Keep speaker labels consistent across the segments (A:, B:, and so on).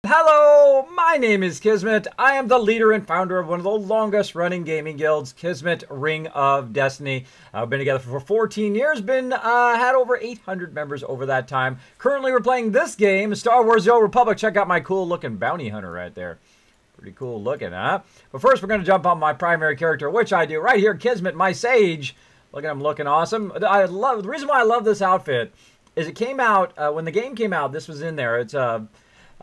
A: Hello, my name is Kismet. I am the leader and founder of one of the longest running gaming guilds, Kismet Ring of Destiny. I've been together for 14 years, had over 800 members over that time. Currently we're playing this game, Star Wars The Old Republic. Check out my cool looking bounty hunter right there. Pretty cool looking, huh? But first we're going to jump on my primary character, which I do right here, Kismet, my sage. Look at him looking awesome. The reason why I love this outfit is it came out, when the game came out, this was in there. It's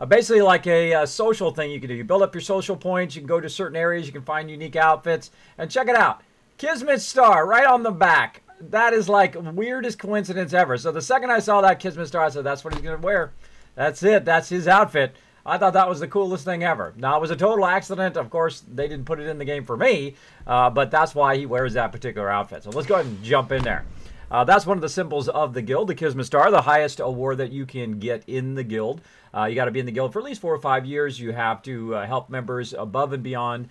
A: basically like a social thing you can do. You build up your social points, you can go to certain areas, you can find unique outfits. And check it out. Kismet Star right on the back. That is like weirdest coincidence ever. So the second I saw that Kismet Star, I said, that's what he's going to wear. That's it. That's his outfit. I thought that was the coolest thing ever. Now, it was a total accident. Of course, they didn't put it in the game for me, but that's why he wears that particular outfit. So let's go ahead and jump in there. That's one of the symbols of the guild, the Kismet Star, the highest award that you can get in the guild. You got to be in the guild for at least 4 or 5 years. You have to help members above and beyond,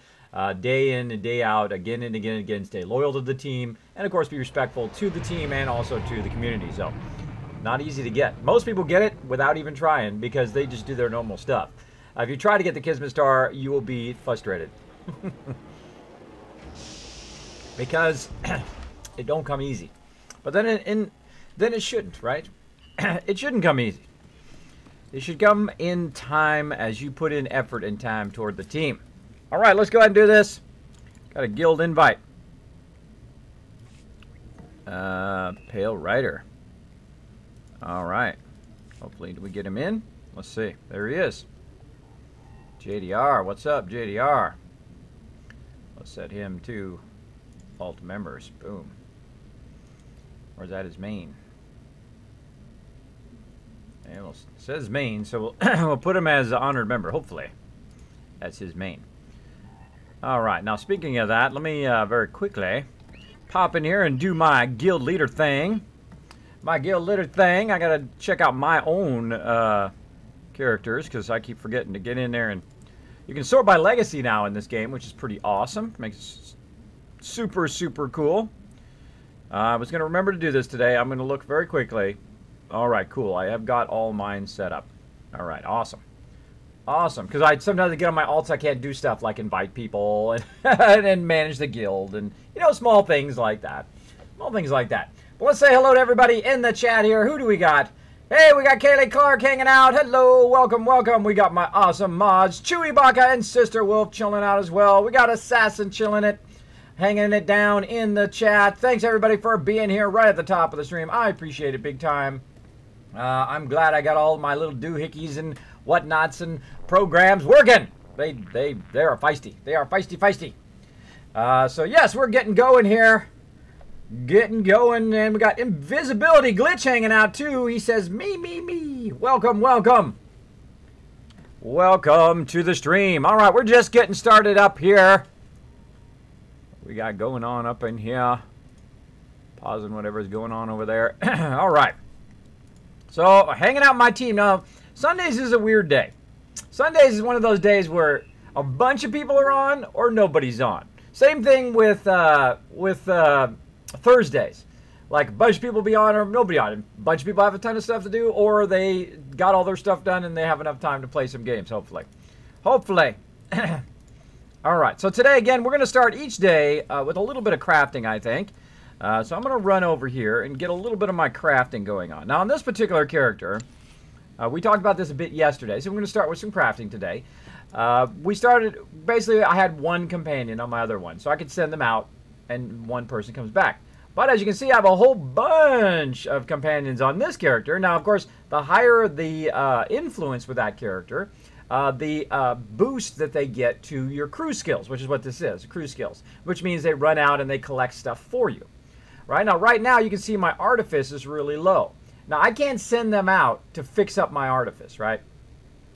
A: day in and day out, again and again and again, stay loyal to the team, and of course be respectful to the team and also to the community. So, not easy to get. Most people get it without even trying because they just do their normal stuff. If you try to get the Kismet Star, you will be frustrated. Because it don't come easy. But then it shouldn't, right? It shouldn't come easy. It should come in time as you put in effort and time toward the team. All right, let's go ahead and do this. Got a guild invite. Pale Rider. All right. Hopefully, do we get him in? Let's see. There he is. JDR. What's up, JDR? Let's set him to alt members. Boom. Or is that his main? Yeah, well, it says main, so we'll put him as an honored member, hopefully. That's his main. Alright, now speaking of that, let me very quickly pop in here and do my guild leader thing. My guild leader thing, I gotta check out my own characters, because I keep forgetting to get in there. And you can sort by legacy now in this game, which is pretty awesome. Makes it super, super cool. I was going to remember to do this today. I'm going to look very quickly. All right, cool. I have got all mine set up. All right, awesome. Awesome, because sometimes I get on my alts, I can't do stuff like invite people and, and manage the guild and, you know, small things like that. Small things like that. But let's say hello to everybody in the chat here. Who do we got? Hey, we got Kaylee Clark hanging out. Hello, welcome, welcome. We got my awesome mods, Chewy Baka and Sister Wolf chilling out as well. We got Assassin chilling it. Hanging it down in the chat. Thanks, everybody, for being here right at the top of the stream. I appreciate it big time. I'm glad I got all my little doohickeys and whatnots and programs working. They are feisty. They are feisty. So, yes, we're getting going here. Getting going. And we got Invisibility Glitch hanging out, too. He says, me. Welcome, welcome. Welcome to the stream. All right, we're just getting started up here. We got going on up in here. Pausing whatever's going on over there. All right. So, hanging out with my team. Now, Sundays is a weird day. Sundays is one of those days where a bunch of people are on or nobody's on. Same thing with Thursdays. Like, a bunch of people be on or nobody on. A bunch of people have a ton of stuff to do, or they got all their stuff done and they have enough time to play some games, hopefully. Hopefully. All right, so today, again, we're going to start each day with a little bit of crafting, I think. So I'm going to run over here and get a little bit of my crafting going on. Now, on this particular character, we talked about this a bit yesterday, so we're going to start with some crafting today. We started, basically, I had one companion on my other one, so I could send them out, and one person comes back. But as you can see, I have a whole bunch of companions on this character. Now, of course, the higher the influence with that character, the boost that they get to your crew skills, which is what this is, crew skills, which means they run out and they collect stuff for you. Right now you can see my artifice is really low. Now, I can't send them out to fix up my artifice, right?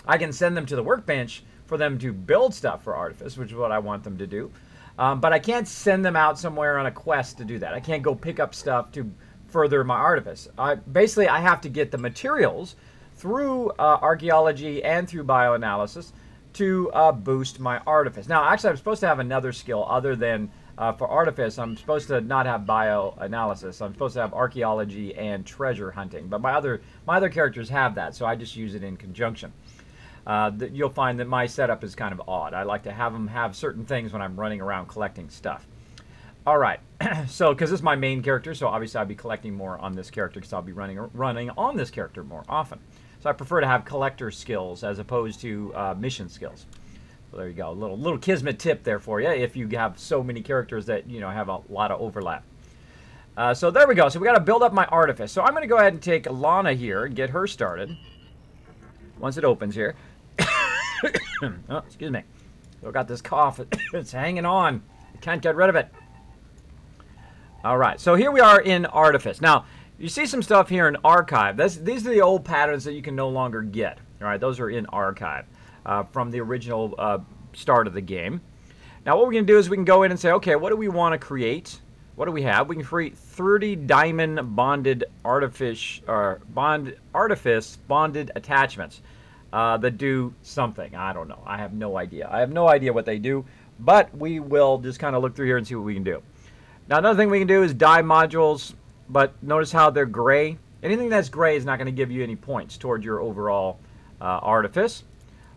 A: I can send them to the workbench for them to build stuff for artifice, which is what I want them to do. But I can't send them out somewhere on a quest to do that. I can't go pick up stuff to further my artifice. Basically, I have to get the materials through archaeology and through bioanalysis to boost my artifice. Now, actually, I'm supposed to have another skill other than for artifice. I'm supposed to not have bioanalysis. I'm supposed to have archaeology and treasure hunting. But my other characters have that, so I just use it in conjunction. you'll find that my setup is kind of odd. I like to have them have certain things when I'm running around collecting stuff. All right, so because this is my main character, so obviously I'll be collecting more on this character because I'll be running on this character more often. So I prefer to have collector skills as opposed to mission skills. So there you go, a little Kismet tip there for you if you have so many characters that have a lot of overlap. So there we go. So we got to build up my artifice. So I'm going to go ahead and take Lana here and get her started. Once it opens here. Oh, excuse me. Still got this cough. It's hanging on. I can't get rid of it. All right, so here we are in Artifice. Now, you see some stuff here in Archive. These are the old patterns that you can no longer get. All right, those are in Archive from the original start of the game. Now, what we're going to do is we can go in and say, okay, what do we want to create? What do we have? We can create 30 diamond bonded artifice bonded attachments that do something. I don't know. I have no idea. I have no idea what they do, but we will just kind of look through here and see what we can do. Now, another thing we can do is dye modules, but notice how they're gray. Anything that's gray is not going to give you any points toward your overall artifice.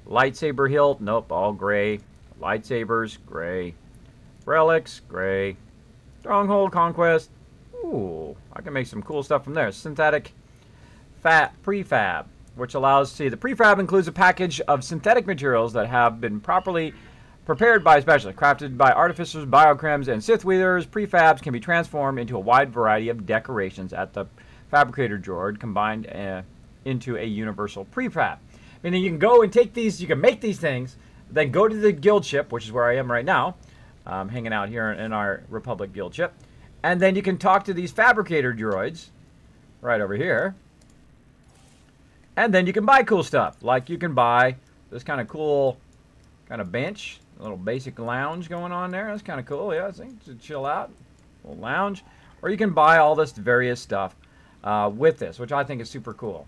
A: Lightsaber hilt, nope, all gray. Lightsabers, gray. Relics, gray. Stronghold, conquest. Ooh, I can make some cool stuff from there. Synthetic prefab, which allows, see, the prefab includes a package of synthetic materials that have been properly prepared by specialists, crafted by artificers, biochems, and Sith weavers. Prefabs can be transformed into a wide variety of decorations at the fabricator drawer, combined into a universal prefab. Meaning you can go and take these, you can make these things, then go to the guild ship, which is where I am right now. I'm hanging out here in our Republic guild ship. And then you can talk to these fabricator droids right over here. And then you can buy cool stuff. Like you can buy this kind of cool kind of bench. A little basic lounge going on there. That's kind of cool. Yeah, I think to chill out. A little lounge. Or you can buy all this various stuff with this, which I think is super cool.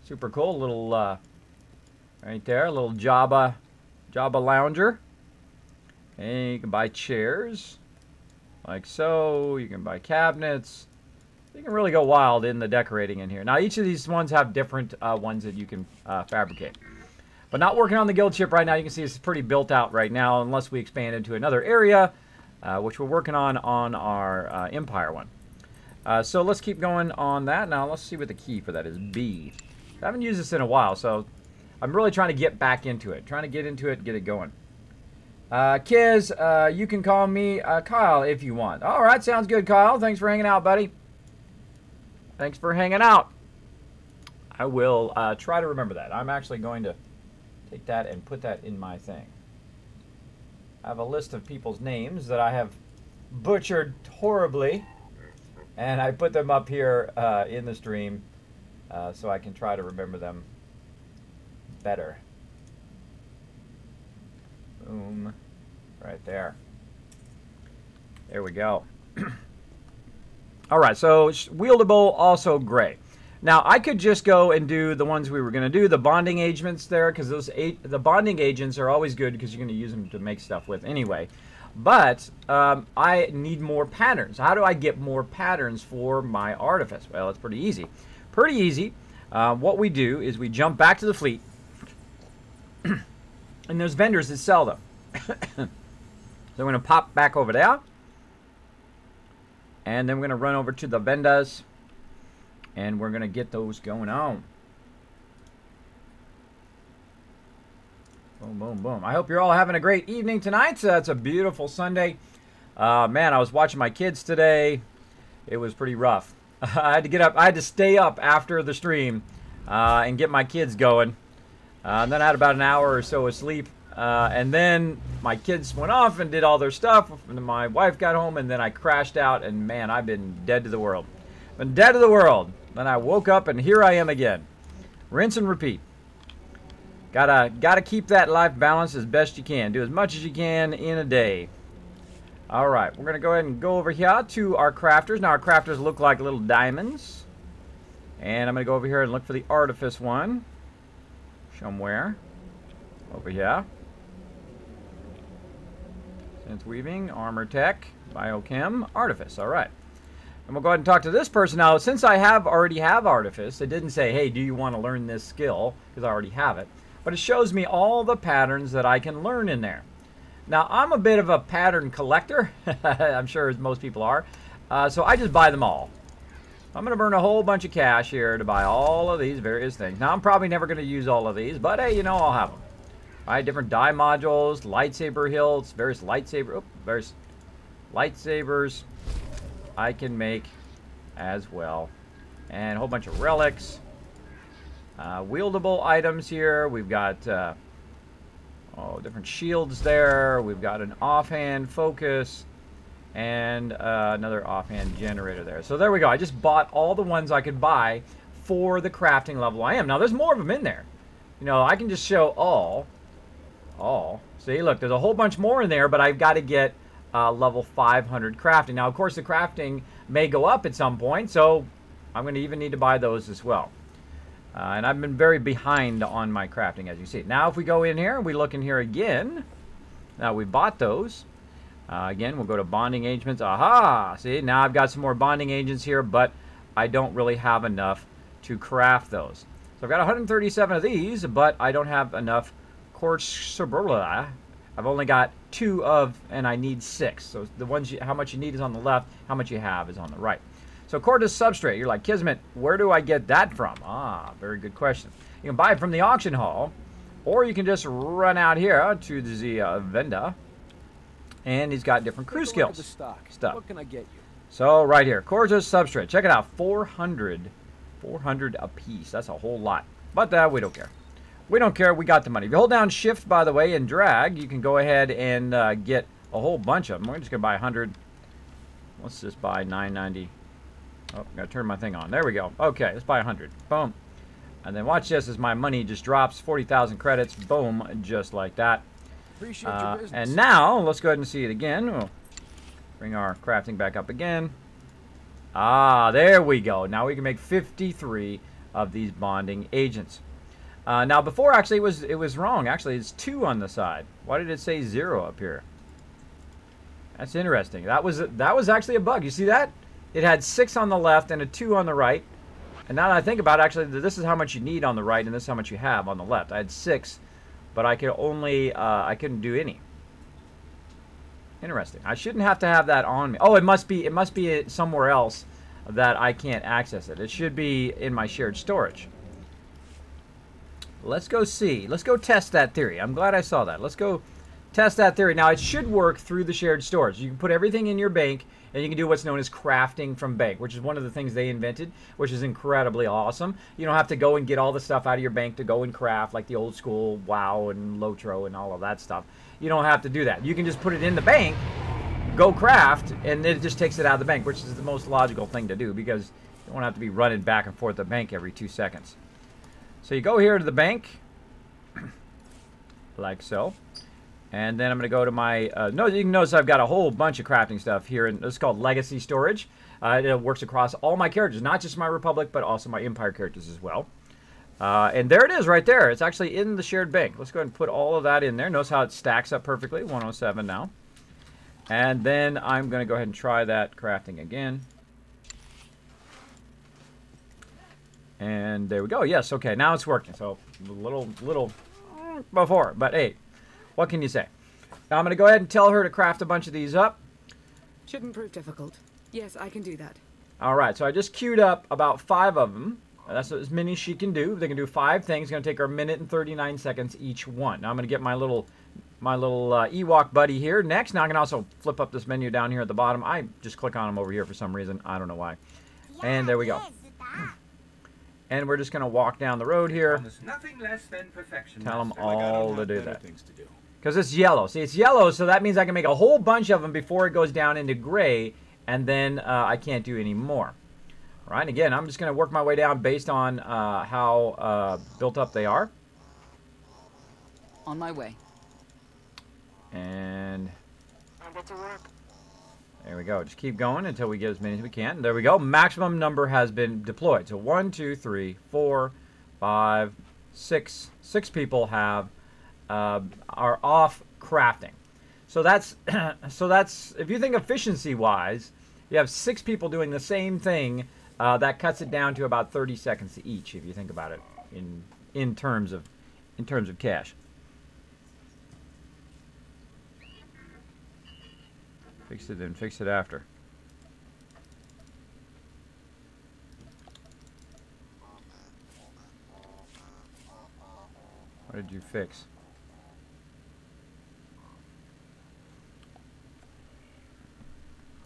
A: Super cool. A little, right there, a little Jabba lounger. And you can buy chairs, like so. You can buy cabinets. You can really go wild in the decorating in here. Now, each of these ones have different ones that you can fabricate. But not working on the guild ship right now. You can see it's pretty built out right now, unless we expand into another area, which we're working on our Empire one. So let's keep going on that. Now, let's see what the key for that is. B. I haven't used this in a while, so I'm really trying to get back into it. Trying to get into it and get it going. Kiz, you can call me Kyle if you want. All right, sounds good, Kyle. Thanks for hanging out, buddy. Thanks for hanging out. I will try to remember that. I'm actually going to take that and put that in my thing. I have a list of people's names that I have butchered horribly, and I put them up here in the stream so I can try to remember them better. Boom. Right there. There we go. All right, so wieldable, also gray. Now, I could just go and do the ones we were going to do, the bonding agents there, because the bonding agents are always good because you're going to use them to make stuff with anyway. But I need more patterns. How do I get more patterns for my artifice? Well, it's pretty easy. Pretty easy. What we do is we jump back to the fleet, and there's vendors that sell them. So I'm going to pop back over there, and then we're going to run over to the vendors. And we're going to get those going on. Boom, boom, boom. I hope you're all having a great evening tonight. It's a beautiful Sunday. Man, I was watching my kids today. It was pretty rough. I had to get up. I had to stay up after the stream and get my kids going. And then I had about an hour or so of sleep. And then my kids went off and did all their stuff. And my wife got home, and then I crashed out. And, man, I've been dead to the world. Been dead to the world. Then I woke up and here I am again. Rinse and repeat. Gotta keep that life balance as best you can. Do as much as you can in a day. Alright, we're gonna go ahead and go over here to our crafters. Now our crafters look like little diamonds. And I'm gonna go over here and look for the artifice one. Somewhere. Over here. Synth weaving, armor tech, biochem, artifice. Alright. And we'll go ahead and talk to this person now. Since I already have Artifice, it didn't say, hey, do you want to learn this skill? Because I already have it. but it shows me all the patterns that I can learn in there. Now, I'm a bit of a pattern collector. I'm sure as most people are. So I just buy them all. I'm going to burn a whole bunch of cash here to buy all of these various things. Now, I'm probably never going to use all of these, but hey, you know, I'll have them. All right, different dye modules, lightsaber hilts, various lightsabers I can make as well. And a whole bunch of relics. Wieldable items here. We've got different shields there. We've got an offhand focus. And another offhand generator there. So there we go. I just bought all the ones I could buy for the crafting level I am. Now, there's more of them in there. You know, I can just show all. See, look, there's a whole bunch more in there, but I've got to get level 500 crafting. Now, of course, the crafting may go up at some point, so I'm going to even need to buy those as well. And I've been very behind on my crafting, as you see. Now, if we go in here and we look in here again, now we bought those. Again, we'll go to bonding agents. Aha! See, now I've got some more bonding agents here, but I don't really have enough to craft those. So I've got 137 of these, but I don't have enough quartz. I've only got 2 of, and I need 6. So the ones, how much you need is on the left, how much you have is on the right. So quartz substrate, you're like, Kismet, where do I get that from? Ah, very good question. You can buy it from the auction hall, or you can just run out here to the vendor. And he's got different crew skills stuff.
B: What can I get you?
A: So right here, quartz substrate. Check it out, 400 a piece. That's a whole lot. But we don't care. We don't care. We got the money. If you hold down Shift, by the way, and drag, you can go ahead and get a whole bunch of them. We're just gonna buy 100. Let's just buy 990. Oh, gotta turn my thing on. There we go. Okay, let's buy 100. Boom. And then watch this as my money just drops 40,000 credits. Boom, just like that.
B: Appreciate your business.
A: And now, let's go ahead and see it again. We'll bring our crafting back up again. Ah, there we go. Now we can make 53 of these bonding agents. Now, before, actually, it was wrong. Actually, it's 2 on the side. Why did it say 0 up here? That's interesting. That was actually a bug. You see that? It had 6 on the left and a 2 on the right. And now that I think about it, actually, this is how much you need on the right, and this is how much you have on the left. I had 6. But I could only, I couldn't do any. Interesting. I shouldn't have to have that on me. Oh, it must be somewhere else that I can't access it. It should be in my shared storage. Let's go see. Let's go test that theory. I'm glad I saw that. Let's go test that theory. Now, it should work through the shared storage. You can put everything in your bank, and you can do what's known as crafting from bank, which is one of the things they invented, which is incredibly awesome. You don't have to go and get all the stuff out of your bank to go and craft, like the old school WoW and Lotro and all of that stuff. You don't have to do that. You can just put it in the bank, go craft, and it just takes it out of the bank, which is the most logical thing to do, because you don't have to be running back and forth the bank every 2 seconds. So you go here to the bank, like so. And then I'm going to go to my, you can notice I've got a whole bunch of crafting stuff here. And it's called Legacy Storage. It works across all my characters, not just my Republic, but also my Empire characters as well. And there it is right there. It's actually in the shared bank. Let's go ahead and put all of that in there. Notice how it stacks up perfectly, 107 now. And then I'm going to go ahead and try that crafting again. And there we go. Yes, okay, now it's working. So a little before, but hey. What can you say? Now I'm going to go ahead and tell her to craft a bunch of these up.
C: Shouldn't prove difficult. Yes, I can do that.
A: All right, so I just queued up about 5 of them. That's as many as she can do. They can do 5 things. It's going to take her 1 minute and 39 seconds each one. Now I'm going to get my little Ewok buddy here next. Now I can also flip up this menu down here at the bottom. I just click on them over here for some reason. I don't know why. And there we go. And we're just going to walk down the road here.
D: Nothing less than perfection.
A: Tell them all to do that. Because it's yellow. See, it's yellow, so that means I can make a whole bunch of them before it goes down into gray, and then I can't do any more. All right, again, I'm just going to work my way down based on how built up they are.
C: On my way.
A: And there we go. Just keep going until we get as many as we can. There we go. Maximum number has been deployed. So 1, 2, 3, 4, 5, 6. 6 people have are off crafting. So that's if you think efficiency wise, you have 6 people doing the same thing. That cuts it down to about 30 seconds each, if you think about it in terms of in terms of cash. Fix it and fix it after. What did you fix?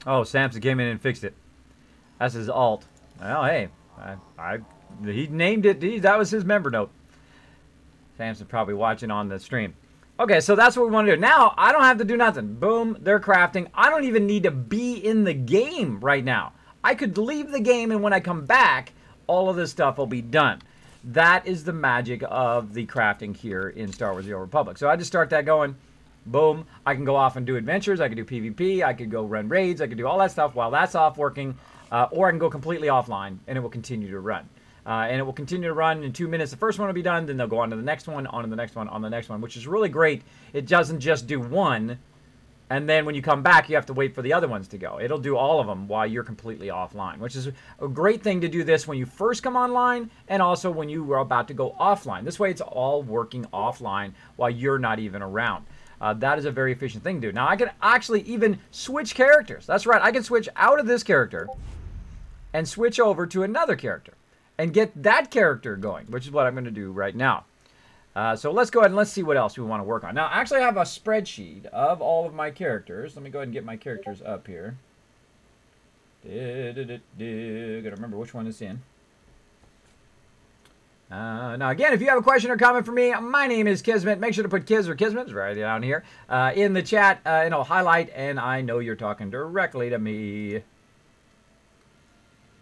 A: Oh, Samson came in and fixed it. That's his alt. Well, hey, he named it. That was his member note. Samson's probably watching on the stream. Okay, so that's what we want to do. Now, I don't have to do nothing. Boom, they're crafting. I don't even need to be in the game right now. I could leave the game, and when I come back, all of this stuff will be done. That is the magic of the crafting here in Star Wars: The Old Republic. So I just start that going. Boom. I can go off and do adventures. I can do PvP. I could go run raids. I could do all that stuff while that's off working. Or I can go completely offline, and it will continue to run. And it will continue to run in 2 minutes. The first one will be done. Then they'll go on to the next one, on to the next one, on the next one, which is really great. It doesn't just do one, and then when you come back, you have to wait for the other ones to go. It'll do all of them while you're completely offline, which is a great thing to do this when you first come online and also when you are about to go offline. This way, it's all working offline while you're not even around. That is a very efficient thing to do. Now, I can actually even switch characters. That's right. I can switch out of this character and switch over to another character and get that character going, which is what I'm going to do right now. So let's go ahead and let's see what else we want to work on. Now, actually, I have a spreadsheet of all of my characters. Let me go ahead and get my characters up here. Gotta remember which one it's in. Now, again, if you have a question or comment for me, my name is Kismet. Make sure to put Kiz or Kismet, it's right down here, in the chat, and I'll highlight, and I know you're talking directly to me.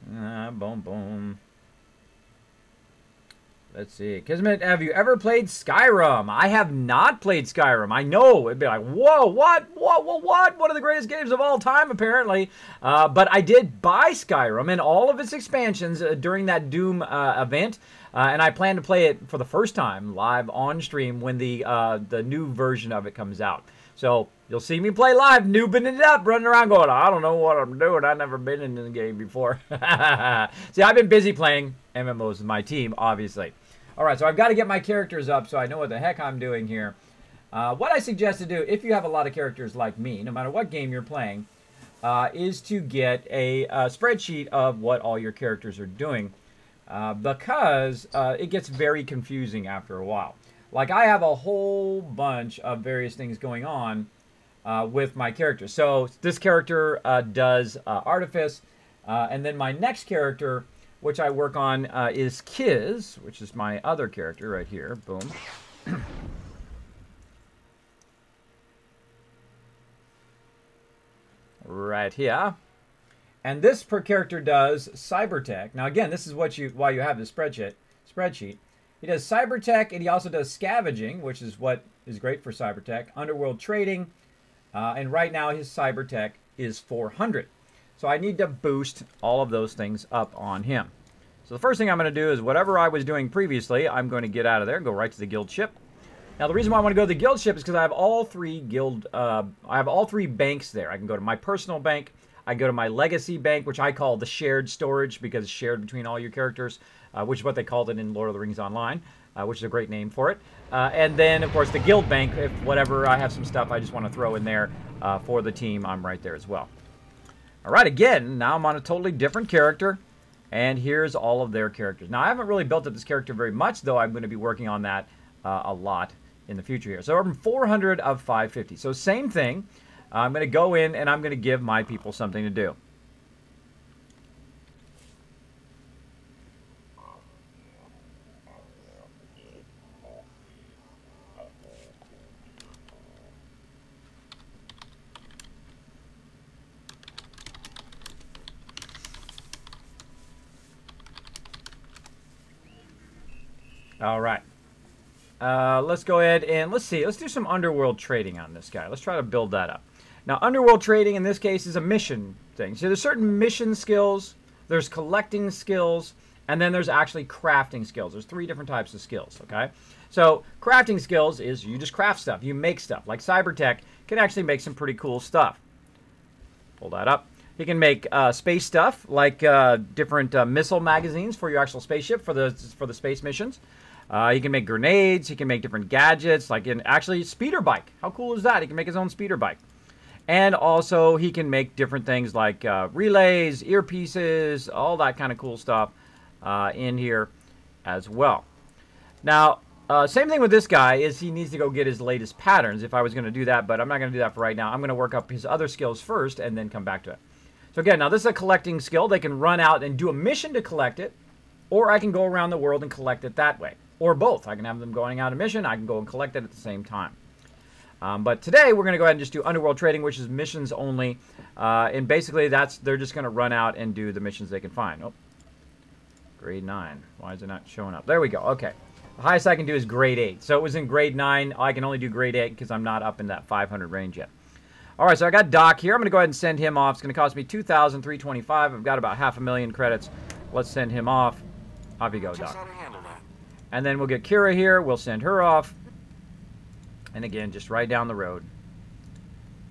A: Boom, boom. Let's see. Kismet, have you ever played Skyrim? I have not played Skyrim. I know. It'd be like, whoa, what? What? One of the greatest games of all time, apparently. But I did buy Skyrim and all of its expansions during that Doom event. And I plan to play it for the first time live on stream when the new version of it comes out. So you'll see me play live, noobing it up, running around going, I don't know what I'm doing. I've never been in the game before. See, I've been busy playing MMOs with my team, obviously. All right, so I've got to get my characters up so I know what the heck I'm doing here. What I suggest to do, if you have a lot of characters like me, no matter what game you're playing, is to get a spreadsheet of what all your characters are doing. Because it gets very confusing after a while. Like, I have a whole bunch of various things going on with my characters. So this character does Artifice, and then my next character, which I work on, is Kiz, which is my other character right here. Boom. Right here. And this per character does Cybertech. Now, again, this is why you have this spreadsheet. He does Cybertech, and he also does Scavenging, which is what is great for Cybertech. Underworld Trading, and right now his Cybertech is 400. So I need to boost all of those things up on him. So the first thing I'm going to do is whatever I was doing previously, I'm going to get out of there and go right to the guild ship. Now, the reason why I want to go to the guild ship is because I have all three banks there. I can go to my personal bank. I go to my legacy bank, which I call the shared storage because it's shared between all your characters, which is what they called it in Lord of the Rings Online, which is a great name for it. And then, of course, the guild bank, if whatever I have some stuff I just want to throw in there for the team, I'm right there as well. All right, again, now I'm on a totally different character, and here's all of their characters. Now, I haven't really built up this character very much, though I'm going to be working on that a lot in the future here. So I'm 400 of 550. So same thing. I'm going to go in and I'm going to give my people something to do. All right. Let's go ahead and let's see. Let's do some underworld trading on this guy. Let's try to build that up. Now, underworld trading in this case is a mission thing. So there's certain mission skills, there's collecting skills, and then there's actually crafting skills. There's 3 different types of skills, okay? So crafting skills is you just craft stuff. You make stuff. Like Cybertech can actually make some pretty cool stuff. Pull that up. You can make space stuff, like different missile magazines for your actual spaceship for the space missions. He can make grenades. He can make different gadgets, like actually speeder bike. How cool is that? He can make his own speeder bike. And also he can make different things like relays, earpieces, all that kind of cool stuff in here as well. Now, same thing with this guy is he needs to go get his latest patterns if I was going to do that, but I'm not going to do that for right now. I'm going to work up his other skills first and then come back to it. So again, now this is a collecting skill. They can run out and do a mission to collect it, or I can go around the world and collect it that way. Or both. I can have them going out a mission. I can go and collect it at the same time. But today we're going to go ahead and just do underworld trading, which is missions only. And basically they're just going to run out and do the missions they can find. Oh, grade 9. Why is it not showing up? There we go. Okay. The highest I can do is grade 8. So it was in grade 9. I can only do grade 8 because I'm not up in that 500 range yet. All right, so I got Doc here. I'm going to go ahead and send him off. It's going to cost me 2,325. I've got about 500,000 credits. Let's send him off. Off you go, Doc. And then we'll get Kira here. We'll send her off. And again, just right down the road.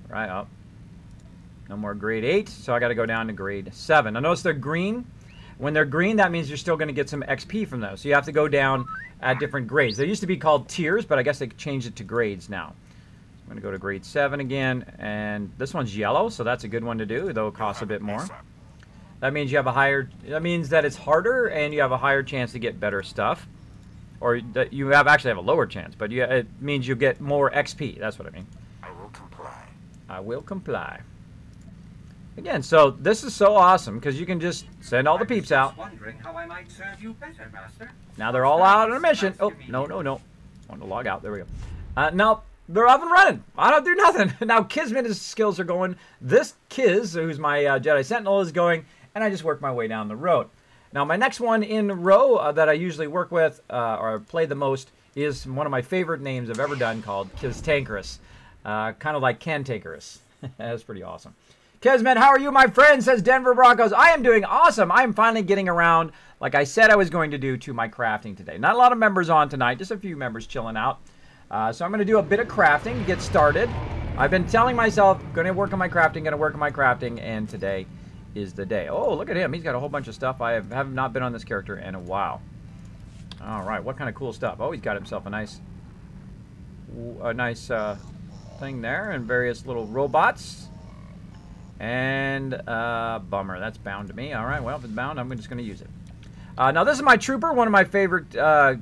A: Right up. No more grade 8, so I got to go down to grade 7. Now notice they're green. When they're green, that means you're still going to get some XP from those. So you have to go down at different grades. They used to be called tiers, but I guess they changed it to grades now. I'm going to go to grade 7 again. And this one's yellow, so that's a good one to do, though it costs a bit more. That means you have a higher... That means that it's harder, and you have a higher chance to get better stuff. Or that you actually have a lower chance, but it means you get more XP. That's what I mean.
E: I will comply.
A: I will comply. Again, so this is so awesome because you can just send all the peeps out.
D: Wondering how I might serve you better, Master.
A: Now they're all out on a mission. Oh, no. Want to log out. There we go. Now they're off and running. I don't do nothing. Now Kismet's skills are going. This Kiz, who's my Jedi Sentinel, is going, and I just work my way down the road. Now, my next one in row that I usually work with or play the most is one of my favorite names I've ever done called Kiz-Tankerous. Kind of like Cantankerous. That's pretty awesome. Kismet, how are you, my friend? Says Denver Broncos. I am doing awesome. I am finally getting around, like I said I was going to do, to my crafting today. Not a lot of members on tonight, just a few members chilling out. So I'm going to do a bit of crafting to get started. I've been telling myself, going to work on my crafting, and today is the day. Oh, look at him. He's got a whole bunch of stuff. I have not been on this character in a while. All right, what kind of cool stuff? Oh, he's got himself a nice thing there, and various little robots. And bummer, that's bound to me. All right, well, if it's bound, I'm just going to use it. Now, this is my trooper, one of my favorite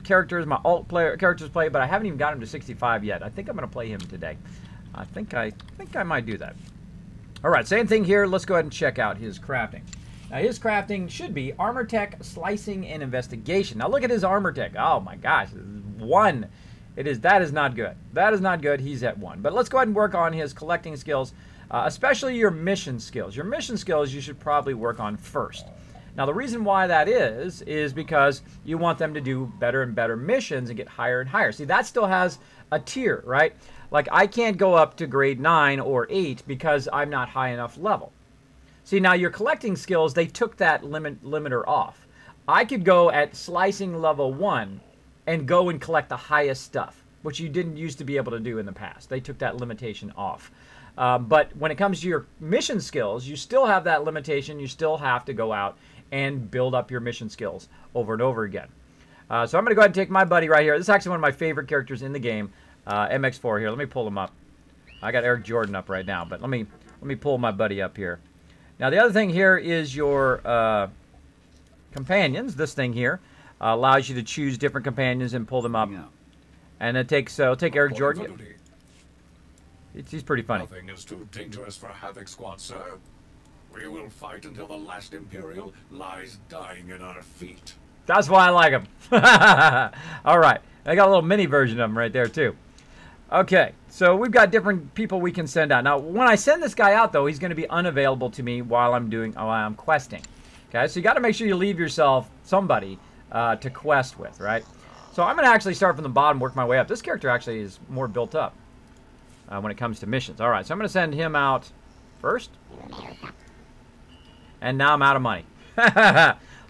A: characters, my alt characters play, but I haven't even got him to 65 yet. I think I'm going to play him today. I think I might do that. All right, same thing here. Let's go ahead and check out his crafting. Now, his crafting should be armor tech, slicing, and investigation. Now, look at his armor tech. Oh, my gosh. 1. That is not good. That is not good. He's at 1. But let's go ahead and work on his collecting skills, especially your mission skills. Your mission skills you should probably work on first. Now, the reason why that is because you want them to do better and better missions and get higher and higher. See, that still has a tier, right? Like, I can't go up to grade 9 or 8 because I'm not high enough level. See, now your collecting skills, they took that limiter off. I could go at slicing level 1 and go and collect the highest stuff, which you didn't used to be able to do in the past. They took that limitation off. But when it comes to your mission skills, you still have that limitation. You still have to go out and build up your mission skills over and over again. So I'm going to go ahead and take my buddy right here. This is actually one of my favorite characters in the game. MX4 here. Let me pull him up. I got Eric Jordan up right now, but let me pull my buddy up here. Now the other thing here is your companions. This thing here allows you to choose different companions and pull them up. And it takes I'll take Eric Jordan. He's pretty funny.
F: Nothing is too dangerous for Havoc Squad, sir. We will fight until the last Imperial lies dying at our feet.
A: That's why I like him. All right. I got a little mini version of him right there, too. Okay. So we've got different people we can send out. Now, when I send this guy out, though, he's going to be unavailable to me while I'm questing. Okay. So you got to make sure you leave yourself somebody to quest with, right? So I'm going to actually start from the bottom, work my way up. This character actually is more built up when it comes to missions. All right. So I'm going to send him out first. And now I'm out of money.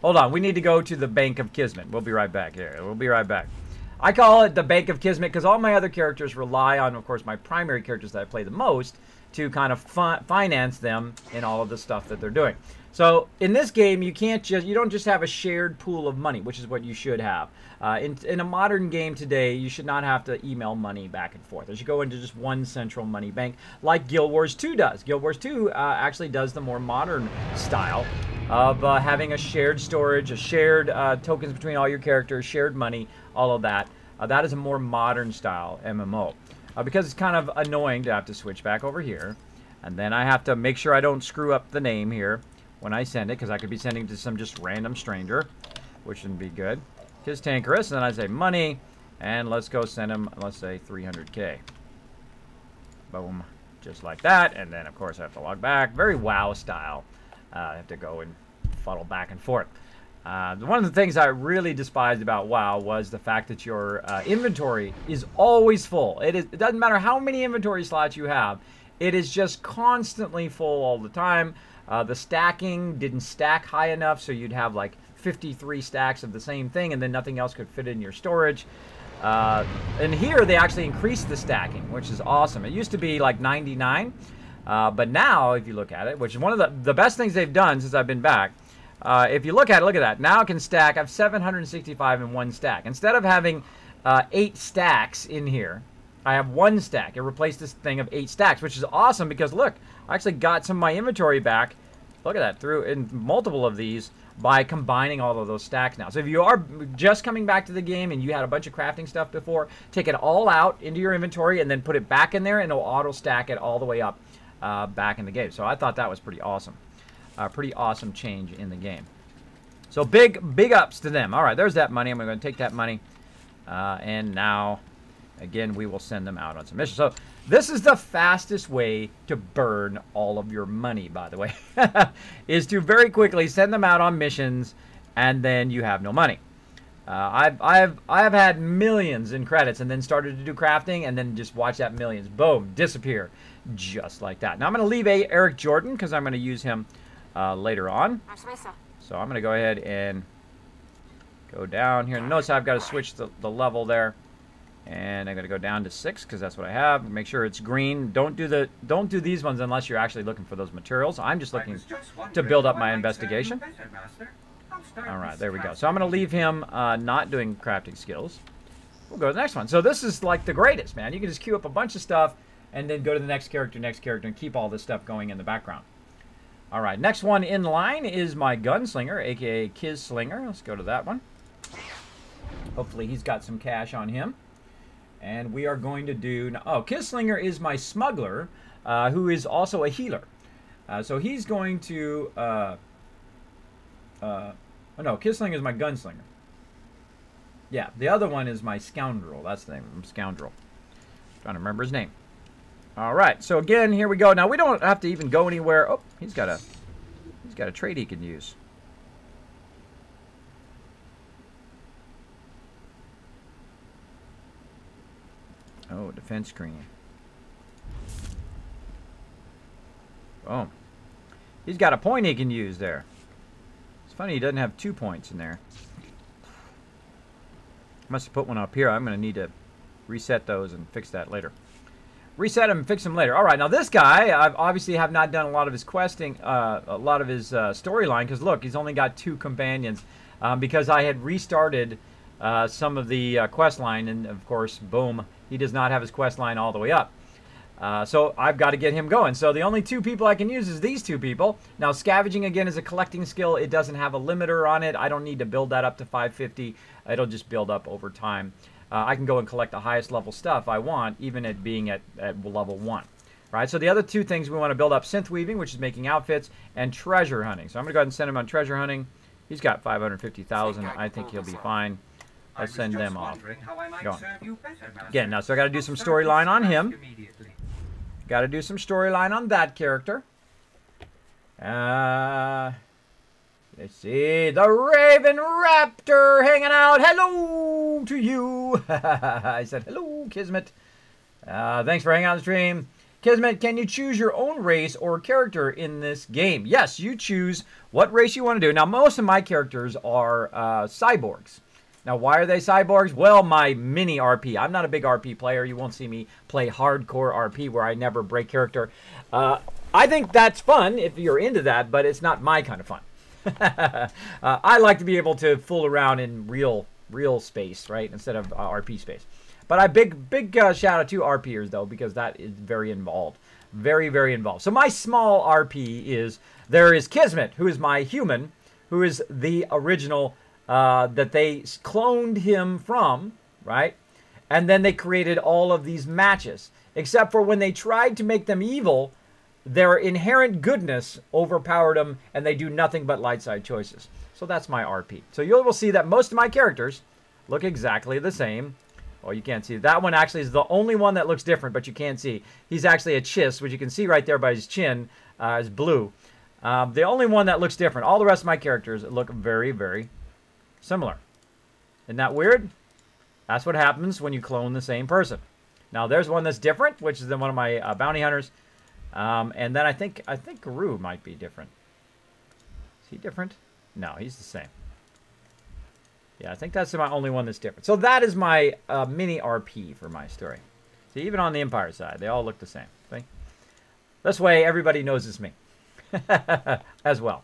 A: Hold on. We need to go to the Bank of Kismet. We'll be right back here. We'll be right back. I call it the Bank of Kismet because all my other characters rely on, of course, my primary characters that I play the most to kind of finance them in all of the stuff that they're doing. So in this game, you don't just have a shared pool of money, which is what you should have. In a modern game today, you should not have to email money back and forth. It should go into just one central money bank, like Guild Wars 2 does. Guild Wars 2 actually does the more modern style of having a shared storage, a shared tokens between all your characters, shared money, all of that. That is a more modern style MMO. Because it's kind of annoying to have to switch back over here. And then I have to make sure I don't screw up the name here when I send it, because I could be sending it to some just random stranger, which wouldn't be good. His Tankerus, and then I say money, and let's go send him, let's say 300k. Boom, just like that. And then of course I have to log back. Very WoW style. I have to go and fuddle back and forth. One of the things I really despised about WoW was the fact that your inventory is always full. It doesn't matter how many inventory slots you have. It is just constantly full all the time. The stacking didn't stack high enough, so you'd have like 53 stacks of the same thing, and then nothing else could fit in your storage. And here they actually increased the stacking, which is awesome. It used to be like 99, but now if you look at it, which is one of the best things they've done since I've been back, if you look at it, look at that. Now it can stack. I have 765 in one stack. Instead of having 8 stacks in here, I have 1 stack. It replaced this thing of 8 stacks, which is awesome because look, I actually got some of my inventory back. Look at that, through in multiple of these by combining all of those stacks now. So if you are just coming back to the game and you had a bunch of crafting stuff before, take it all out into your inventory and then put it back in there, and it'll auto stack it all the way up back in the game. So I thought that was pretty awesome. Pretty awesome change in the game. So big ups to them. All right, there's that money. I'm going to take that money. And now, again, we will send them out on some missions. So this is the fastest way to burn all of your money, by the way, is to very quickly send them out on missions, and then you have no money. I've had millions in credits and then started to do crafting, and then just watch that millions, boom, disappear, just like that. Now I'm going to leave Eric Jordan because I'm going to use him later on. So I'm going to go ahead and go down here. Notice I've got to switch the level there. And I'm going to go down to 6 because that's what I have. Make sure it's green. Don't do these ones unless you're actually looking for those materials. I'm just looking to build up my investigation. All right, there we go. So I'm going to leave him not doing crafting skills. We'll go to the next one. So this is like the greatest, man. You can just queue up a bunch of stuff and then go to the next character, and keep all this stuff going in the background. All right, next one in line is my gunslinger, aka Kislinger. Let's go to that one. Hopefully he's got some cash on him. And we are going to do... Oh, Kislinger is my smuggler, who is also a healer. So he's going to... oh, no, Kislinger is my gunslinger. Yeah, the other one is my scoundrel. That's the name of him, scoundrel. Trying to remember his name. All right, so again, here we go. Now, we don't have to even go anywhere. Oh, he's got a trait he can use. Oh, defense screen. Boom. He's got a point he can use there. It's funny he doesn't have 2 points in there. Must have put one up here. I'm going to need to reset those and fix that later. Reset them and fix them later. All right, now this guy, I obviously have not done a lot of his questing, a lot of his storyline, because look, he's only got 2 companions, because I had restarted some of the quest line, and of course, boom, he does not have his quest line all the way up. So I've got to get him going. So the only 2 people I can use is these 2 people. Now scavenging again is a collecting skill. It doesn't have a limiter on it. I don't need to build that up to 550. It'll just build up over time. I can go and collect the highest level stuff I want, even at being at level 1. Right, so the other 2 things we want to build up: synth weaving, which is making outfits, and treasure hunting. So I'm going to go ahead and send him on treasure hunting. He's got 550,000. I think he'll be fine. I'll send them off. Go on. Again, now, so I got to do some storyline on him. Got to do some storyline on that character. Let's see. The Raven Raptor hanging out. Hello to you. I said, hello, Kismet. Thanks for hanging out on the stream. Kismet, can you choose your own race or character in this game? Yes, you choose what race you want to do. Now, most of my characters are cyborgs. Now, why are they cyborgs? Well, my mini RP. I'm not a big RP player. You won't see me play hardcore RP where I never break character. I think that's fun if you're into that, but it's not my kind of fun. I like to be able to fool around in real space, right, instead of RP space. But I big shout out to RPers though, because that is very involved, very involved. So my small RP is there is Kismet, who is my human, who is the original that they cloned him from, right, and then they created all of these matches. Except for when they tried to make them evil, their inherent goodness overpowered them, and they do nothing but light side choices. So that's my RP. So you will see that most of my characters look exactly the same. Oh, you can't see. That one actually is the only one that looks different, but you can't see. He's actually a Chiss, which you can see right there by his chin, is blue. The only one that looks different. All the rest of my characters look very similar. Isn't that weird? That's what happens when you clone the same person. Now, there's one that's different, which is one of my bounty hunters. And then I think Guru might be different. Is he different? No, he's the same. Yeah, I think that's my only one that's different. So that is my mini RP for my story. See, even on the Empire side, they all look the same. See? This way, everybody knows it's me as well.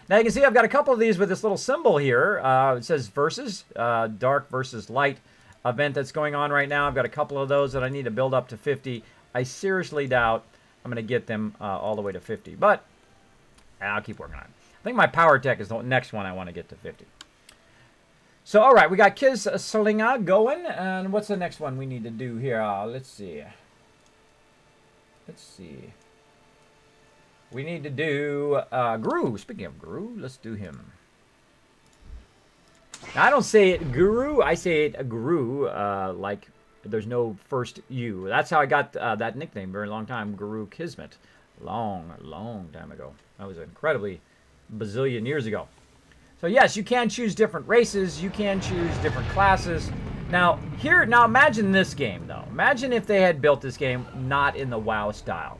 A: Now, you can see I've got a couple of these with this little symbol here. It says versus, dark versus light event that's going on right now. I've got a couple of those that I need to build up to 50. I seriously doubt I'm going to get them all the way to 50, but I'll keep working on it. I think my power tech is the next one I want to get to 50. So, all right, we got Kismet going, and what's the next one we need to do here? Let's see. We need to do Guru. Speaking of Guru, let's do him. Now, I don't say it Guru. I say it Guru, like there's no first U. That's how I got that nickname very long time, Guru Kismet. Long time ago. That was incredibly bazillion years ago. So yes, you can choose different races. You can choose different classes. Now imagine this game though. Imagine if they had built this game not in the WoW style.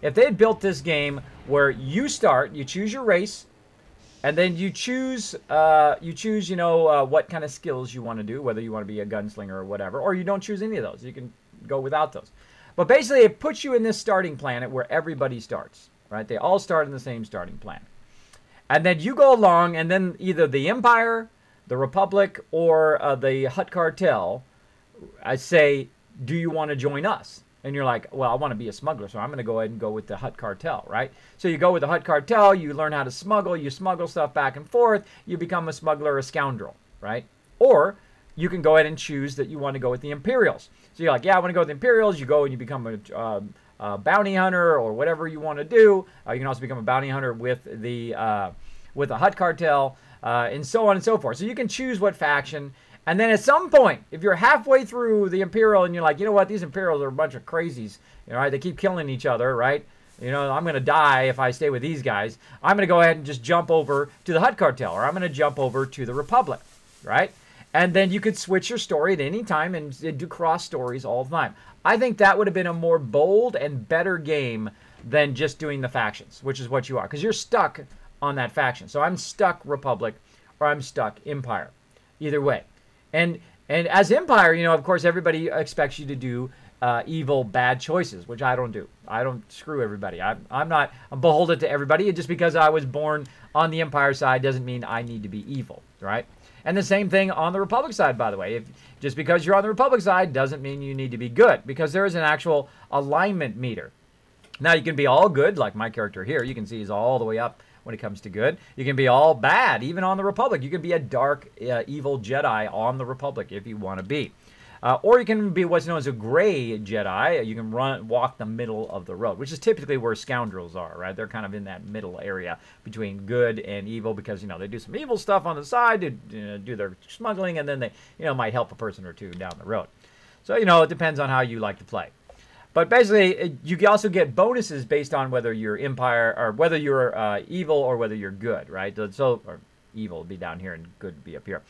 A: If they had built this game where you start, you choose your race, and then you choose you know, what kind of skills you want to do, whether you want to be a gunslinger or whatever, or you don't choose any of those. You can go without those. But basically, it puts you in this starting planet where everybody starts, right? They all start in the same starting planet. And then you go along, and then either the Empire, the Republic, or the Hutt Cartel, I say, do you want to join us? And you're like, well, I want to be a smuggler, so I'm going to go ahead and go with the Hutt Cartel, right? So you go with the Hutt Cartel, you learn how to smuggle, you smuggle stuff back and forth, you become a smuggler, a scoundrel, right? Or you can go ahead and choose that you want to go with the Imperials. So you're like, yeah, I want to go with the Imperials. You go and you become a bounty hunter or whatever you want to do. You can also become a bounty hunter with the Hutt Cartel, and so on and so forth. So you can choose what faction. And then at some point, if you're halfway through the Imperial and you're like, you know what, these Imperials are a bunch of crazies, you know, right? They keep killing each other, right? You know, I'm going to die if I stay with these guys. I'm going to go ahead and just jump over to the Hutt Cartel, or I'm going to jump over to the Republic, right? And then you could switch your story at any time and do cross stories all the time. I think that would have been a more bold and better game than just doing the factions, which is what you are, because you're stuck on that faction. So I'm stuck Republic or I'm stuck Empire, either way. And as Empire, you know, of course, everybody expects you to do evil, bad choices, which I don't do. I don't screw everybody. I'm beholden to everybody. And just because I was born on the Empire side doesn't mean I need to be evil, right? And the same thing on the Republic side, by the way. Just because you're on the Republic side doesn't mean you need to be good, because there is an actual alignment meter. Now, you can be all good, like my character here. You can see he's all the way up when it comes to good. You can be all bad, even on the Republic. You can be a dark, evil Jedi on the Republic if you want to be. Or you can be what's known as a gray Jedi. You can walk the middle of the road, which is typically where scoundrels are, right? They're kind of in that middle area between good and evil, because, you know, they do some evil stuff on the side to do their smuggling, and then they, you know, might help a person or two down the road. So, you know, it depends on how you like to play. But basically, you can also get bonuses based on whether you're Empire, or whether you're evil, or whether you're good, right? So, or evil would be down here and good would be up here.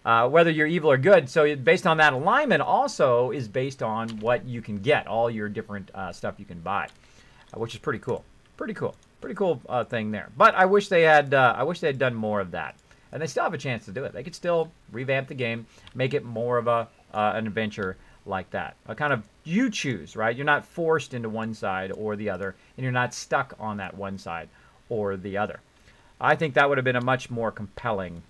A: Whether you're evil or good. So based on that alignment also is based on what you can get, all your different stuff you can buy, which is pretty cool. Pretty cool thing there. But I wish they had done more of that. And they still have a chance to do it. They could still revamp the game, make it more of a an adventure like that. A kind of, you choose, right? You're not forced into one side or the other, and you're not stuck on that one side or the other. I think that would have been a much more compelling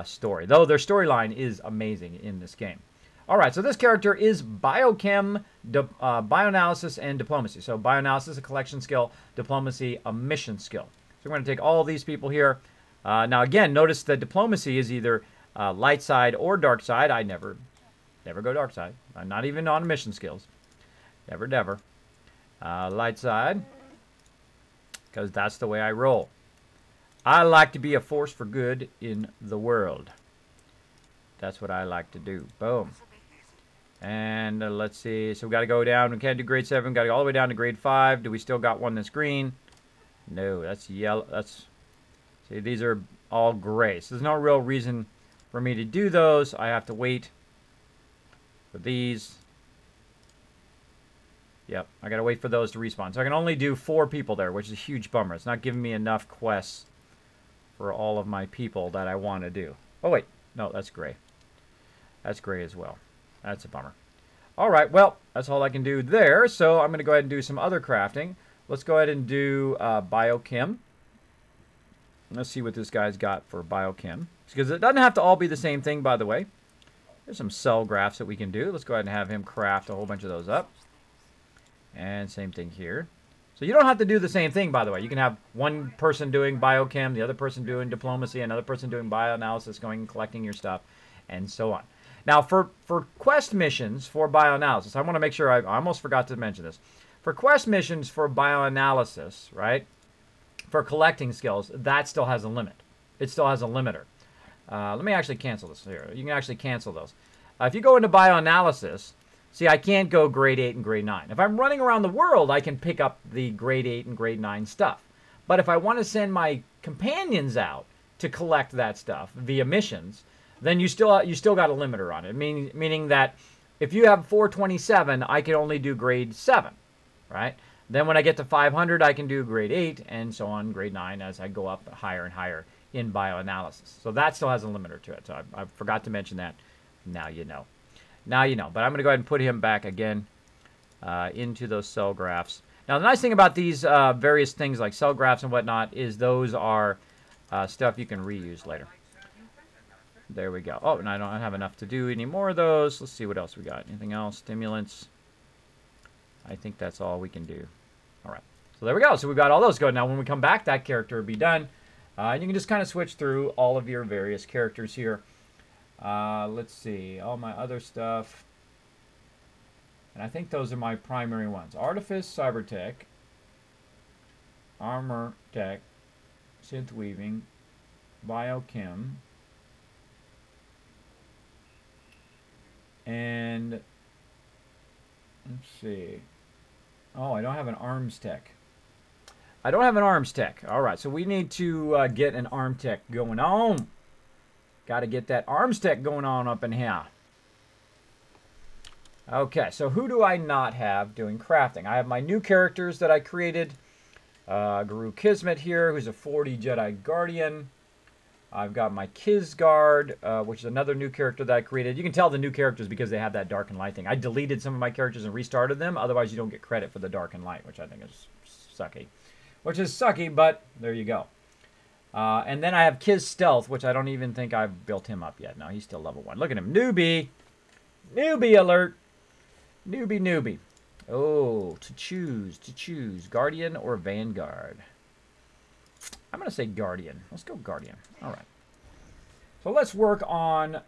A: story, though their storyline is amazing in this game. All right, so this character is biochem, bioanalysis, and diplomacy. So bioanalysis, a collection skill, diplomacy, a mission skill. So we're going to take all these people here. Now again, notice that diplomacy is either light side or dark side. I never go dark side. I'm not even on mission skills. Never. Light side, because that's the way I roll. I like to be a force for good in the world. That's what I like to do. Boom. And let's see. So we got to go down. We can't do grade 7. Got to go all the way down to grade 5. Do we still got one that's green? No, that's yellow. See, these are all gray. So there's no real reason for me to do those. I have to wait for these. Yep, I got to wait for those to respawn. So I can only do 4 people there, which is a huge bummer. It's not giving me enough quests for all of my people that I want to do. Oh, wait. No, that's gray. That's gray as well. That's a bummer. All right, well, that's all I can do there. So I'm going to go ahead and do some other crafting. Let's go ahead and do biochem. Let's see what this guy's got for biochem. Because it doesn't have to all be the same thing, by the way. There's some cell graphs that we can do. Let's go ahead and have him craft a whole bunch of those up. And same thing here. So you don't have to do the same thing, by the way. You can have one person doing biochem, the other person doing diplomacy, another person doing bioanalysis, going and collecting your stuff, and so on. Now, for quest missions for bioanalysis, I want to make sure, I almost forgot to mention this. For quest missions for bioanalysis, right, for collecting skills, that still has a limit. It still has a limiter. Let me actually cancel this here. You can actually cancel those. If you go into bioanalysis, see, I can't go grade 8 and grade 9. If I'm running around the world, I can pick up the grade 8 and grade 9 stuff. But if I want to send my companions out to collect that stuff via missions, then you still got a limiter on it. Meaning that if you have 427, I can only do grade 7, right? Then when I get to 500, I can do grade 8 and so on, grade 9, as I go up higher and higher in bioanalysis. So that still has a limiter to it. So I forgot to mention that. Now you know. Now you know. But I'm going to go ahead and put him back again into those cell graphs. Now the nice thing about these various things like cell graphs and whatnot is those are stuff you can reuse later. There we go. Oh, and I don't have enough to do any more of those. Let's see what else we got. Anything else? Stimulants. I think that's all we can do. All right. So there we go. So we've got all those going. Now when we come back, that character will be done. And you can just kind of switch through all of your various characters here. Let's see. All my other stuff. And I think those are my primary ones. Artifice, Cyber Tech, Armor Tech, Synth Weaving, Biochem, and let's see. Oh, I don't have an Arms Tech. I don't have an Arms Tech. All right, so we need to get an Arm Tech going on. Got to get that Arms Tech going on up in here. Okay, so who do I not have doing crafting? I have my new characters that I created. Guru Kismet here, who's a 40 Jedi Guardian. I've got my Kisguard, which is another new character that I created. You can tell the new characters because they have that dark and light thing. I deleted some of my characters and restarted them. Otherwise, you don't get credit for the dark and light, which I think is sucky. Which is sucky, but there you go. And then I have Kiz Stealth, which I don't even think I've built him up yet. No, he's still level 1. Look at him. Newbie. Newbie alert. Newbie. Oh, to choose. Guardian or Vanguard? I'm going to say Guardian. Let's go Guardian. All right. So let's work on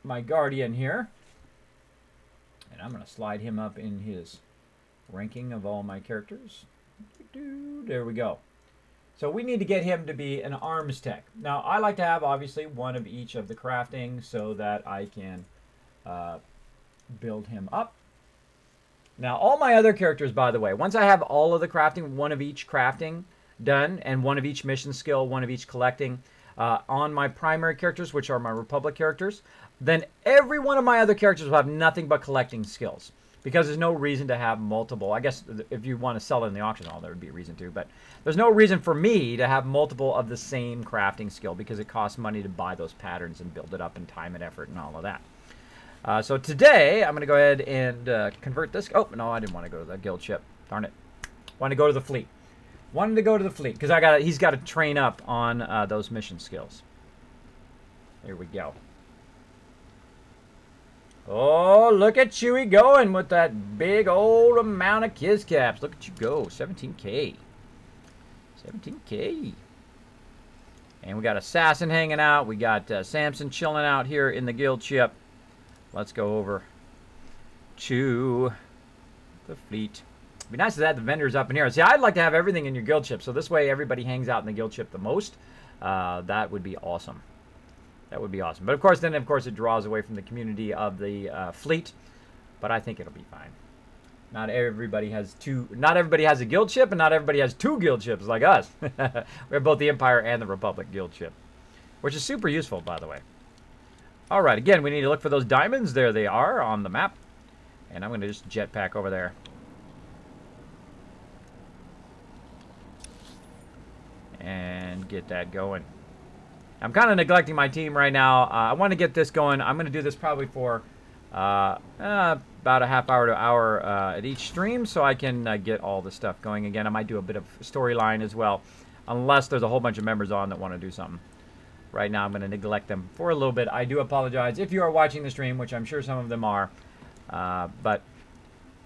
A: my Guardian here. And I'm going to slide him up in his ranking of all my characters. There we go. So we need to get him to be an Arms Tech. Now, I like to have, obviously, one of each of the crafting so that I can build him up. Now, all my other characters, by the way, once I have all of the crafting, one of each crafting done, and one of each mission skill, one of each collecting, on my primary characters, which are my Republic characters, then every one of my other characters will have nothing but collecting skills. because there's no reason to have multiple. I guess if you want to sell it in the auction hall, there would be a reason to, but there's no reason for me to have multiple of the same crafting skill because it costs money to buy those patterns and build it up in time and effort and all of that. So today, I'm going to go ahead and convert this. Oh, no, I didn't want to go to the guild ship. Darn it. Wanted to go to the fleet. Wanted to go to the fleet because he's got to train up on those mission skills. Here we go. Oh, look at Chewie going with that big old amount of Kiz caps. Look at you go. 17K. 17K. And we got Assassin hanging out. We got Samson chilling out here in the guild ship. Let's go over to the fleet. It'd be nice to have the vendors up in here. See, I'd like to have everything in your guild ship, so this way everybody hangs out in the guild ship the most. That would be awesome. That would be awesome. But of course, then it draws away from the community of the fleet. But I think it'll be fine. Not everybody has a guild ship, and not everybody has 2 guild ships like us. We have both the Empire and the Republic guild ship, which is super useful, by the way. All right, again, we need to look for those diamonds. There they are on the map. And I'm going to just jetpack over there. And get that going. I'm kind of neglecting my team right now. I want to get this going. I'm going to do this probably for about a half hour to hour at each stream so I can get all the stuff going again. I might do a bit of storyline as well, unless there's a whole bunch of members on that want to do something. Right now I'm going to neglect them for a little bit. I do apologize if you are watching the stream, which I'm sure some of them are, but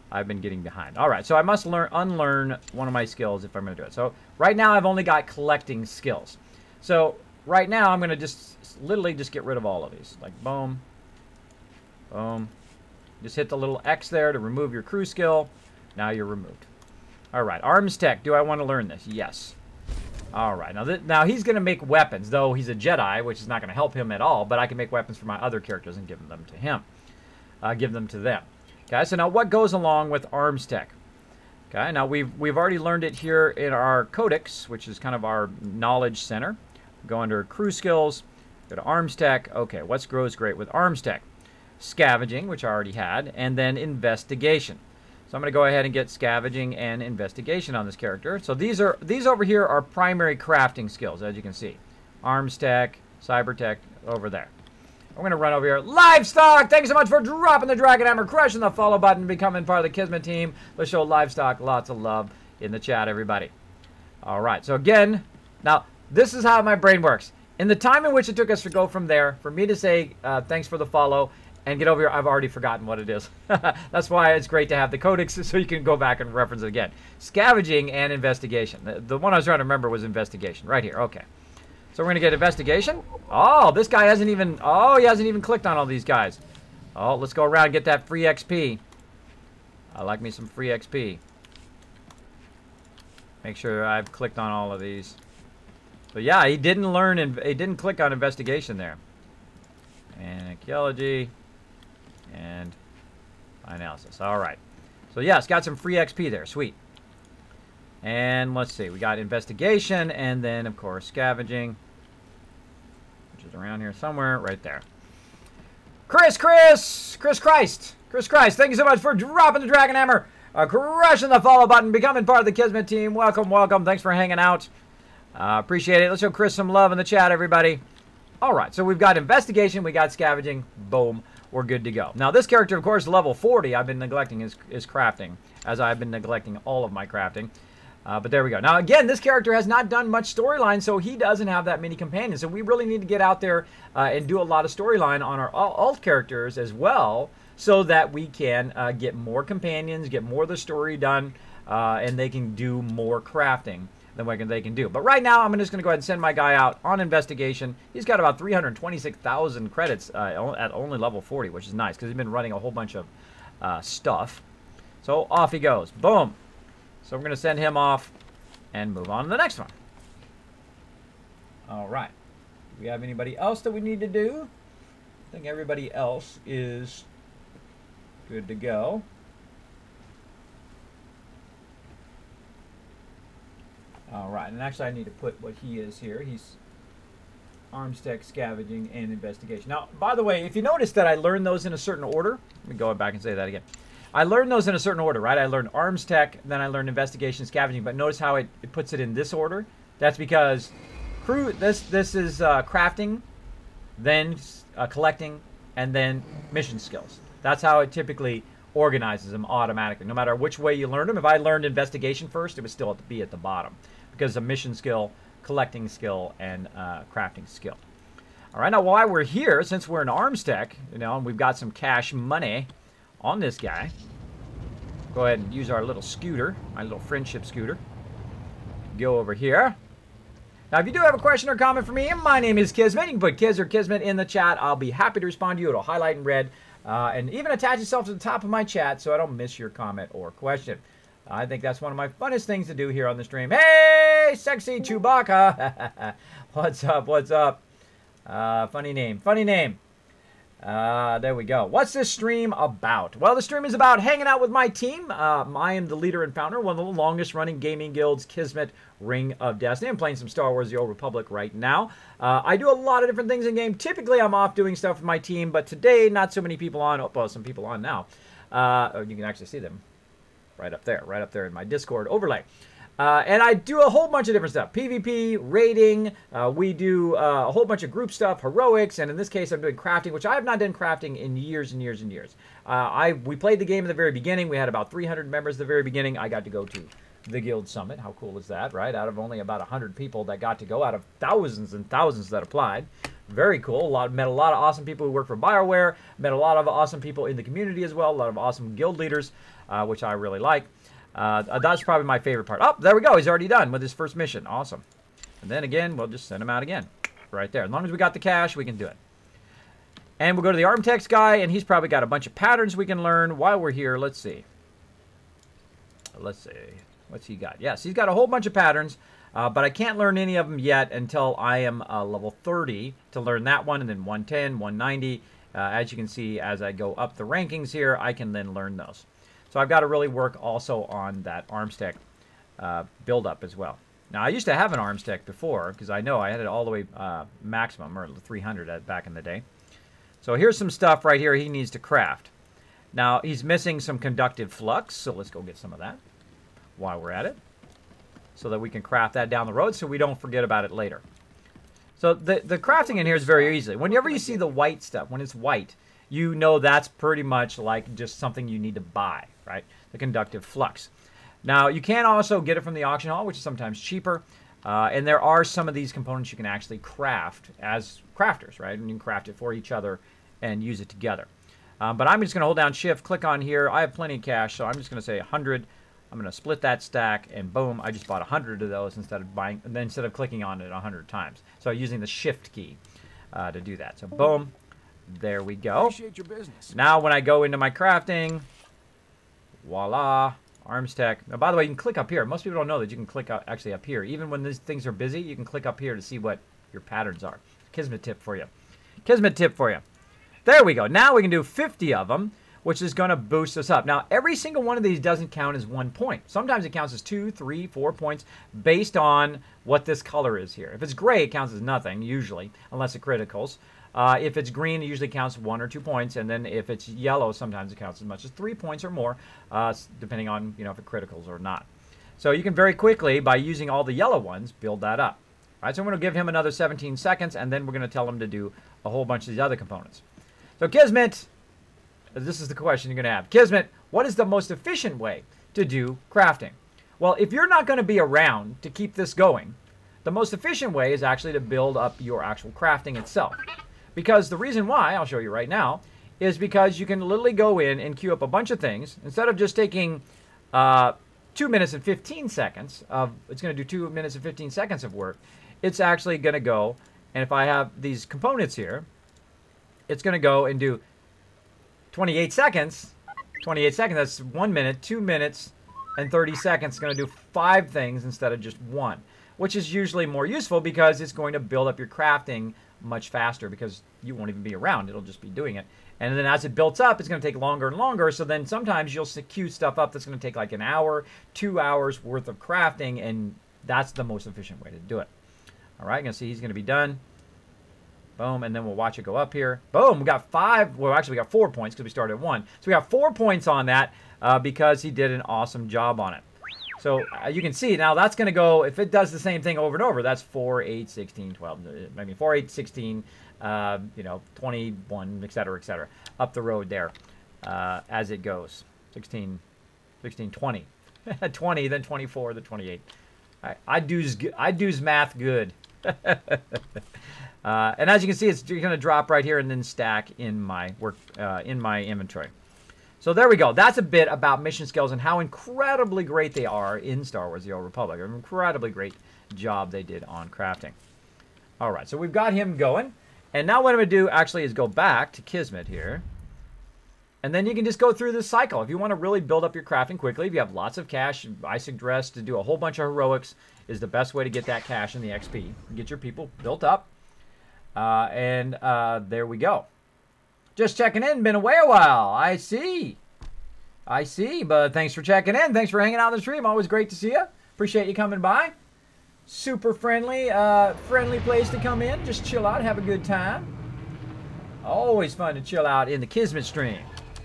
A: I've been getting behind. All right, so I must unlearn one of my skills if I'm going to do it. So right now I've only got collecting skills. So right now I'm going to literally just get rid of all of these. Like boom, boom. Just hit the little X there to remove your crew skill. Now you're removed. All right, arms tech. Do I want to learn this? Yes. All right, now he's going to make weapons, though he's a Jedi, which is not going to help him at all, but I can make weapons for my other characters and give them to him. Give them to them. Okay, so now what goes along with arms tech? Okay, now we've already learned it here in our codex, which is kind of our knowledge center. Go under crew skills, go to arms tech. Okay, what goes great with arms tech? Scavenging, which I already had, and then investigation. So I'm going to go ahead and get scavenging and investigation on this character. So these over here are primary crafting skills, as you can see. Arms tech, cyber tech, over there. I'm going to run over here. Livestock! Thanks so much for dropping the Dragon Hammer, crushing the follow button, becoming part of the Kismet team. Let's show Livestock lots of love in the chat, everybody. All right, so again, now this is how my brain works. In the time in which it took us to go from there, for me to say thanks for the follow, and get over here, I've already forgotten what it is. That's why it's great to have the codex so you can go back and reference it again. Scavenging and investigation. The one I was trying to remember was investigation. Right here. Okay. So we're going to get investigation. Oh, this guy hasn't even... Oh, he hasn't even clicked on all these guys. Oh, let's go around and get that free XP. I like me some free XP. Make sure I've clicked on all of these. But yeah, he didn't learn... He didn't click on investigation there. And archaeology... and analysis. All right. So yeah, it's got some free XP there. Sweet. And let's see. We got investigation and then, of course, scavenging, which is around here somewhere. Right there. Chris Christ. Thank you so much for dropping the Dragon Hammer. Crushing the follow button. Becoming part of the Kismet team. Welcome, welcome. Thanks for hanging out. Appreciate it. Let's show Chris some love in the chat, everybody. All right. So we've got investigation. We got scavenging. Boom. We're good to go. Now, this character, of course, level 40, I've been neglecting his crafting, as I've been neglecting all of my crafting. But there we go. Now, again, this character has not done much storyline, so he doesn't have that many companions. So we really need to get out there and do a lot of storyline on our alt characters as well, so that we can get more companions, get more of the story done, and they can do more crafting than what they can do. But right now, I'm just going to go ahead and send my guy out on investigation. He's got about 326,000 credits at only level 40, which is nice because he's been running a whole bunch of stuff. So off he goes. Boom. So we're going to send him off and move on to the next one. All right. Do we have anybody else that we need to do? I think everybody else is good to go. All right, and actually I need to put what he is here. He's arms tech, scavenging, and investigation. Now, by the way, if you notice that I learned those in a certain order, let me go back and say that again. I learned those in a certain order, right? I learned arms tech, then I learned investigation, scavenging. But notice how it puts it in this order. That's because this is crafting, then collecting, and then mission skills. That's how it typically organizes them automatically, no matter which way you learn them. If I learned investigation first, it would still be at the bottom because of mission skill, collecting skill, and crafting skill. All right, now while we're here, since we're in arms tech, you know, and we've got some cash money on this guy, go ahead and use our little scooter, my little friendship scooter. Go over here. Now, if you do have a question or comment for me, my name is Kismet. You can put Kiz or Kismet in the chat. I'll be happy to respond to you. It'll highlight in red. And even attach yourself to the top of my chat so I don't miss your comment or question. I think that's one of my funnest things to do here on the stream. Hey, sexy Chewbacca. What's up? What's up? Funny name. Funny name. There we go. What's this stream about? Well, the stream is about hanging out with my team. I am the leader and founder of one of the longest running gaming guilds, Kismet Ring of Destiny. I'm playing some Star Wars The Old Republic right now. I do a lot of different things in game. Typically, I'm off doing stuff with my team, but today, not so many people on. Oh, well, some people on now. You can actually see them right up there in my Discord overlay. And I do a whole bunch of different stuff. PvP, raiding, we do a whole bunch of group stuff, heroics, and in this case I'm doing crafting, which I have not done crafting in years and years and years. We played the game at the very beginning. We had about 300 members at the very beginning. I got to go to the Guild Summit. How cool is that, right? Out of only about 100 people that got to go, out of thousands and thousands that applied. Very cool. Met a lot of awesome people who work for BioWare. Met a lot of awesome people in the community as well. A lot of awesome guild leaders, which I really like. That's probably my favorite part. Oh, there we go. He's already done with his first mission. Awesome. And then again, we'll just send him out again. Right there. As long as we got the cash, we can do it. And we'll go to the Armtex guy, and he's probably got a bunch of patterns we can learn while we're here. Let's see. Let's see. What's he got? Yes, he's got a whole bunch of patterns, but I can't learn any of them yet until I am level 30 to learn that one, and then 110, 190. As you can see, as I go up the rankings here, I can then learn those. So I've got to really work also on that arms tech build-up as well. Now, I used to have an arms tech before, because I know I had it all the way maximum, or 300 back in the day. So here's some stuff right here he needs to craft. Now, he's missing some conductive flux, so let's go get some of that while we're at it, so that we can craft that down the road so we don't forget about it later. So the crafting in here is very easy. Whenever you see the white stuff, when it's white, you know that's pretty much like just something you need to buy, right? The conductive flux. Now, you can also get it from the auction hall, which is sometimes cheaper. And there are some of these components you can actually craft as crafters, right? And you can craft it for each other and use it together. But I'm just going to hold down Shift, click on here. I have plenty of cash, so I'm just going to say 100. I'm going to split that stack, and boom, I just bought 100 of those instead of clicking on it 100 times. So using the Shift key to do that. So boom. There we go.
B: Appreciate your business.
A: Now when I go into my crafting, voila, arms tech. Now, by the way, you can click up here. Most people don't know that you can click actually up here. Even when these things are busy, you can click up here to see what your patterns are. Kismet tip for you. Kismet tip for you. There we go. Now we can do 50 of them, which is going to boost us up. Now, every single one of these doesn't count as 1 point. Sometimes it counts as 2, 3, 4 points based on what this color is here. If it's gray, it counts as nothing, usually, unless it criticals. If it's green, it usually counts 1 or 2 points, and then if it's yellow, sometimes it counts as much as 3 points or more, depending on if it criticals or not. So you can very quickly, by using all the yellow ones, build that up. All right, so I'm going to give him another 17 seconds, and then we're going to tell him to do a whole bunch of these other components. So Kismet, this is the question you're going to have. Kismet, what is the most efficient way to do crafting? Well, if you're not going to be around to keep this going, the most efficient way is actually to build up your actual crafting itself. Because the reason why, I'll show you right now, is because you can literally go in and queue up a bunch of things. Instead of just taking 2 minutes and 15 seconds it's going to do 2 minutes and 15 seconds of work. It's actually going to go, and if I have these components here, it's going to go and do 28 seconds. 28 seconds, that's 1 minute, 2 minutes, and 30 seconds. It's going to do 5 things instead of just 1, which is usually more useful because it's going to build up your crafting much faster because you won't even be around. It'll just be doing it. And then as it builds up, it's going to take longer and longer. So then sometimes you'll queue stuff up that's going to take like an hour, 2 hours worth of crafting, and that's the most efficient way to do it. All right, you can see he's going to be done. Boom, and then we'll watch it go up here. Boom, we got 5. Well, actually, we got 4 points because we started at 1. So we got 4 points on that because he did an awesome job on it. So you can see now that's going to go, if it does the same thing over and over, that's 4, 8, 16, 12. I mean, 4, 8, 16, 21, et cetera, up the road there as it goes. 16, 20. 20, then 24, then 28. I do's math good. And as you can see, it's going to drop right here and then stack in my inventory. So there we go. That's a bit about mission skills and how incredibly great they are in Star Wars: The Old Republic. An incredibly great job they did on crafting. All right, so we've got him going. And now what I'm going to do actually is go back to Kismet here. And then you can just go through this cycle. If you want to really build up your crafting quickly, if you have lots of cash, I suggest to do a whole bunch of heroics is the best way to get that cash and the XP. Get your people built up. There we go. Just checking in. Been away a while. I see. But thanks for checking in. Thanks for hanging out on the stream. Always great to see you. Appreciate you coming by. Super friendly place to come in. Just chill out. Have a good time. Always fun to chill out in the Kismet stream.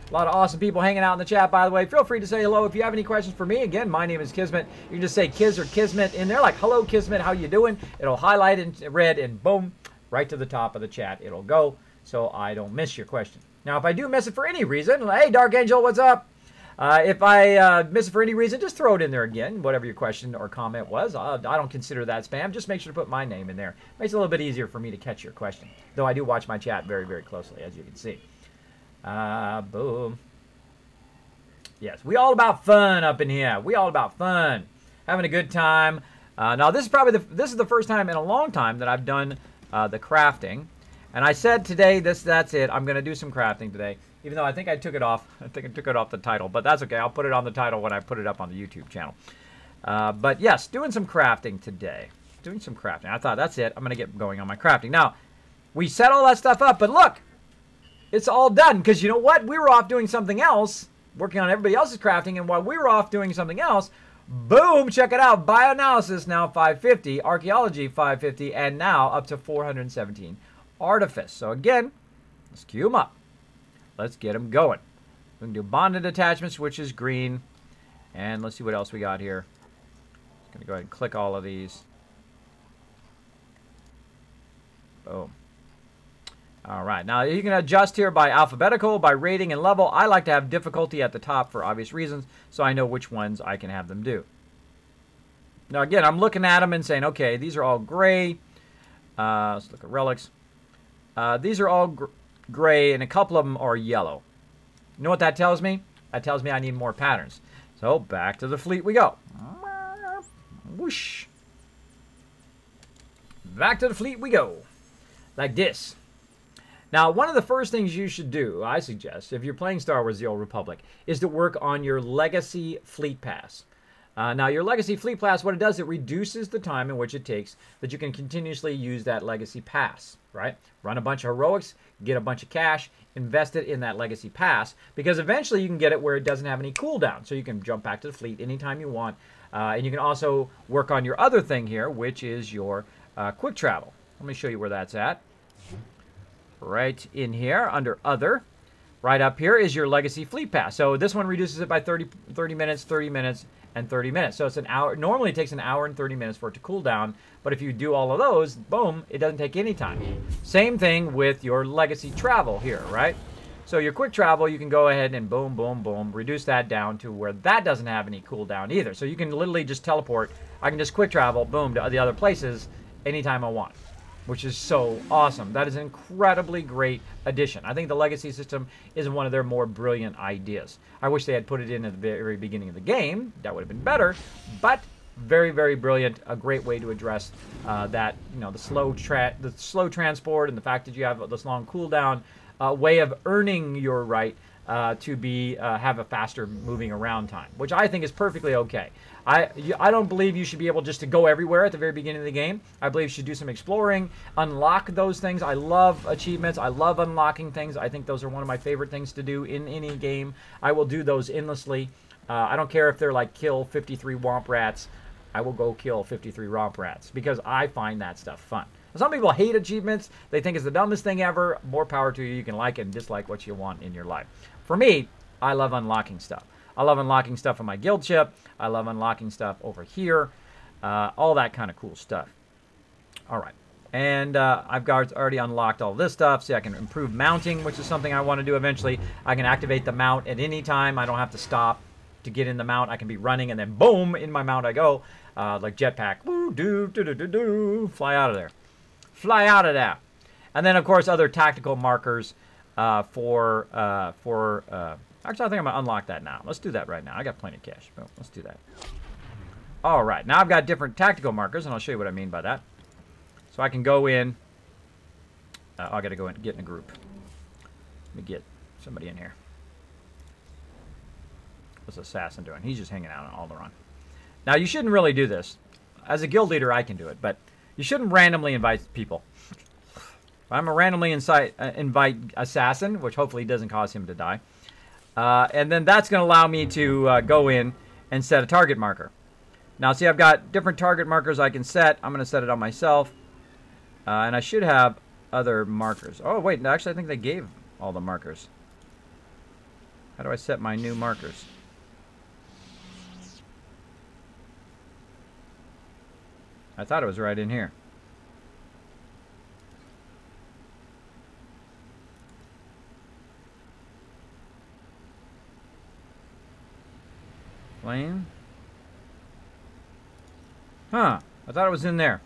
A: A lot of awesome people hanging out in the chat, by the way. Feel free to say hello if you have any questions for me. Again, my name is Kismet. You can just say Kiz or Kismet in there, like, hello, Kismet, how you doing? It'll highlight in red and boom, right to the top of the chat. It'll go so I don't miss your question. Now, if I do miss it for any reason, hey, Dark Angel, what's up? If I miss it for any reason, just throw it in there again, whatever your question or comment was. I don't consider that spam. Just make sure to put my name in there. Makes it a little bit easier for me to catch your question. Though I do watch my chat very, very closely, as you can see. Boom. Yes, we all about fun up in here. We all about fun. Having a good time. Now, this is probably this is the first time in a long time that I've done the crafting. And I said today, that's it. I'm going to do some crafting today. Even though I think I took it off. I think I took it off the title. But that's okay. I'll put it on the title when I put it up on the YouTube channel. But yes, doing some crafting today. Doing some crafting. I thought, that's it. I'm going to get going on my crafting. Now, we set all that stuff up. But look, it's all done. Because you know what? We were off doing something else. Working on everybody else's crafting. And while we were off doing something else, boom, check it out. Bioanalysis now 550. Archaeology 550. And now up to 417. Artifice. So again, let's queue them up. Let's get them going. We can do bonded attachments, which is green. And let's see what else we got here. Just going to go ahead and click all of these. Boom. All right. Now, you can adjust here by alphabetical, by rating and level. I like to have difficulty at the top for obvious reasons, so I know which ones I can have them do. Now, again, I'm looking at them and saying, okay, these are all gray. Let's look at relics. These are all gray, and a couple of them are yellow. You know what that tells me? That tells me I need more patterns. So back to the fleet we go. Whoosh. Back to the fleet we go. Like this. Now, one of the first things you should do, I suggest, if you're playing Star Wars: The Old Republic, is to work on your Legacy Fleet Pass. Now, your Legacy Fleet Pass, what it does, it reduces the time in which it takes that you can continuously use that Legacy Pass, right? Run a bunch of heroics, get a bunch of cash, invest it in that Legacy Pass, because eventually you can get it where it doesn't have any cooldown, so you can jump back to the fleet anytime you want. And you can also work on your other thing here, which is your quick travel. Let me show you where that's at. Right in here, under Other. Right up here is your Legacy Fleet Pass. So this one reduces it by 30 minutes, 30 minutes, and 30 minutes. So it's an hour. Normally it takes an hour and 30 minutes for it to cool down. But if you do all of those, boom, it doesn't take any time. Same thing with your Legacy Travel here, right? So your quick travel, you can go ahead and boom, boom, boom, reduce that down to where that doesn't have any cooldown either. So you can literally just teleport. I can just quick travel, boom, to the other places anytime I want, which is so awesome. That is an incredibly great addition. I think the Legacy system is one of their more brilliant ideas. I wish they had put it in at the very beginning of the game. That would have been better, but very, very brilliant. A great way to address that, you know, the slow transport and the fact that you have this long cooldown, way of earning your right to have a faster moving around time, which I think is perfectly okay. I don't believe you should be able just to go everywhere at the very beginning of the game. I believe you should do some exploring, unlock those things. I love achievements. I love unlocking things. I think those are one of my favorite things to do in any game. I will do those endlessly. I don't care if they're like kill 53 Womp Rats. I will go kill 53 Romp Rats because I find that stuff fun. Some people hate achievements. They think it's the dumbest thing ever. More power to you. You can like and dislike what you want in your life. For me, I love unlocking stuff. I love unlocking stuff on my guild ship. I love unlocking stuff over here. All that kind of cool stuff. All right. And I've already unlocked all this stuff. See, I can improve mounting, which is something I want to do eventually. I can activate the mount at any time. I don't have to stop to get in the mount. I can be running, and then boom, in my mount I go. Like jetpack. Woo, fly out of there. Fly out of that. And then, of course, other tactical markers actually, I think I'm going to unlock that now. Let's do that right now. I got plenty of cash. Well, let's do that. All right. Now I've got different tactical markers, and I'll show you what I mean by that. So I can go in. I got to go in, get in a group. Let me get somebody in here. What's Assassin doing? He's just hanging out on Alderaan. Now, you shouldn't really do this. As a guild leader, I can do it, but you shouldn't randomly invite people. I'm a randomly invite Assassin, which hopefully doesn't cause him to die. And then that's going to allow me to go in and set a target marker. Now, see, I've got different target markers I can set. I'm going to set it on myself. And I should have other markers. Oh, wait. Actually, I think they gave all the markers. How do I set my new markers? I thought it was right in here. Flame? Huh. I thought it was in there.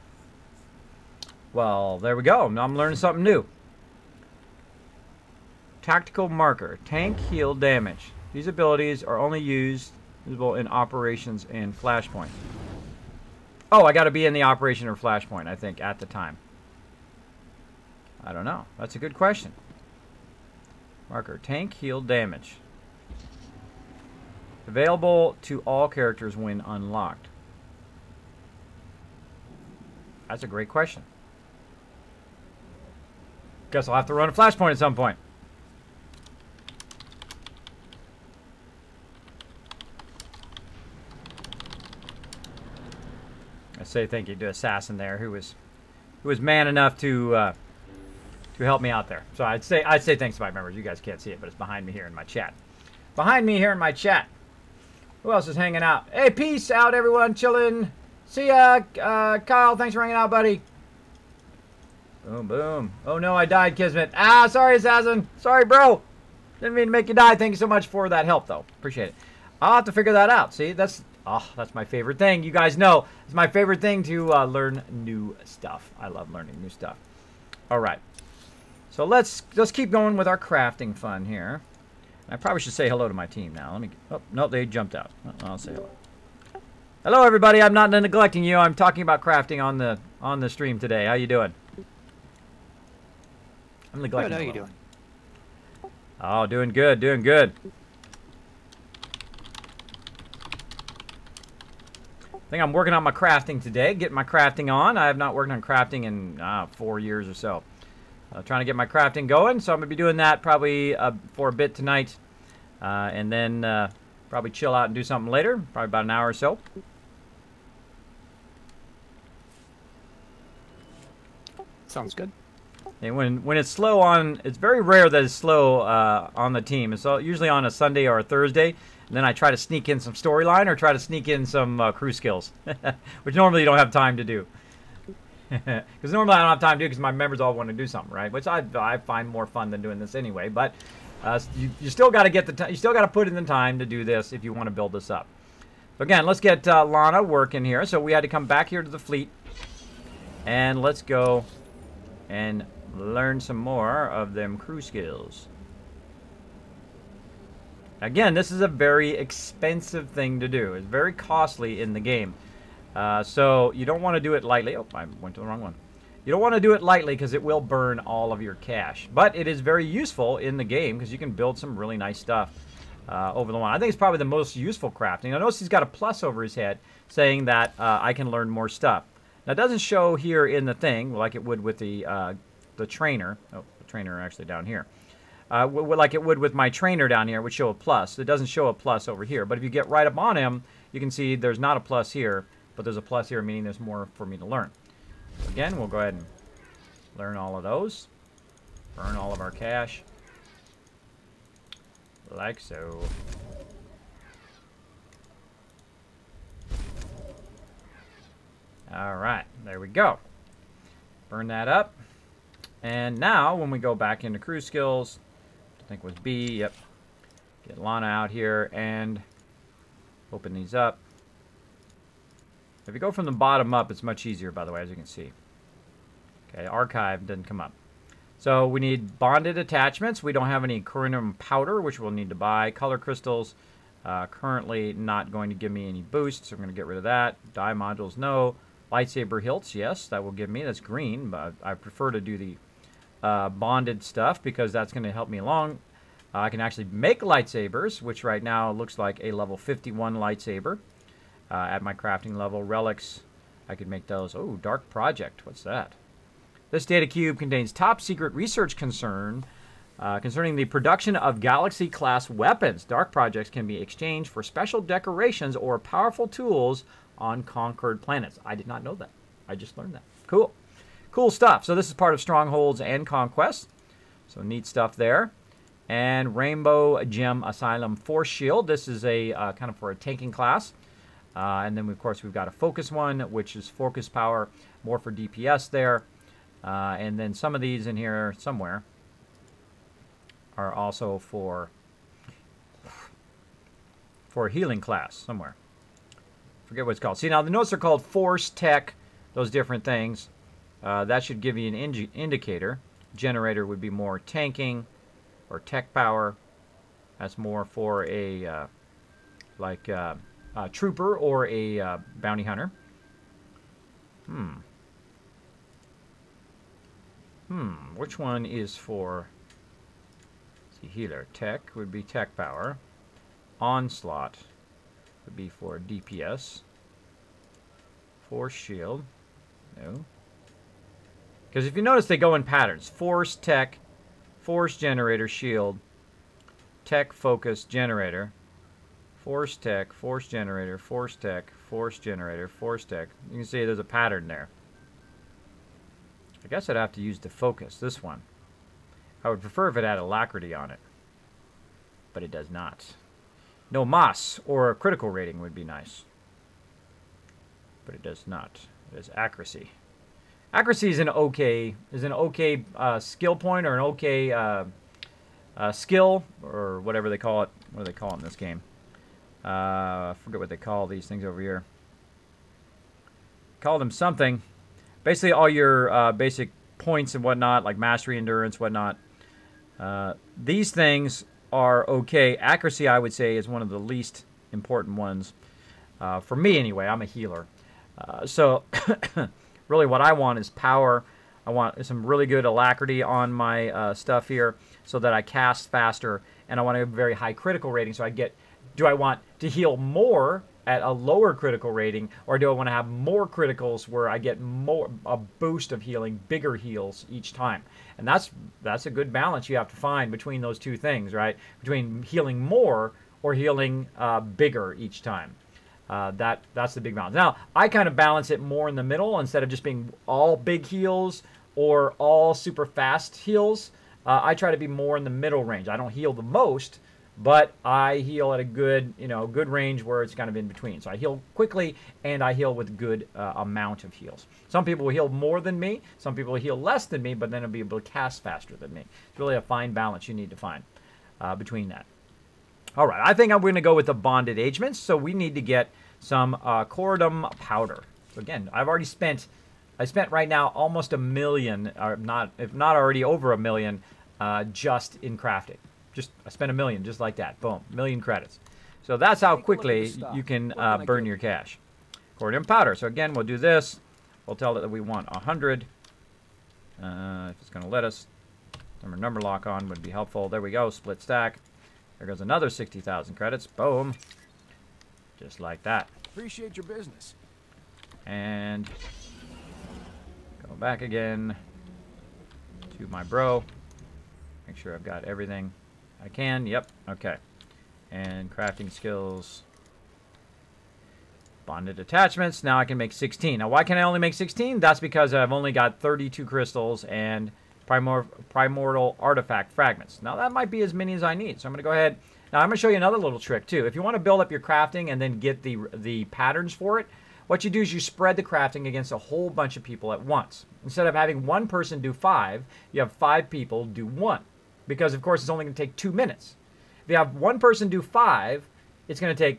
A: Well, there we go. Now I'm learning something new. Tactical marker. Tank, heal, damage. These abilities are only usable in operations and flashpoint. Oh, I got to be in the operation or flashpoint, I think, at the time. I don't know. That's a good question. Marker. Tank, heal, damage. Available to all characters when unlocked. That's a great question. Guess I'll have to run a flashpoint at some point. I say thank you to Assassin there, who was man enough to help me out there. So I'd say thanks to my members. You guys can't see it, but it's behind me here in my chat. Behind me here in my chat. Who else is hanging out? Hey, peace out, everyone. Chilling. See ya, Kyle. Thanks for hanging out, buddy. Boom, boom. Oh, no, I died, Kismet. Ah, sorry, Assassin. Sorry, bro. Didn't mean to make you die. Thank you so much for that help, though. Appreciate it. I'll have to figure that out. See, that's my favorite thing. You guys know it's my favorite thing to learn new stuff. I love learning new stuff. All right. So let's keep going with our crafting fun here. I probably should say hello to my team now. Let me. Oh no, they jumped out. I'll say hello. Hello, everybody. I'm not neglecting you. I'm talking about crafting on the stream today. How you doing? I'm neglecting.
E: Good. How you doing?
A: Oh, doing good. Doing good. I think I'm working on my crafting today. Getting my crafting on. I have not worked on crafting in 4 years or so. Trying to get my crafting going, so I'm going to be doing that probably for a bit tonight. And then probably chill out and do something later, probably about an hour or so.
E: Sounds good.
A: And when it's slow on, it's very rare that it's slow on the team. It's usually on a Sunday or a Thursday. And then I try to sneak in some storyline or try to sneak in some crew skills, which normally you don't have time to do. Because normally I don't have time to do because my members all want to do something, right? Which I find more fun than doing this anyway. But you still got to get the you still got to put in the time to do this if you want to build this up. So again, let's get Lana working here. So we had to come back here to the fleet, and let's go and learn some more of them crew skills. Again, this is a very expensive thing to do. It's very costly in the game. So you don't want to do it lightly. Oh, I went to the wrong one. You don't want to do it lightly because it will burn all of your cash. But it is very useful in the game because you can build some really nice stuff over the line. I think it's probably the most useful crafting. I notice he's got a plus over his head saying that I can learn more stuff. Now, it doesn't show here in the thing like it would with the trainer. Oh, the trainer actually down here. Like it would with my trainer down here, would show a plus. It doesn't show a plus over here. But if you get right up on him, you can see there's not a plus here. But there's a plus here, meaning there's more for me to learn. Again, we'll go ahead and Learn all of those. Burn all of our cash. Like so. Alright, there we go. Burn that up. And now, when we go back into crew skills, I think it was B, yep. Get Lana out here and open these up. If you go from the bottom up, it's much easier, by the way, as you can see. Okay, archive didn't come up. So we need bonded attachments. We don't have any corundum powder, which we'll need to buy. Color crystals, currently not going to give me any boosts, so I'm going to get rid of that. Dye modules, no. Lightsaber hilts, yes, that will give me. That's green, but I prefer to do the bonded stuff because that's going to help me along. I can actually make lightsabers, which right now looks like a level 51 lightsaber at my crafting level. Relics, I could make those. Oh, Dark Project, what's that? This data cube contains top secret research concerning the production of Galaxy-class weapons. Dark projects can be exchanged for special decorations or powerful tools on conquered planets. I did not know that. I just learned that. Cool. Cool stuff. So this is part of Strongholds and Conquest. So neat stuff there. And Rainbow Gem Asylum Force Shield. This is a kind of for a tanking class. And then, of course, we've got a focus one, which is focus power, more for DPS there. And then some of these in here somewhere are also for healing class somewhere. Forget what it's called. See, now the notes are called Force, Tech, those different things. That should give you an indicator. Generator would be more tanking or tech power. That's more for a trooper or a bounty hunter. Which one is for, let's see, healer? Tech would be tech power. Onslaught would be for DPS. Force shield. No. Because if you notice, they go in patterns. Force, tech, force generator, shield, tech, focus, generator, force, tech, force generator, force, tech, force generator, force, tech. You can see there's a pattern there. I guess I'd have to use the focus, this one. I would prefer if it had alacrity on it. But it does not. No moss or a critical rating would be nice. But it does not. It is accuracy. Accuracy is an okay skill point or an okay skill or whatever they call it. What do they call it in this game? I forget what they call these things over here. Call them something. Basically, all your basic points and whatnot, like mastery, endurance, whatnot. These things are okay. Accuracy, I would say, is one of the least important ones. For me, anyway. I'm a healer. So, really what I want is power. I want some really good alacrity on my stuff here so that I cast faster. And I want a very high critical rating so I get... Do I want to heal more at a lower critical rating, or do I want to have more criticals where I get a boost of healing, bigger heals each time? And that's a good balance you have to find between those two things, right? Between healing more or healing bigger each time. That's the big balance. Now, I kind of balance it more in the middle instead of just being all big heals or all super fast heals. I try to be more in the middle range. I don't heal the most, but I heal at a good, good range where it's kind of in between. So I heal quickly and I heal with good amount of heals. Some people will heal more than me. Some people will heal less than me, but then they'll be able to cast faster than me. It's really a fine balance you need to find between that. All right, I think I'm going to go with the bonded agements. So we need to get some corundum powder. So again, I spent right now almost $1 million, or if not already over $1 million, just in crafting. I spent $1 million just like that. Boom, 1 million credits. So that's how quickly you can burn your cash. Corundum powder. So again, we'll do this. We'll tell it that we want 100. If it's going to let us. Number lock on would be helpful. There we go. Split stack. There goes another 60,000 credits. Boom. Just like that.
B: Appreciate your business.
A: And go back again to my bro. Make sure I've got everything I can. Yep. Okay. And crafting skills. Bonded attachments. Now I can make 16. Now why can I only make 16? That's because I've only got 32 crystals and primordial artifact fragments. Now that might be as many as I need. So I'm going to go ahead. Now I'm going to show you another little trick too. If you want to build up your crafting and then get the patterns for it, what you do is you spread the crafting against a whole bunch of people at once. Instead of having one person do 5, you have 5 people do 1. Because, of course, it's only going to take 2 minutes. If you have one person do 5, it's going to take,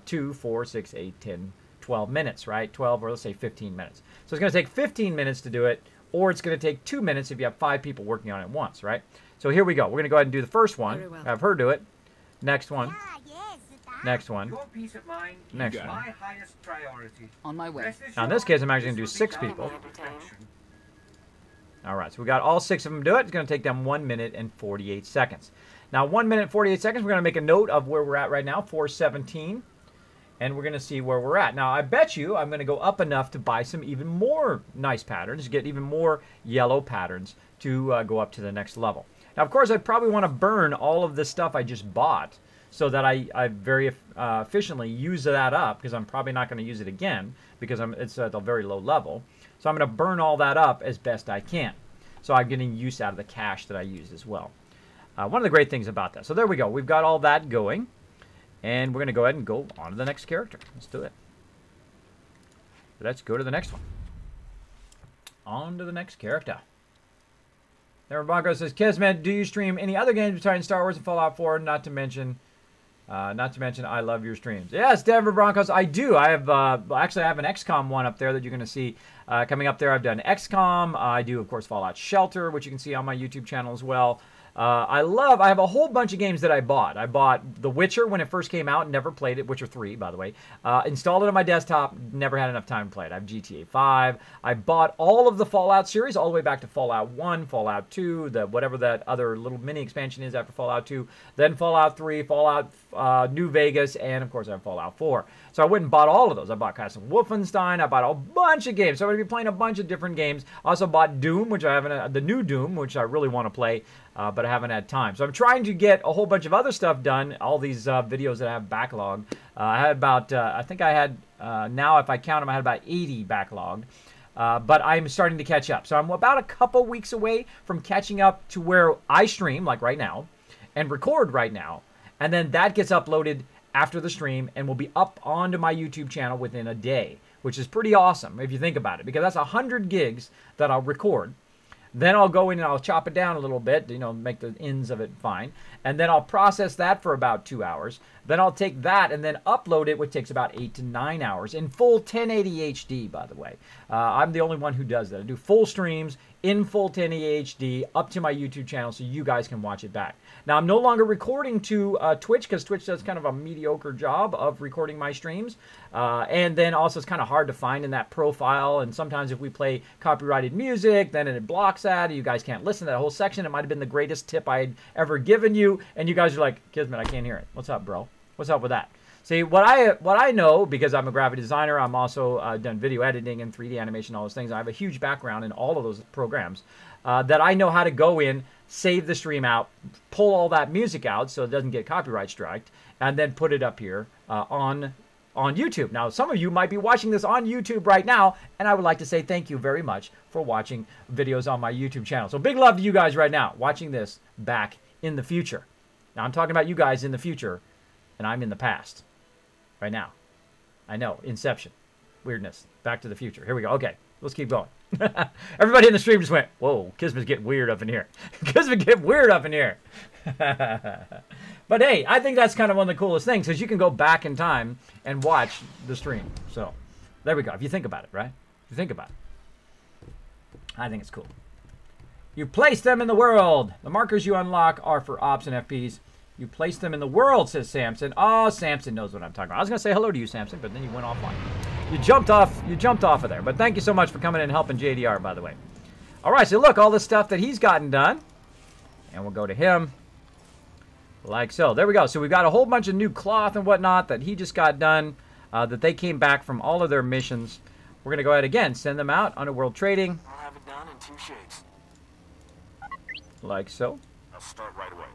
A: 2, 4, 6, 8, 10, 12 minutes, right? 12 or let's say 15 minutes. So it's going to take 15 minutes to do it, or it's going to take 2 minutes if you have 5 people working on it at once, right? So here we go. We're going to go ahead and do the first one.
C: Very well.
A: Have her do it. Next one. Next one.
D: Your peace of mind is
A: Next one.
D: my highest priority.
C: On my way.
D: Rest
A: Now in
D: assured,
A: this case, I'm actually going to do
D: this will
A: 6
D: be
A: people.
D: done with perfection.
A: All right, so we got all 6 of them do it. It's going to take them 1 minute and 48 seconds. Now, 1 minute and 48 seconds, we're going to make a note of where we're at right now, 417. And we're going to see where we're at. Now, I bet you I'm going to go up enough to buy some even more nice patterns, get even more yellow patterns to go up to the next level. Now, of course, I probably want to burn all of this stuff I just bought so that I very efficiently use that up, because I'm probably not going to use it again because it's at a very low level. So I'm going to burn all that up as best I can. So I'm getting use out of the cash that I used as well. One of the great things about that. So there we go. We've got all that going. And we're going to go ahead and go on to the next character. Let's do it. Let's go to the next one. On to the next character. There, Bronco says, Kismet, do you stream any other games besides Star Wars and Fallout 4? Not to mention, I love your streams. Yes, Denver Broncos, I do. I have actually I have an XCOM one up there that you're going to see coming up there. I've done XCOM. I do, of course, Fallout Shelter, which you can see on my YouTube channel as well. I have a whole bunch of games that I bought. I bought The Witcher when it first came out, never played it. Witcher 3, by the way. Installed it on my desktop, never had enough time to play it. I have GTA 5. I bought all of the Fallout series, all the way back to Fallout 1, Fallout 2, whatever that other little mini expansion is after Fallout 2. Then Fallout 3, Fallout New Vegas, and of course I have Fallout 4. So I went and bought all of those. I bought Castle Wolfenstein. I bought a bunch of games. So I'm going to be playing a bunch of different games. I also bought Doom, which I haven't, the new Doom, which I really want to play. But I haven't had time. So I'm trying to get a whole bunch of other stuff done, all these videos that I have backlogged. I had about, I think I had, now if I count them, I had about 80 backlogged. But I'm starting to catch up. So I'm about a couple weeks away from catching up to where I stream, like right now, and record right now. And then that gets uploaded after the stream and will be up onto my YouTube channel within a day, which is pretty awesome if you think about it, because that's 100 gigs that I'll record. Then I'll go in and I'll chop it down a little bit, make the ends of it fine. And then I'll process that for about 2 hours. Then I'll take that and then upload it, which takes about 8 to 9 hours in full 1080 HD, by the way. I'm the only one who does that. I do full streams in full 1080 HD up to my YouTube channel so you guys can watch it back. Now, I'm no longer recording to Twitch because Twitch does kind of a mediocre job of recording my streams. And then also it's kind of hard to find in that profile. And sometimes if we play copyrighted music, then it blocks that. You guys can't listen to that whole section. It might have been the greatest tip I'd ever given you. And you guys are like, Kismet, I can't hear it. What's up, bro? What's up with that? See, what I know, because I'm a graphic designer, I'm also done video editing and 3D animation, all those things. I have a huge background in all of those programs that I know how to go in, save the stream out, pull all that music out so it doesn't get copyright striked, and then put it up here on YouTube. Now, some of you might be watching this on YouTube right now, and I would like to say thank you very much for watching videos on my YouTube channel. So big love to you guys right now, watching this back in the future. Now, I'm talking about you guys in the future, and I'm in the past right now. I know, Inception, weirdness, Back to the Future. Here we go. Okay, let's keep going. Everybody in the stream just went, whoa, Kismet's getting weird up in here. Kismet's getting weird up in here. But hey, I think that's kind of one of the coolest things, because you can go back in time and watch the stream. So there we go. If you think about it, right? If you think about it. I think it's cool. You place them in the world. The markers you unlock are for ops and FPs. You place them in the world, says Samson. Oh, Samson knows what I'm talking about. I was going to say hello to you, Samson, but then you went offline. You jumped off of there. But thank you so much for coming in and helping JDR, by the way. All right, so look, all the stuff that he's gotten done. And we'll go to him. Like so. There we go. So we've got a whole bunch of new cloth and whatnot that he just got done. That they came back from all of their missions. We're going to go ahead again, send them out on a world trading.
G: I'll have it done in 2 shapes.
A: Like so.
G: I'll start right away.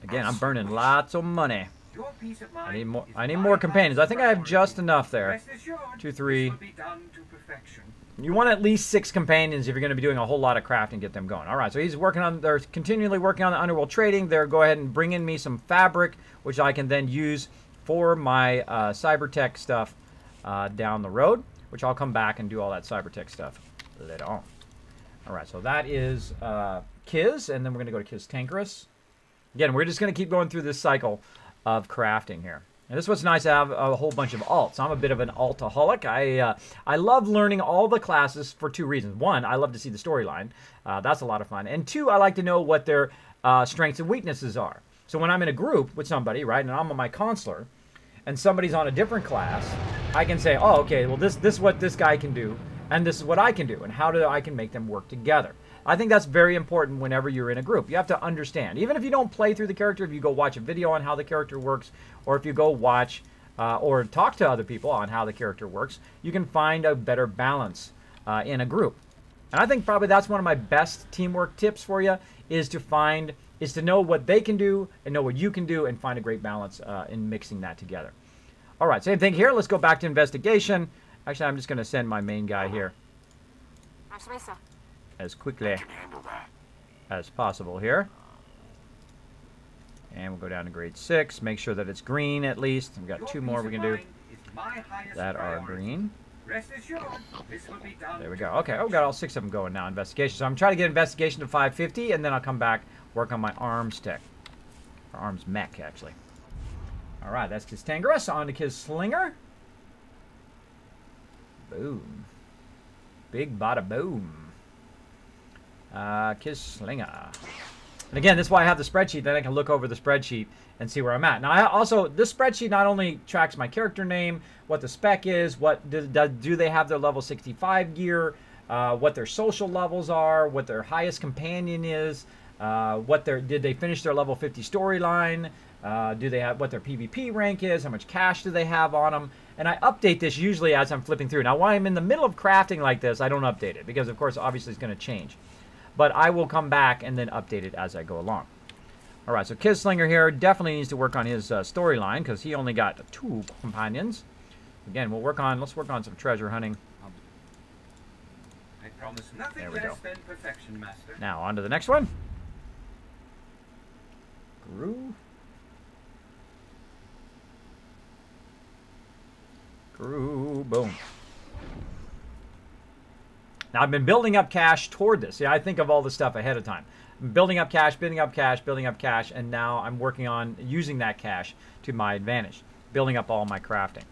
A: Again, I'm burning lots of money.
D: Your peace of mind
A: I need more.
D: is
A: I need
D: my
A: more companions. I
D: highest
A: think I have
D: priority.
A: just enough there.
D: Rest assured,
A: 2, 3.
D: this will be done to perfection.
A: You want at least 6 companions if you're going to be doing a whole lot of crafting. Get them going. All right. So he's working on. They're continually working on the underworld trading. They're go ahead and bring in me some fabric, which I can then use for my cybertech stuff down the road. Which I'll come back and do all that cybertech stuff later on. All right. So that is Kiz, and then we're going to go to Kiz Tankerus. Again, we're just going to keep going through this cycle of crafting here. And this is what's nice to have a whole bunch of alts. I'm a bit of an altaholic. I love learning all the classes for 2 reasons. 1, I love to see the storyline. That's a lot of fun. And 2, I like to know what their strengths and weaknesses are. So when I'm in a group with somebody, right, and I'm on my consular, and somebody's on a different class, I can say, oh, okay, well, this is what this guy can do, and this is what I can do, and how I can make them work together. I think that's very important whenever you're in a group. You have to understand. Even if you don't play through the character, if you go watch a video on how the character works, or if you go watch or talk to other people on how the character works, you can find a better balance in a group. And I think probably that's one of my best teamwork tips for you is to know what they can do and know what you can do and find a great balance in mixing that together. All right, same thing here. Let's go back to investigation. Actually, I'm just going to send my main guy here as quickly as possible here. And we'll go down to grade 6. Make sure that it's green at least. We've got 2 more we can do that are green.
D: Rest assured, this will be done.
A: There we go. Okay, oh, got all 6 of them going now. Investigation. So I'm trying to get investigation to 550, and then I'll come back, work on my arms tech. Or arms mech, actually. All right, that's Kiz Tangerus. On to Kiz Slinger. Boom. Big bada boom. Kiz Slinger. And again, this is why I have the spreadsheet. Then I can look over the spreadsheet and see where I'm at. Now, this spreadsheet not only tracks my character name, what the spec is, what do they have their level 65 gear, what their social levels are, what their highest companion is, did they finish their level 50 storyline, do they have what their PvP rank is, how much cash do they have on them, and I update this usually as I'm flipping through. Now, while I'm in the middle of crafting like this, I don't update it because, of course, obviously it's going to change. But I will come back and then update it as I go along. All right, so Kiz Slinger here definitely needs to work on his storyline because he only got 2 companions. Again, let's work on some treasure hunting.
D: I promise nothing
A: There we
D: less
A: go.
D: than perfection, Master.
A: Now, on to the next one. Boom. Now, I've been building up cash toward this. Yeah, I think of all the stuff ahead of time. I'm building up cash, building up cash, building up cash, and now I'm working on using that cash to my advantage, building up all my crafting.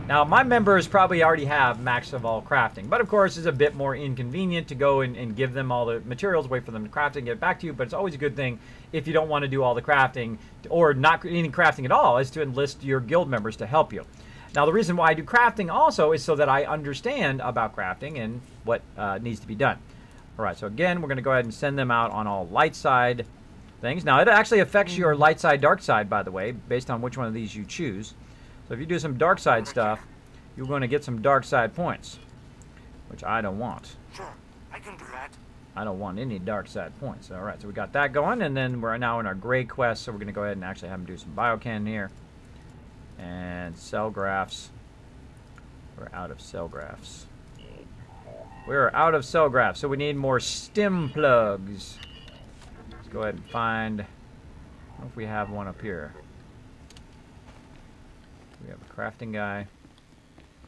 A: Now, my members probably already have max of all crafting, but of course, it's a bit more inconvenient to go and give them all the materials, wait for them to craft and get it back to you, but it's always a good thing if you don't want to do all the crafting, or not any crafting at all, is to enlist your guild members to help you. Now, the reason why I do crafting also is so that I understand about crafting and what needs to be done. All right, so again, we're going to go ahead and send them out on all light side things. Now, it actually affects your light side, dark side, by the way, based on which one of these you choose. So if you do some dark side stuff, you're going to get some dark side points, which I don't want.
F: Sure, I can do that.
A: I don't want any dark side points. All right, so we got that going, and then we're now in our gray quest, so we're going to go ahead and actually have them do some biocan here. And cell graphs. We're out of cell graphs. We're out of cell graphs, so we need more stem plugs. Let's go ahead and find. I don't know if we have one up here. We have a crafting guy.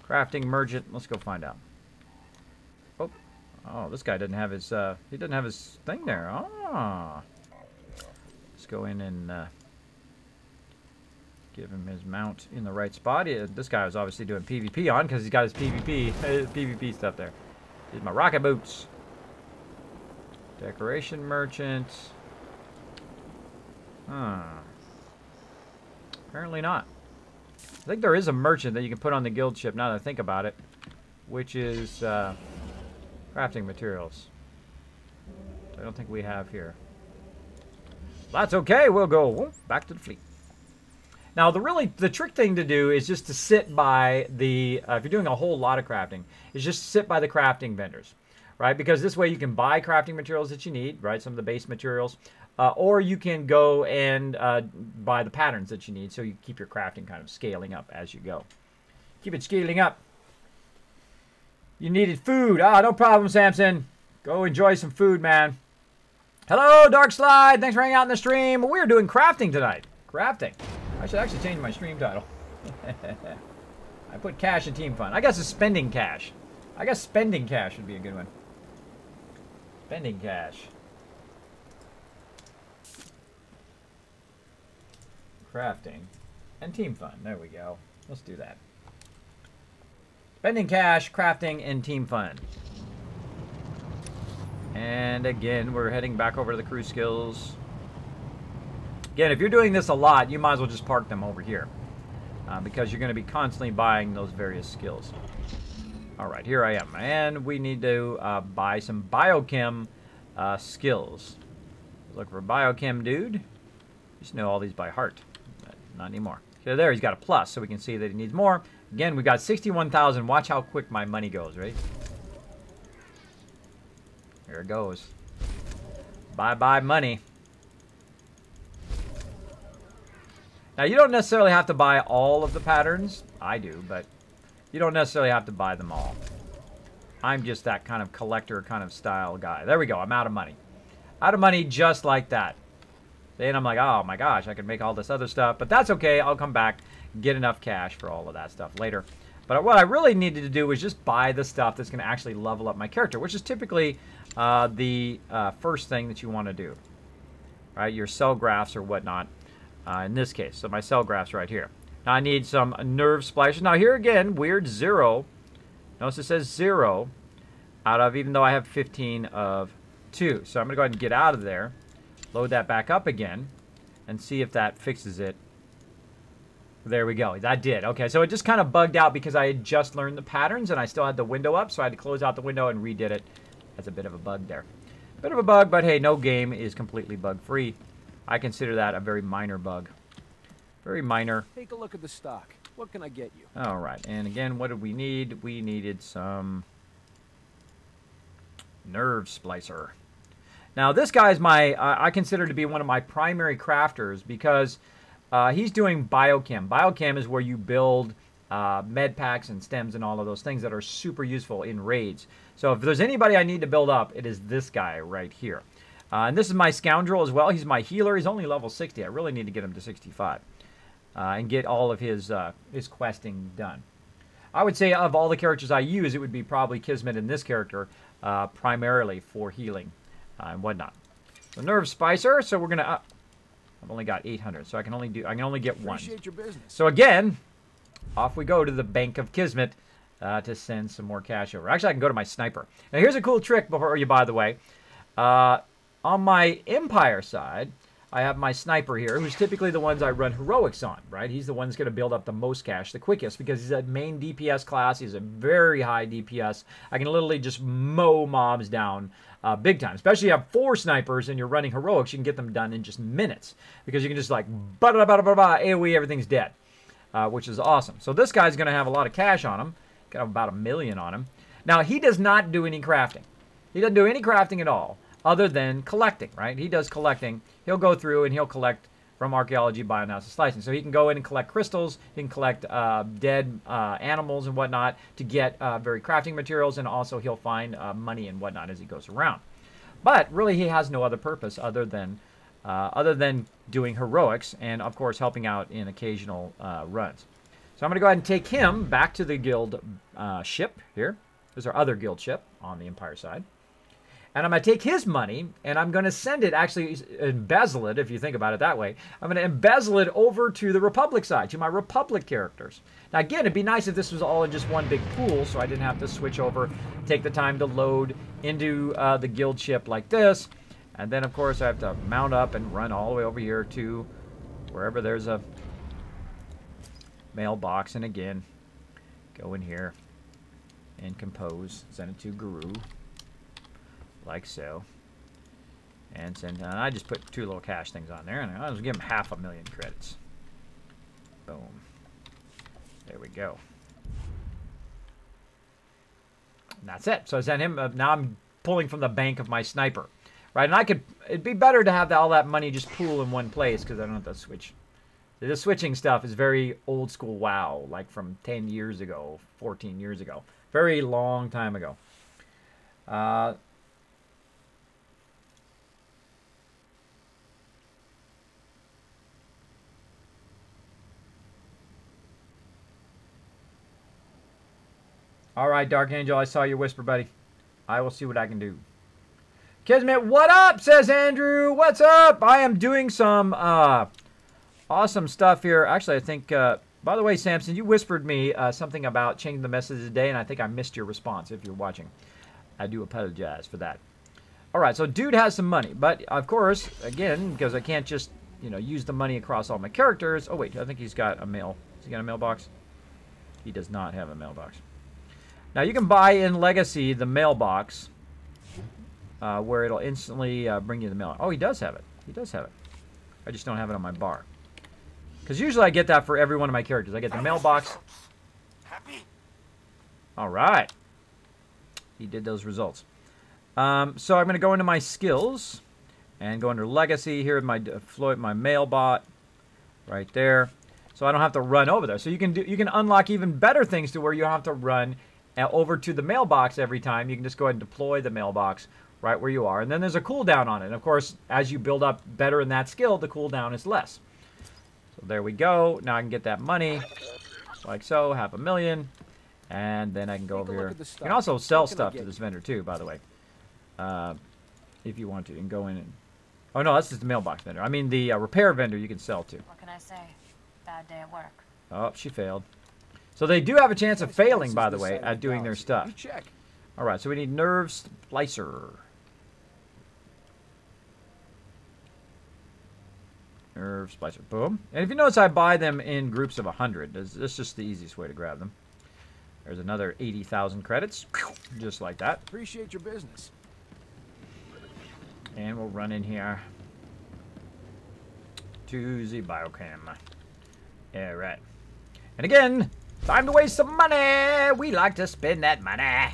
A: Crafting merchant. Let's go find out. Oh, this guy doesn't have his. He doesn't have his thing there. Ah. Let's go in and give him his mount in the right spot. This guy was obviously doing PvP on because he's got his PvP stuff there. Here's my rocket boots. Decoration merchant. Apparently not. I think there is a merchant that you can put on the guild ship now that I think about it, which is crafting materials. I don't think we have here. That's okay. We'll go back to the fleet. Now, the trick thing to do is just to sit by the, if you're doing a whole lot of crafting, is just sit by the crafting vendors, right? Because this way you can buy crafting materials that you need, right? Some of the base materials. or you can go and buy the patterns that you need, so you keep your crafting kind of scaling up as you go. Keep it scaling up. You needed food. Ah, no problem, Samson. Go enjoy some food, man. Hello, Dark Slide. Thanks for hanging out in the stream. We're doing crafting tonight. Crafting. I should actually change my stream title. I put cash in Team Fun. I guess it's spending cash. I guess spending cash would be a good one. Spending cash. Crafting. And Team Fun. There we go. Let's do that. Spending cash, crafting, and Team Fun. And again, we're heading back over to the crew skills. Again, if you're doing this a lot, you might as well just park them over here. Because you're going to be constantly buying those various skills. Alright, here I am. And we need to buy some biochem skills. Look for a biochem dude. Just know all these by heart. But not anymore. So there, he's got a plus, so we can see that he needs more. Again, we got 61,000. Watch how quick my money goes, right? Here it goes. Bye-bye money. Now, you don't necessarily have to buy all of the patterns. I do, but you don't necessarily have to buy them all. I'm just that kind of collector kind of style guy. There we go. I'm out of money. Out of money just like that. Then I'm like, oh my gosh, I could make all this other stuff. But that's okay. I'll come back, get enough cash for all of that stuff later. But what I really needed to do was just buy the stuff that's going to actually level up my character, which is typically the first thing that you want to do. Right? Your cell graphs or whatnot. In this case, so my cell graphs right here. Now I need some nerve splicers. Now here again, weird 0. Notice it says 0 out of, even though I have 15 of 2. So I'm going to go ahead and get out of there, load that back up again, and see if that fixes it. There we go. That did. Okay, so it just kind of bugged out because I had just learned the patterns and I still had the window up, so I had to close out the window and redid it. That's a bit of a bug there. Bit of a bug, but hey, no game is completely bug-free. I consider that a very minor bug. Very minor.
B: Take a look at the stock. What can I get you?
A: All right, and again, what did we need? We needed some nerve splicer. Now, this guy's my, I consider to be one of my primary crafters because he's doing biochem. Biochem is where you build med packs and stems and all of those things that are super useful in raids. So if there's anybody I need to build up, it is this guy right here. And this is my scoundrel as well. He's my healer. He's only level 60. I really need to get him to 65 and get all of his questing done. I would say of all the characters I use, it would be probably Kismet and this character primarily for healing and whatnot. So nerve spicer. So we're gonna. I've only got 800, so I can only get one.
B: Appreciate your business.
A: So again, off we go to the Bank of Kismet to send some more cash over. Actually, I can go to my sniper. Now here's a cool trick before you, by the way. On my Empire side, I have my sniper here, who's typically the ones I run heroics on, right? He's the one that's going to build up the most cash the quickest because he's a main DPS class. He's a very high DPS. I can literally just mow mobs down big time. Especially if you have 4 snipers and you're running heroics, you can get them done in just minutes because you can just like AoE, everything's dead, which is awesome. So this guy's going to have a lot of cash on him. Got about 1 million on him. Now, he does not do any crafting. He doesn't do any crafting at all. Other than collecting, right? He does collecting. He'll go through and he'll collect from archaeology, bioanalysis, slicing. So he can go in and collect crystals. He can collect dead animals and whatnot to get very crafting materials, and also he'll find money and whatnot as he goes around. But really, he has no other purpose other than doing heroics and, of course, helping out in occasional runs. So I'm going to go ahead and take him back to the guild ship here. There's our other guild ship on the Empire side. And I'm going to take his money, and I'm going to send it, actually embezzle it, if you think about it that way. I'm going to embezzle it over to the Republic side, to my Republic characters. Now, again, it'd be nice if this was all in just one big pool, so I didn't have to switch over, take the time to load into the guild ship like this. And then, of course, I have to mount up and run all the way over here to wherever there's a mailbox. And again, go in here and compose, send it to Guru. Like so, and send. I just put 2 little cash things on there, and I'll just give him 500,000 credits. Boom. There we go. And that's it. So I sent him. Now I'm pulling from the bank of my sniper, Right, and it'd be better to have all that money just pool in one place because I don't have to switch. The switching stuff is very old school WoW, like from 10 years ago, 14 years ago. Very long time ago. All right, Dark Angel, I saw your whisper, buddy. I will see what I can do. Kismet, what up, says Andrew. What's up? I am doing some awesome stuff here. Actually, I think, by the way, Samson, you whispered me something about changing the message today, and I think I missed your response if you're watching. I do apologize for that. All right, so dude has some money. But, of course, again, because I can't just, you know, use the money across all my characters. Oh, wait, I think he's got a mail. Has he got a mailbox? He does not have a mailbox. Now, you can buy in Legacy the mailbox where it'll instantly bring you the mail. Oh, he does have it. He does have it. I just don't have it on my bar. Because usually I get that for every one of my characters. I get the mailbox. All right. He did those results. So I'm going to go into my skills and go under Legacy here with my Floyd, my mailbot right there. So I don't have to run over there. So you can unlock even better things to where you don't have to run over to the mailbox every time. You can just go ahead and deploy the mailbox right where you are. And then there's a cooldown on it. And of course, as you build up better in that skill, the cooldown is less. So there we go. Now I can get that money like so, 500,000. And then I can go over here. You can also sell stuff to this vendor too, by the way. If you want to. And go in and... Oh no, that's just the mailbox vendor. I mean the repair vendor you can sell to.
G: What can I say? Bad day at work.
A: Oh, she failed. So they do have a chance of failing, by the way, at doing their stuff. All right, so we need Nerve Splicer. Nerve Splicer. Boom. And if you notice, I buy them in groups of 100. That's just the easiest way to grab them. There's another 80,000 credits. Just like that.
B: Appreciate your business.
A: And we'll run in here to the biocam. All right. And again... time to waste some money. We like to spend that money.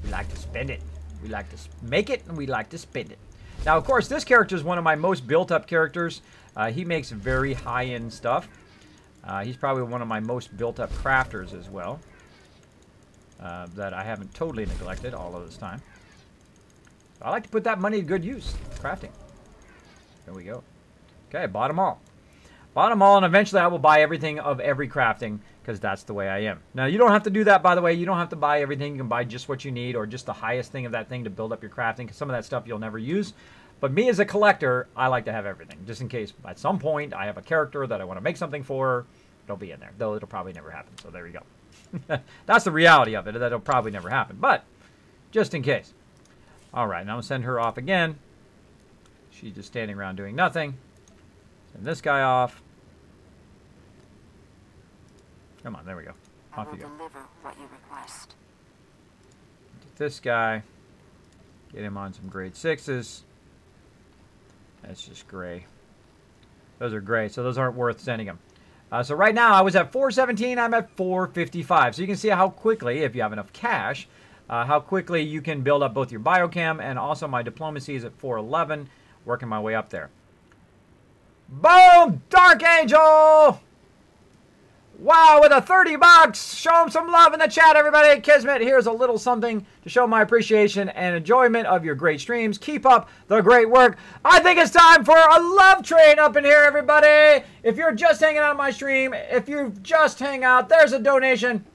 A: We like to spend it. We like to make it, and we like to spend it. Now, of course, this character is one of my most built-up characters. He makes very high-end stuff. He's probably one of my most built-up crafters as well. That I haven't totally neglected all of this time. I like to put that money to good use. Crafting. There we go. Okay, bought them all. Bought them all, and eventually I will buy everything of every crafting, because that's the way I am. Now, you don't have to do that, by the way. You don't have to buy everything. You can buy just what you need, or just the highest thing of that thing to build up your crafting, because some of that stuff you'll never use. But me as a collector, I like to have everything, just in case at some point I have a character that I want to make something for. It'll be in there, though it'll probably never happen, so there you go. That's the reality of it, that it'll probably never happen, but just in case. All right, now I'm going to send her off again. She's just standing around doing nothing. Send this guy off. Come on, there we go. Off you go.
G: Deliver what you request.
A: Get this guy. Get him on some grade 6s. That's just gray. Those are gray, so those aren't worth sending him. So right now, I was at 417. I'm at 455. So you can see how quickly, if you have enough cash, how quickly you can build up both your biochem and also my diplomacy is at 411. Working my way up there. Boom! Dark Angel! Wow, with a 30 bucks. Show him some love in the chat, everybody. Kismet, here's a little something to show my appreciation and enjoyment of your great streams. Keep up the great work. I think it's time for a love train up in here, everybody. If you're just hanging out on my stream, if you just hang out, there's a donation.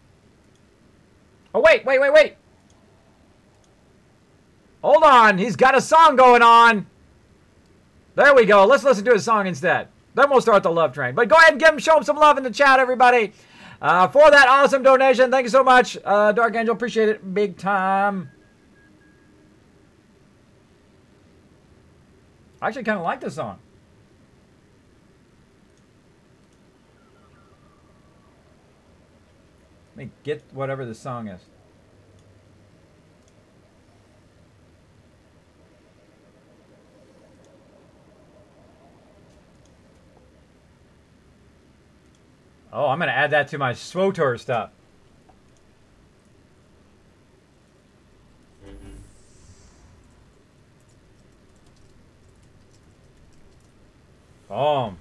A: Oh, wait. Hold on. He's got a song going on. There we go. Let's listen to his song instead. Then we'll start the love train. But go ahead and show him some love in the chat, everybody. For that awesome donation. Thank you so much, Dark Angel. Appreciate it big time. I actually kind of like this song. Let me get whatever the song is. Oh, I'm going to add that to my SWTOR stuff. home.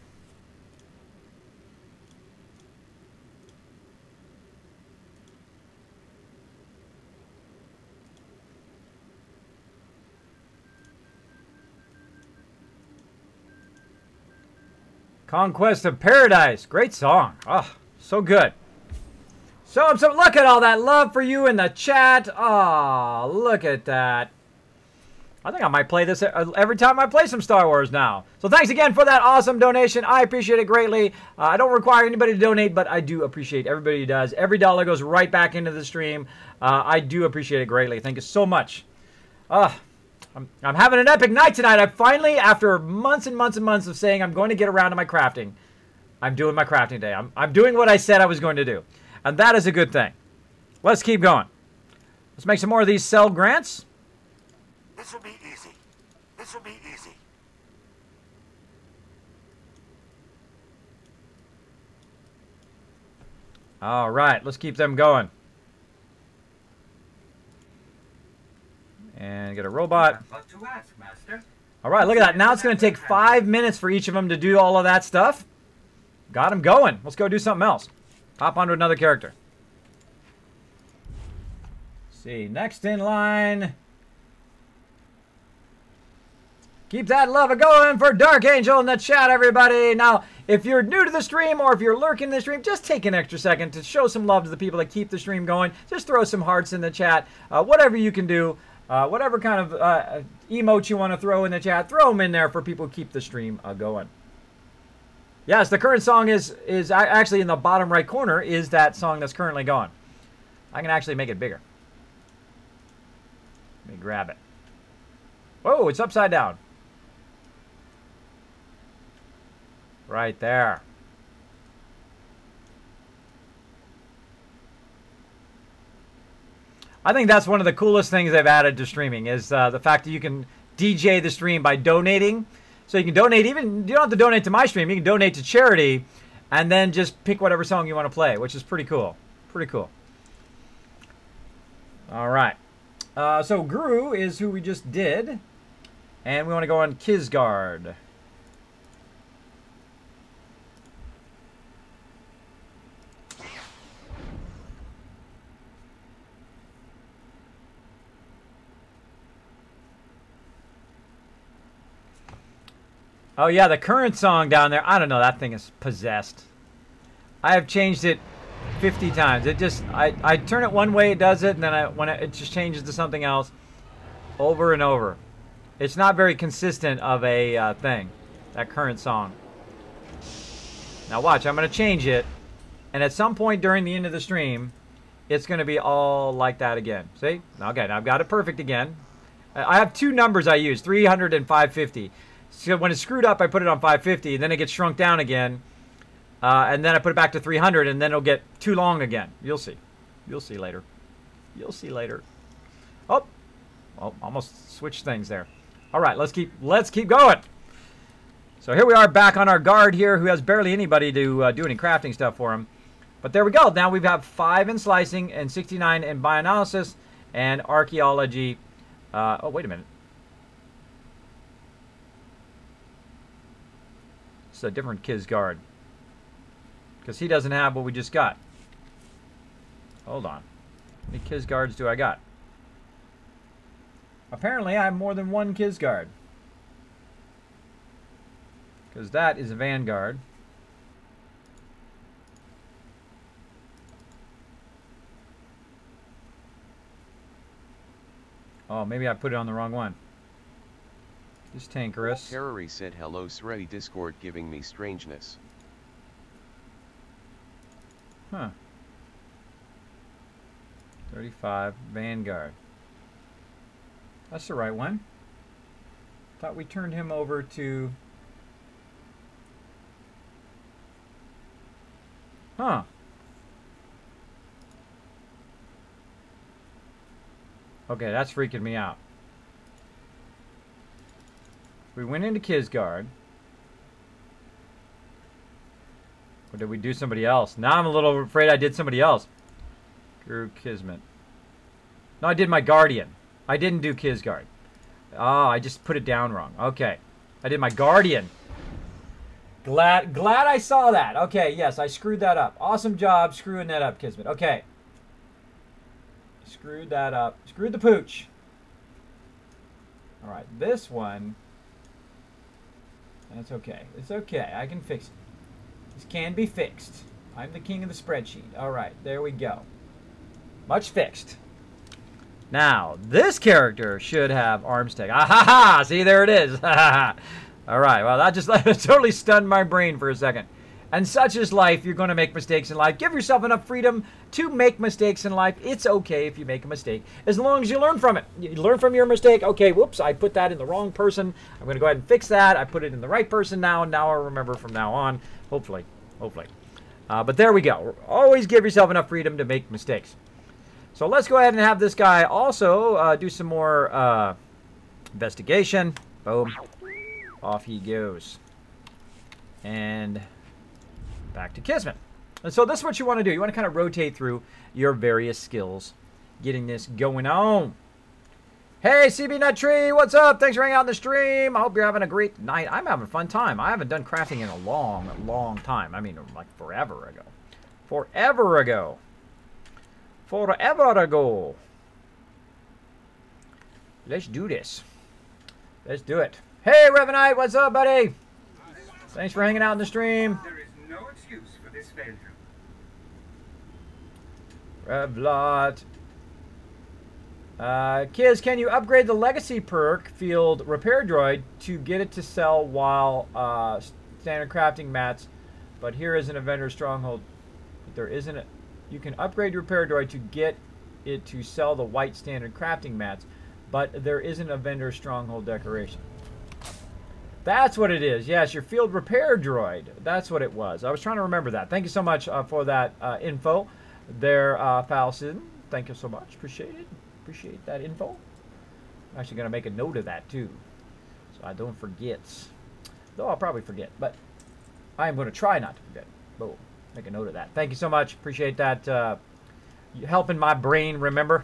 A: Conquest of Paradise. Great song. Oh, so good. So look at all that love for you in the chat. Oh, look at that. I think I might play this every time I play some Star Wars now. So thanks again for that awesome donation. I appreciate it greatly. I don't require anybody to donate, but I do appreciate everybody who does. Every dollar goes right back into the stream. I do appreciate it greatly. Thank you so much. I'm having an epic night tonight. I finally, after months and months and months of saying I'm going to get around to my crafting, I'm doing my crafting day. I'm doing what I said I was going to do. And that is a good thing. Let's keep going. Let's make some more of these cell grants.
H: This will be easy. This will be easy.
A: All right, let's keep them going. And get a robot.
D: What to ask, Master?
A: All right, look at that. Now it's going to take 5 minutes for each of them to do all of that stuff. Got them going. Let's go do something else. Hop onto another character. Let's see, next in line. Keep that love going for Dark Angel in the chat, everybody. Now, if you're new to the stream or if you're lurking in the stream, just take an extra second to show some love to the people that keep the stream going. Just throw some hearts in the chat. Whatever you can do. Whatever kind of emotes you want to throw in the chat, throw them in there for people who keep the stream going. Yes, the current song is actually in the bottom right corner is that song that's currently going. I can actually make it bigger. Let me grab it. Whoa, it's upside down. Right there. I think that's one of the coolest things they've added to streaming is the fact that you can DJ the stream by donating. So you can donate, even you don't have to donate to my stream, you can donate to charity and then just pick whatever song you want to play, which is pretty cool. Pretty cool. All right. So Guru is who we just did. And we want to go on Kisgard. Oh yeah, the current song down there, I don't know, that thing is possessed. I have changed it 50 times. It just, I turn it one way, it does it, and then it just changes to something else over and over. It's not very consistent of a thing, that current song. Now watch, I'm going to change it, and at some point during the end of the stream, it's going to be all like that again. See? Okay, now I've got it perfect again. I have two numbers I use, 300 and 550. So when it's screwed up, I put it on 550, and then it gets shrunk down again. And then I put it back to 300, and then it'll get too long again. You'll see. You'll see later. You'll see later. Oh, well, almost switched things there. All right, let's keep going. So here we are back on our guard here, who has barely anybody to do any crafting stuff for him. But there we go. Now we've got 5 in slicing and 69 in bioanalysis and archaeology. Oh, wait a minute. It's a different Kisgard. Because he doesn't have what we just got. Hold on. How many Kisgards do I got? Apparently I have more than one Kisgard. Because that is a Vanguard. Oh, maybe I put it on the wrong one. This Tankerus.
I: Terrary said hello Srey Discord giving me strangeness.
A: Huh. 35 Vanguard. That's the right one. Thought we turned him over to... Huh. Okay, that's freaking me out. We went into Kisgard. Or did we do somebody else? Now I'm a little afraid I did somebody else. Guru Kismet. No, I did my Guardian. I didn't do Kisgard. Oh, I just put it down wrong. Okay. I did my Guardian. Glad I saw that. Okay, yes, I screwed that up. Awesome job screwing that up, Kismet. Okay. Screwed that up. Screwed the pooch. All right, this one. That's okay. It's okay. I can fix it. This can be fixed. I'm the king of the spreadsheet. All right, there we go. Much fixed. Now, this character should have arm stick. Ah ha ha! See, there it is. All right, well, that just totally stunned my brain for a second. And such is life. You're going to make mistakes in life. Give yourself enough freedom to make mistakes in life. It's okay if you make a mistake, as long as you learn from it. You learn from your mistake. Okay, whoops, I put that in the wrong person. I'm going to go ahead and fix that. I put it in the right person now, and now I'll remember from now on. Hopefully. But there we go. Always give yourself enough freedom to make mistakes. So let's go ahead and have this guy also do some more investigation. Boom. Off he goes. And back to Kismet. And so this is what you want to do. You want to kind of rotate through your various skills, getting this going on. Hey, CB Nut Tree, what's up? Thanks for hanging out in the stream. I hope you're having a great night. I'm having a fun time. I haven't done crafting in a long time. I mean, like forever ago. Forever ago. Let's do this. Let's do it. Hey, Revenite, what's up, buddy? Thanks for hanging out in the stream.
D: There is no excuse for this failure.
A: Revlot. Kiz, can you upgrade the legacy perk field repair droid to get it to sell while standard crafting mats? But here isn't a vendor stronghold. There isn't a. You can upgrade your repair droid to get it to sell the white standard crafting mats, but there isn't a vendor stronghold decoration. That's what it is. Yes, your field repair droid. That's what it was. I was trying to remember that. Thank you so much for that info there, Falcon. Thank you so much. Appreciate it. Appreciate that info. I'm actually going to make a note of that, too, so I don't forget. Though I'll probably forget, but I'm going to try not to forget. Boom. Make a note of that. Thank you so much. Appreciate that. Helping my brain remember.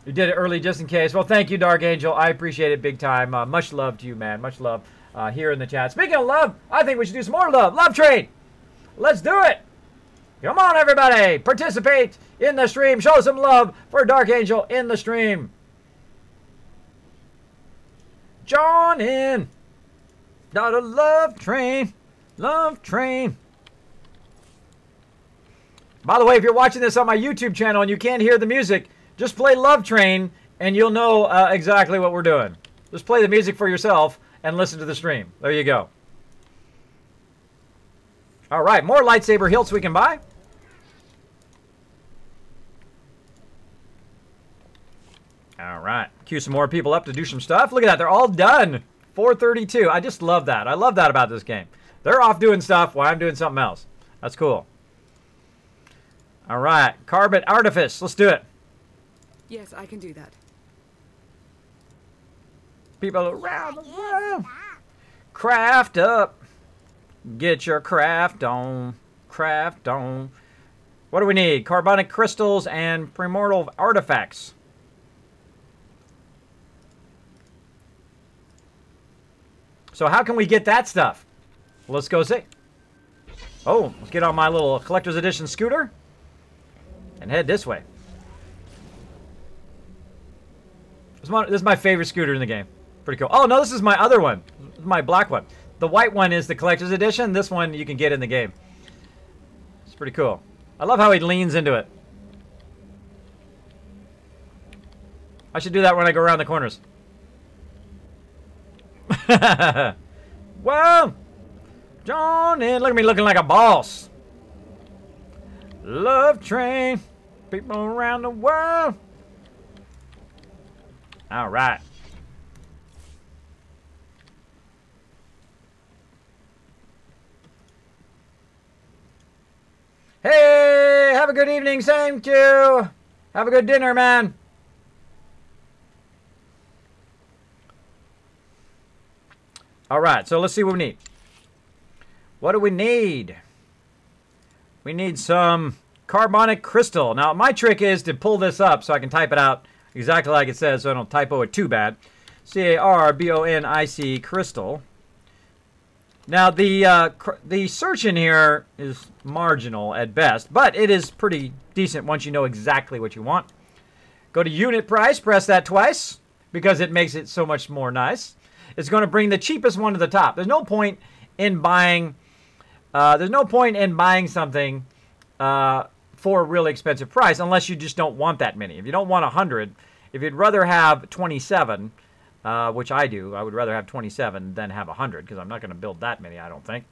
A: You did it early just in case. Well, thank you, Dark Angel. I appreciate it big time. Much love to you, man. Much love here in the chat. Speaking of love, I think we should do some more love. Love trade. Let's do it. Come on, everybody. Participate in the stream. Show some love for Dark Angel in the stream. Join in. Got a love train. Love train. By the way, if you're watching this on my YouTube channel and you can't hear the music, just play Love Train, and you'll know exactly what we're doing. Just play the music for yourself and listen to the stream. There you go. All right, more lightsaber hilts we can buy. All right, queue some more people up to do some stuff. Look at that, they're all done. 4:32. I just love that. I love that about this game. They're off doing stuff while I'm doing something else. That's cool. All right, Carbon Artifice. Let's do it.
C: Yes, I can do that.
A: People around the world. Craft up. Get your craft on. Craft on. What do we need? Carbonic crystals and primordial artifacts. So how can we get that stuff? Well, let's go see. Oh, let's get on my little collector's edition scooter and head this way. This is my favorite scooter in the game. Pretty cool. Oh, no, this is my other one. This is my black one. The white one is the collector's edition. This one you can get in the game. It's pretty cool. I love how he leans into it. I should do that when I go around the corners. Whoa! John in. Look at me looking like a boss. Love train. People around the world. All right. Hey, have a good evening. Same to you. Have a good dinner, man. All right, so let's see what we need. What do we need? We need some carbonic crystal. Now, my trick is to pull this up so I can type it out exactly like it says, so I don't typo it too bad. C-A-R-B-O-N-I-C, crystal. Now, the search in here is marginal at best, but it is pretty decent once you know exactly what you want. Go to unit price, press that twice, because it makes it so much more nice. It's going to bring the cheapest one to the top. There's no point in buying something for a really expensive price unless you just don't want that many. If you don't want 100, if you'd rather have 27, which I do, I would rather have 27 than have 100 because I'm not going to build that many, I don't think.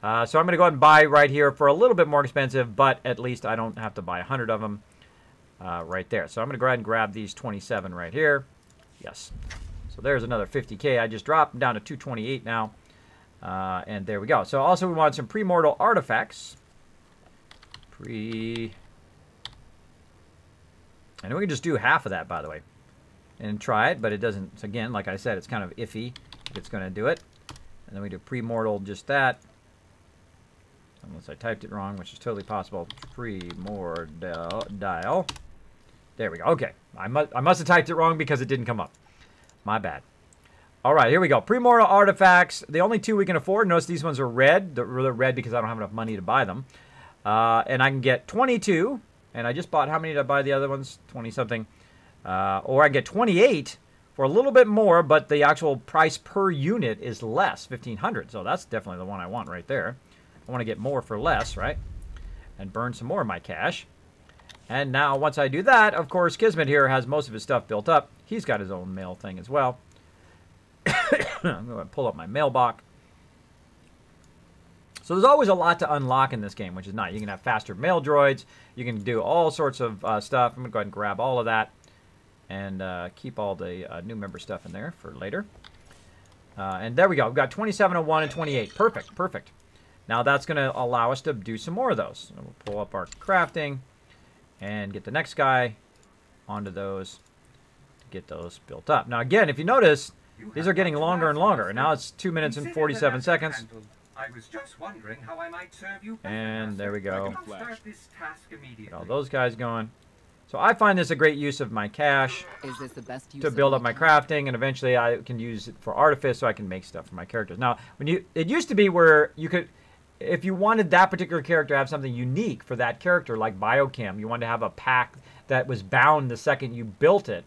A: So I'm going to go ahead and buy right here for a little bit more expensive, but at least I don't have to buy 100 of them right there. So I'm going to go ahead and grab these 27 right here. Yes. So there's another 50K. I just dropped them down to 228 now. And there we go. So also we want some premortal artifacts. And we can just do half of that, by the way, and try it, but it doesn't. Again, like I said, it's kind of iffy if it's going to do it. And then we do premortal, just that. Unless I typed it wrong, which is totally possible. Premortal. There we go. Okay. I must have typed it wrong because it didn't come up. My bad. All right, here we go. Premortal artifacts. The only two we can afford. Notice these ones are red. They're red because I don't have enough money to buy them. And I can get 22. And I just bought, how many did I buy the other ones? 20-something. Or I can get 28 for a little bit more, but the actual price per unit is less, 1,500. So that's definitely the one I want right there. I want to get more for less, right? And burn some more of my cash. And now, once I do that, of course, Kismet here has most of his stuff built up. He's got his own mail thing as well. I'm going to pull up my mailbox. So there's always a lot to unlock in this game, which is nice. You can have faster mail droids. You can do all sorts of stuff. I'm going to go ahead and grab all of that and keep all the new member stuff in there for later. And there we go. We've got 2701 and 28. Perfect, perfect. Now that's going to allow us to do some more of those. So we'll pull up our crafting and get the next guy onto those to get those built up. Now again, if you notice, these are getting longer and longer. And now it's 2 minutes and 47 seconds.
D: I was just wondering how I might serve you.
A: And there we go.
D: Start this task immediately.
A: Get all those guys going. So I find this a great use of my cash to build up my crafting, and eventually I can use it for artifice so I can make stuff for my characters. Now, it used to be where you could, if you wanted that particular character to have something unique for that character, like biochem, you wanted to have a pack that was bound the second you built it,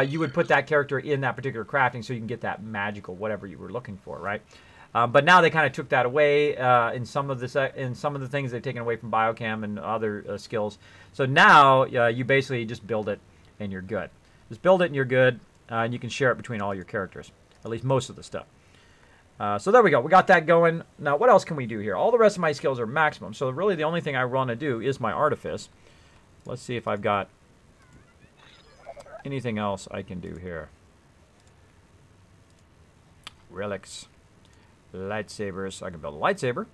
A: you would put that character in that particular crafting so you can get that magical whatever you were looking for, right? But now they kind of took that away in some of the things they've taken away from biochem and other skills. So now you basically just build it and you're good. Just build it and you're good, and you can share it between all your characters, at least most of the stuff. So there we go. We got that going. Now what else can we do here? All the rest of my skills are maximum. So really the only thing I want to do is my artifice. Let's see if I've got anything else I can do here. Relics. Lightsabers. I can build a lightsaber.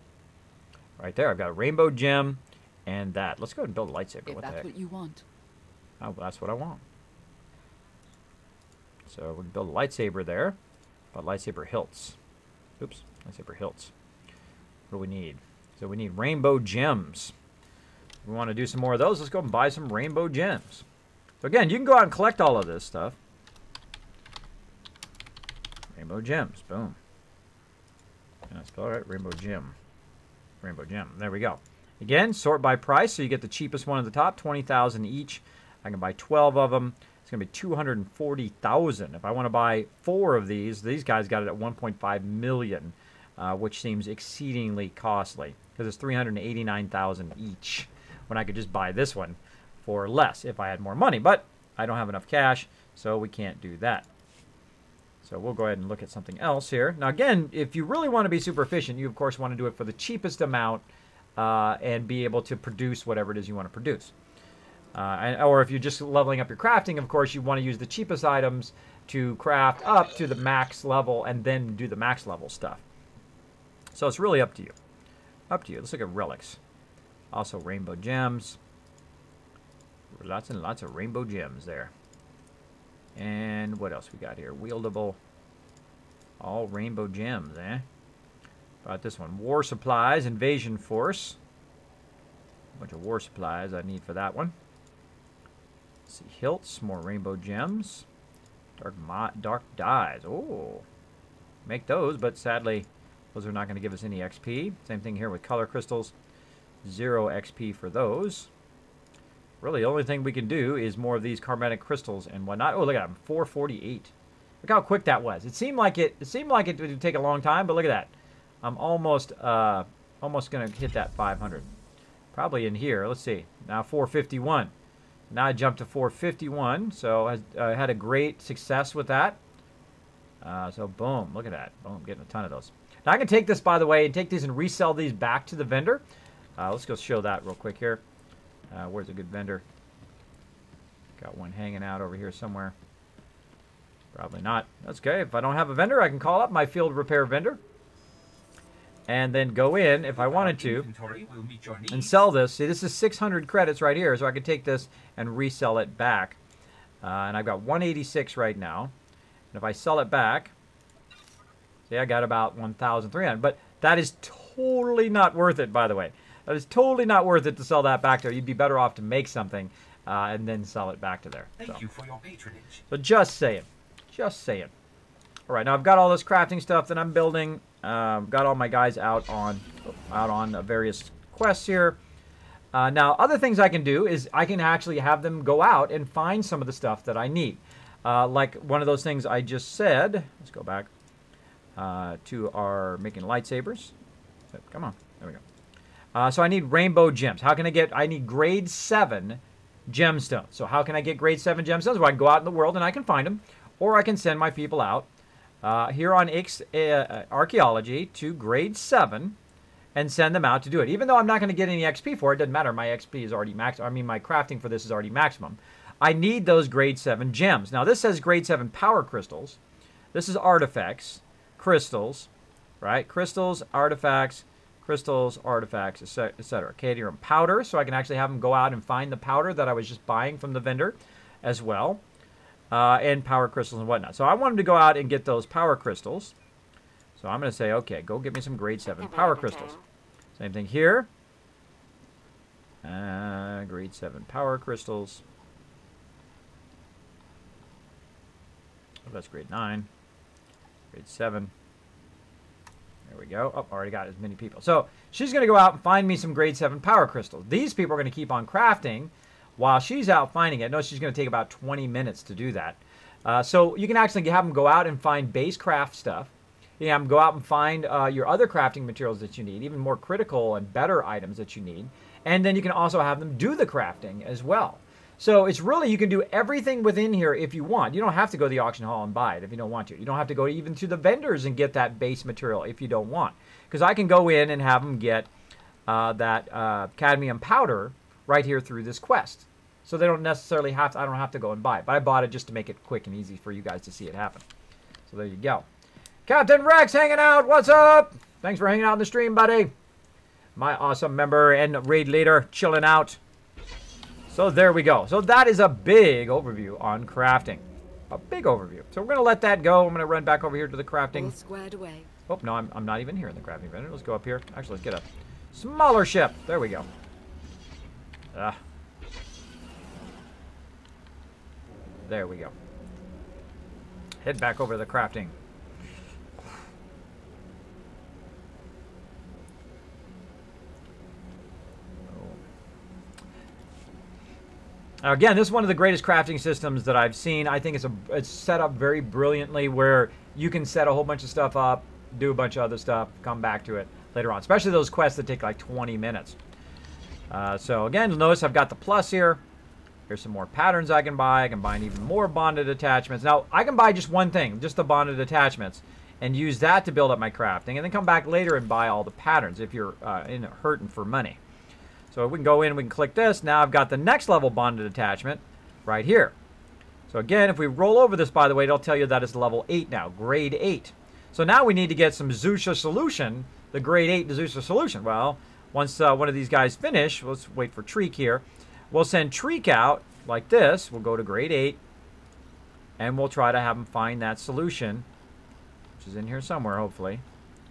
A: Right there. I've got a rainbow gem and that. Let's go ahead and build a lightsaber.
C: If that's what you want.
A: Oh, that's what I want. So we can build a lightsaber there. But lightsaber hilts. Oops. Lightsaber hilts. What do we need? So we need rainbow gems. We want to do some more of those. Let's go and buy some rainbow gems. So again, you can go out and collect all of this stuff. Rainbow gems. Boom. That's all right. Rainbow gem. Rainbow gem. There we go. Again, sort by price, so you get the cheapest one at the top, 20,000 each. I can buy 12 of them. It's going to be 240,000. If I want to buy 4 of these guys got it at 1.5 million, which seems exceedingly costly because it's 389,000 each. When I could just buy this one for less if I had more money, but I don't have enough cash, so we can't do that. So we'll go ahead and look at something else here. Now again, if you really want to be super efficient, you of course want to do it for the cheapest amount and be able to produce whatever it is you want to produce. Or if you're just leveling up your crafting, of course you want to use the cheapest items to craft up to the max level and then do the max level stuff. So it's really up to you. Up to you. Let's look at relics. Also rainbow gems. Lots and lots of rainbow gems there. And what else we got here? Wieldable. All rainbow gems, eh? About this one. War supplies, invasion force. A bunch of war supplies I need for that one. Let's see, hilts, more rainbow gems. Dark dyes. Oh, make those, but sadly, those are not going to give us any XP. Same thing here with color crystals. 0 XP for those. Really, the only thing we can do is more of these chromatic crystals and whatnot. Oh, look at them, 448. Look how quick that was. It seemed like it would take a long time, but look at that. I'm almost gonna hit that 500. Probably in here. Let's see. Now 451. Now I jumped to 451. So I had a great success with that. So boom, look at that. Boom, getting a ton of those. Now I can take this, by the way, and take these and resell these back to the vendor. Let's go show that real quick here. Where's a good vendor? Got one hanging out over here somewhere. Probably not. That's okay. If I don't have a vendor, I can call up my field repair vendor. And then go in, if I wanted to, and sell this. See, this is 600 credits right here, so I could take this and resell it back. And I've got 186 right now. And if I sell it back, see, I got about 1,300. But that is totally not worth it, by the way. That is totally not worth it to sell that back there. You'd be better off to make something and then sell it back to there.
D: Thank you for your patronage.
A: So just saying. Just saying. All right, now I've got all this crafting stuff that I'm building. Got all my guys out on various quests here. Now, other things I can do is I can actually have them go out and find some of the stuff that I need. Like one of those things I just said. Let's go back to our making lightsabers. Come on. There we go. So I need rainbow gems. How can I get... I need grade 7 gemstones. So how can I get grade 7 gemstones? Well, I can go out in the world and I can find them. Or I can send my people out here on Archaeology to grade 7 and send them out to do it. Even though I'm not going to get any XP for it, doesn't matter. My XP is already max. I mean, my crafting for this is already maximum. I need those grade 7 gems. Now, this says grade 7 power crystals. This is artifacts, crystals, right? Crystals, artifacts, etc. Cadmium powder, so I can actually have them go out and find the powder that I was just buying from the vendor as well. And power crystals and whatnot. So I want them to go out and get those power crystals. So I'm going to say, okay, go get me some grade 7 power crystals. Same thing here. Grade 7 power crystals. Oh, that's grade 9. Grade 7. There we go. Oh, already got as many people. So she's going to go out and find me some grade 7 power crystals. These people are going to keep on crafting while she's out finding it. No, she's going to take about 20 minutes to do that. So you can actually have them go out and find base craft stuff. You can have them go out and find your other crafting materials that you need, even more critical and better items that you need. And then you can also have them do the crafting as well. So it's really, you can do everything within here if you want. You don't have to go to the auction hall and buy it if you don't want to. You don't have to go even to the vendors and get that base material if you don't want. Because I can go in and have them get that cadmium powder right here through this quest. So they don't necessarily have to, I don't have to go and buy it. But I bought it just to make it quick and easy for you guys to see it happen. So there you go. Captain Rex hanging out. What's up? Thanks for hanging out in the stream, buddy. My awesome member and raid leader chilling out. So there we go. So that is a big overview on crafting. A big overview. So we're going to let that go. I'm going to run back over here to the crafting.
C: All squared away.
A: Oh, no, I'm not even here in the crafting vendor. Let's go up here. Actually, let's get a smaller ship. There we go. There we go. Head back over to the crafting. Now, again, this is one of the greatest crafting systems that I've seen. I think it's set up very brilliantly where you can set a whole bunch of stuff up, do a bunch of other stuff, come back to it later on. Especially those quests that take like 20 minutes. So again, notice I've got the plus here. Here's some more patterns I can buy. I can buy even more bonded attachments. Now, I can buy just one thing, just the bonded attachments, and use that to build up my crafting, and then come back later and buy all the patterns if you're hurting for money. So we can go in, we can click this. Now I've got the next level bonded attachment right here. So again, if we roll over this, by the way, it'll tell you that it's level 8 now, grade 8. So now we need to get some Zusha solution, the grade 8 Zusha solution. Well, once one of these guys finish, let's wait for Treek here. We'll send Treek out like this. We'll go to grade 8, and we'll try to have him find that solution, which is in here somewhere, hopefully.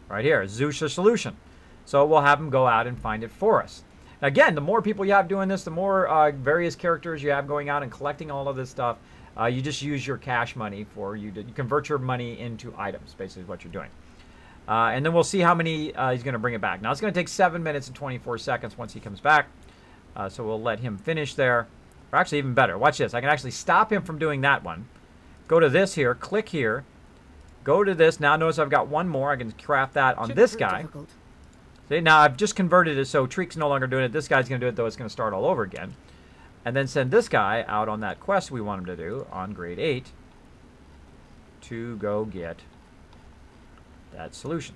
A: Right here, Zusha solution. So we'll have him go out and find it for us. Again, the more people you have doing this, the more various characters you have going out and collecting all of this stuff, You just use your cash money for you convert your money into items, basically is what you're doing. And then we'll see how many he's going to bring it back. Now, it's going to take 7 minutes and 24 seconds once he comes back. So we'll let him finish there. Or actually, even better. Watch this. I can actually stop him from doing that one. Go to this here. Click here. Go to this. Now, notice I've got one more. I can craft that on this guy.
C: Difficult.
A: See, now I've just converted it, so Treek's no longer doing it. This guy's going to do it, though it's going to start all over again. And then send this guy out on that quest we want him to do on grade 8 to go get that solution.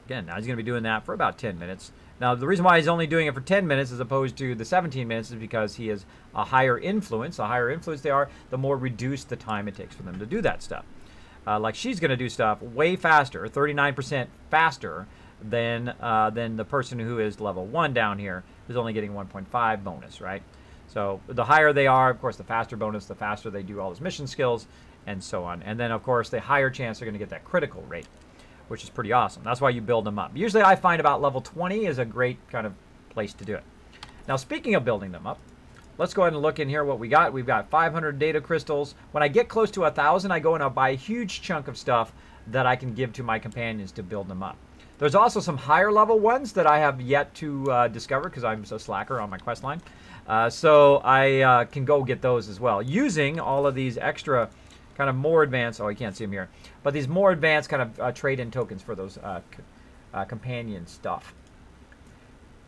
A: Again, now he's going to be doing that for about 10 minutes. Now, the reason why he's only doing it for 10 minutes as opposed to the 17 minutes is because he is a higher influence. The higher influence they are, the more reduced the time it takes for them to do that stuff. Like she's going to do stuff way faster, 39% faster than the person who is level 1 down here, who's only getting 1.5 bonus, right? So the higher they are, of course, the faster bonus, the faster they do all his mission skills, and so on. And then, of course, the higher chance they're going to get that critical rate, which is pretty awesome. That's why you build them up. Usually I find about level 20 is a great kind of place to do it. Now, speaking of building them up, let's go ahead and look in here what we got. We've got 500 data crystals. When I get close to 1,000, I go and I'll buy a huge chunk of stuff that I can give to my companions to build them up. There's also some higher level ones that I have yet to discover because I'm so slacker on my quest line. So I can go get those as well using all of these extra kind of more advanced, oh, you can't see them here, but these more advanced kind of trade-in tokens for those companion stuff.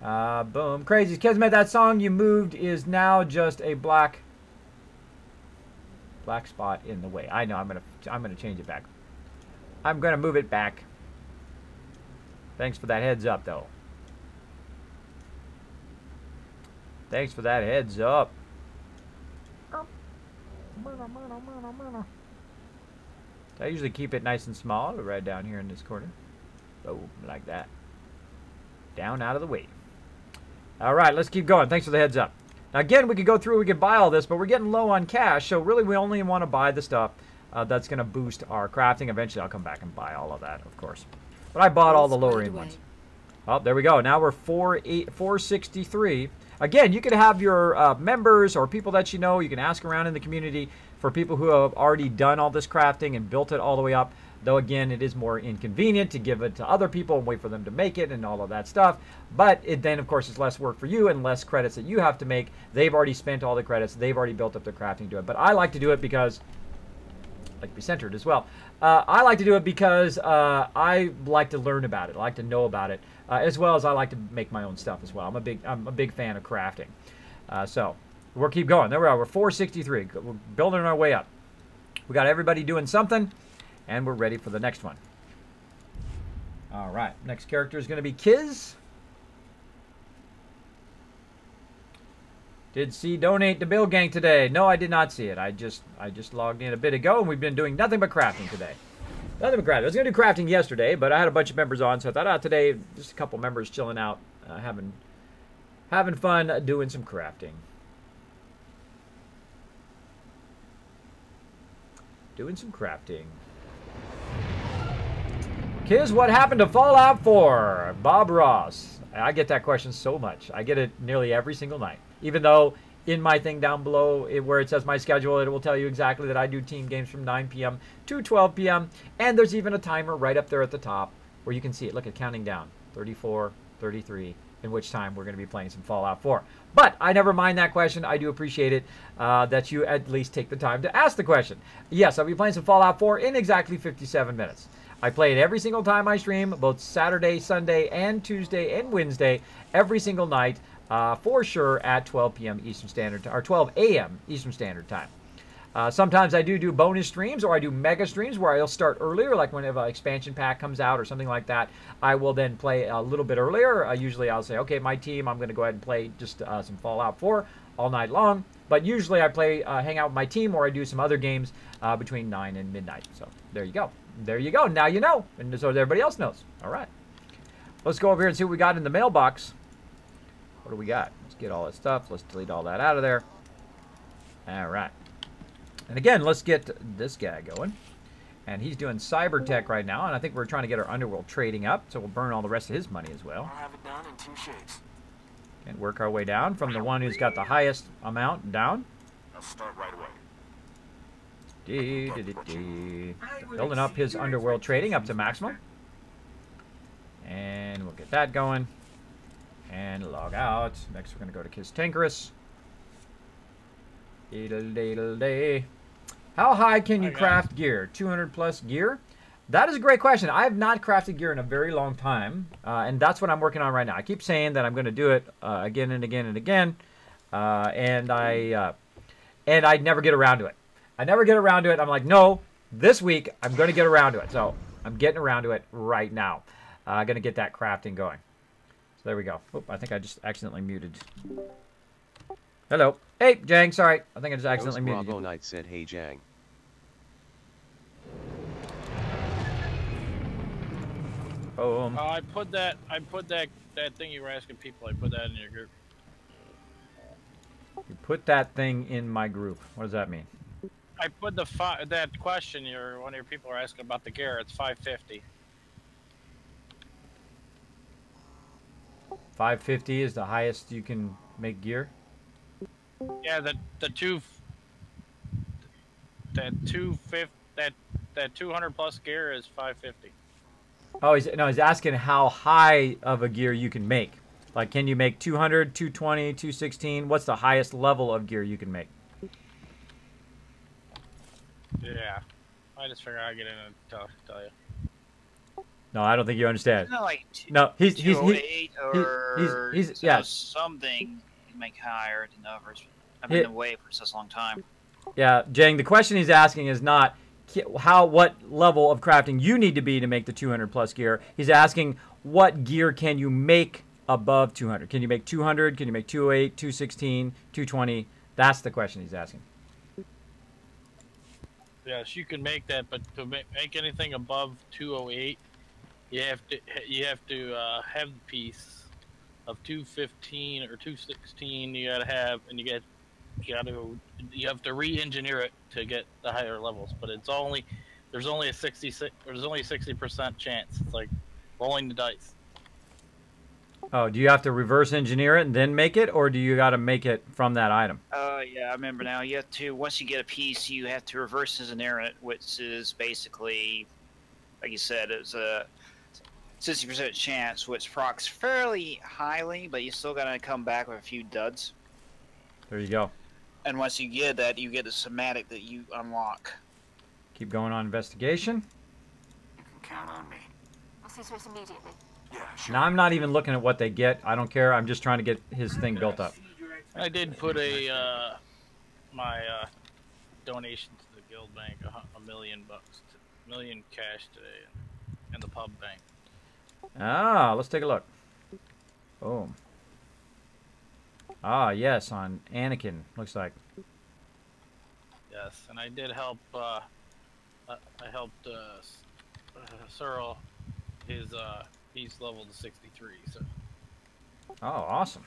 A: Boom. Crazy. Kismet, that song you moved is now just a black spot in the way. I know, I'm gonna change it back. I'm gonna move it back. Thanks for that heads up, though. Thanks for that heads up. I usually keep it nice and small, right down here in this corner. Boom, like that. Down out of the way. All right, let's keep going. Thanks for the heads up. Now, again, we could go through, we could buy all this, but we're getting low on cash, so really we only want to buy the stuff that's going to boost our crafting. Eventually, I'll come back and buy all of that, of course. But I bought all the lower-end ones. Oh, there we go. Now we're 463. Again, you could have your members or people that you know. You can ask around in the community for people who have already done all this crafting and built it all the way up. Though, again, it is more inconvenient to give it to other people and wait for them to make it and all of that stuff. But it then, of course, is less work for you and less credits that you have to make. They've already spent all the credits. They've already built up their crafting to do it. But I like to do it because I like to be centered as well. I like to do it because I like to learn about it. I like to know about it, as well as I like to make my own stuff as well. I'm a big fan of crafting. So we'll keep going. There we are. We're 463. We're building our way up. We got everybody doing something, and we're ready for the next one. All right. Next character is going to be Kiz. Did see donate to Bill Gang today? No, I did not see it. I just logged in a bit ago, and we've been doing nothing but crafting today. Nothing but crafting. I was going to do crafting yesterday, but I had a bunch of members on, so I thought, today, just a couple members chilling out, having fun doing some crafting. Doing some crafting. Kiz, what happened to Fallout 4? Bob Ross. I get that question so much. I get it nearly every single night. Even though in my thing down below where it says my schedule, it will tell you exactly that I do team games from 9 p.m. to 12 p.m. And there's even a timer right up there at the top where you can see it. Look at counting down. 34, 33, in which time we're going to be playing some Fallout 4. But I never mind that question. I do appreciate it that you at least take the time to ask the question. Yes, I'll be playing some Fallout 4 in exactly 57 minutes. I play it every single time I stream, both Saturday, Sunday, and Tuesday and Wednesday, every single night, for sure at 12 p.m. Eastern Standard Time, or 12 a.m. Eastern Standard Time. Sometimes I do bonus streams, or I do mega streams where I'll start earlier, like when an expansion pack comes out or something like that. I will then play a little bit earlier. Usually I'll say, okay, my team, I'm going to go ahead and play just some Fallout 4 all night long. But usually I play, hang out with my team, or I do some other games between 9 and midnight. So there you go. There you go. Now you know, and so everybody else knows. All right. Let's go over here and see what we got in the mailbox. What do we got? Let's get all that stuff. Let's delete all that out of there. All right. And again, let's get this guy going. And he's doing cyber tech right now, and I think we're trying to get our underworld trading up, so we'll burn all the rest of his money as well.
H: I'll have it done in 2 shades.
A: And work our way down from the one who's got the highest amount down.
H: I'll start right away.
A: Building up his underworld trading up to maximum. And we'll get that going. And log out. Next we're going to go to Kiss Tankerus. Day. How high can you craft gear? 200 plus gear? That is a great question. I have not crafted gear in a very long time. And that's what I'm working on right now. I keep saying that I'm going to do it again and again and again. And I never get around to it. I never get around to it. I'm like, no, this week I'm going to get around to it. So I'm getting around to it right now. I'm going to get that crafting going. So there we go. Oop, I think I just accidentally muted. Hello. Hey, Jang. Sorry. I think I just accidentally muted you.
I: Bravo Knight said, hey, Jang.
A: Oh.
J: I put that thing you were asking people. I put that in your group.
A: You put that thing in my group. What does that mean?
J: I put that question one of your people are asking about the gear. It's 550.
A: 550 is the highest you can make gear.
J: Yeah, that 200 plus gear is 550.
A: Oh, he's asking how high of a gear you can make. Like, can you make 200, 220, 216? What's the highest level of gear you can make?
J: Yeah, I just figured I'd get in and tell you.
A: No, I don't think you understand.
K: Not like
A: no, he's
K: 208 or
A: yeah.
K: Something you make higher than others. I've been away for such a long time.
A: Yeah, Jang, the question he's asking is not what level of crafting you need to be to make the 200 plus gear. He's asking what gear can you make above 200. Can you make 200? Can you make 208, 216, 220? That's the question he's asking.
J: Yes, you can make that, but to make anything above 208, you have to have the piece of 215 or 216. You gotta have, and you have to re-engineer it to get the higher levels. But there's only a 60% chance. It's like rolling the dice.
A: Oh, do you have to reverse engineer it and then make it, or do you got to make it from that item?
K: Yeah, I remember now. You have to, once you get a piece, you have to reverse engineer it, which is basically, like you said, it's a 60% chance, which procs fairly highly, but you still got to come back with a few duds.
A: There you go.
K: And once you get that, you get a somatic that you unlock.
A: Keep going on investigation.
H: You can count on me.
G: I'll see to it immediately.
H: Yeah, sure.
A: Now, I'm not even looking at what they get. I don't care. I'm just trying to get his thing built up.
J: I did put my donation to the guild bank, $1 million, $1 million cash today, in the pub bank.
A: Ah, let's take a look. Boom. Ah, yes, on Anakin, looks like.
J: Yes, and I did help. I helped Cyril. He's leveled to 63. So.
A: Oh, awesome.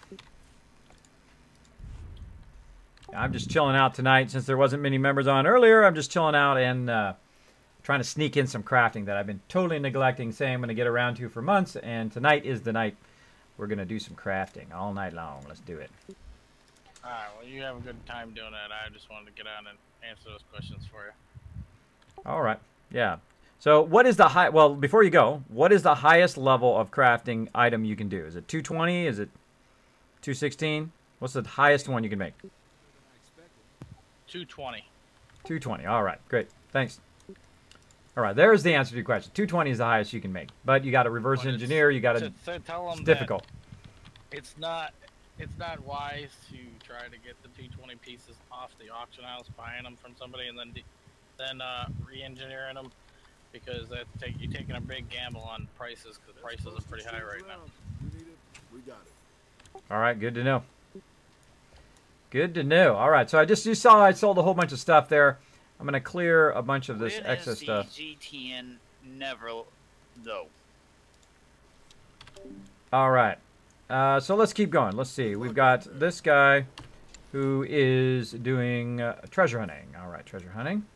A: I'm just chilling out tonight since there wasn't many members on earlier. I'm just chilling out and trying to sneak in some crafting that I've been totally neglecting, saying I'm going to get around to for months. And tonight is the night we're going to do some crafting all night long. Let's do it.
J: All right. Well, you have a good time doing that. I just wanted to get on and answer those questions for you.
A: All right. Yeah. So what is the high? Well, before you go, what is the highest level of crafting item you can do? Is it 220? Is it 216? What's the highest one you can make?
J: 220.
A: 220. All right. Great. Thanks. All right. There's the answer to your question. 220 is the highest you can make, but you got to reverse engineer. You got to. It's difficult.
J: It's not wise to try to get the 220 pieces off the auction house, buying them from somebody, and then re-engineering them. Because you're taking a big gamble on prices, because prices are pretty high right now.
F: We got it.
A: All right, good to know. Good to know. All right, so you saw I sold a whole bunch of stuff there. I'm going to clear a bunch of this excess stuff.
K: GTN never, though.
A: All right, so let's keep going. Let's see. We've got this guy who is doing treasure hunting. All right, treasure hunting.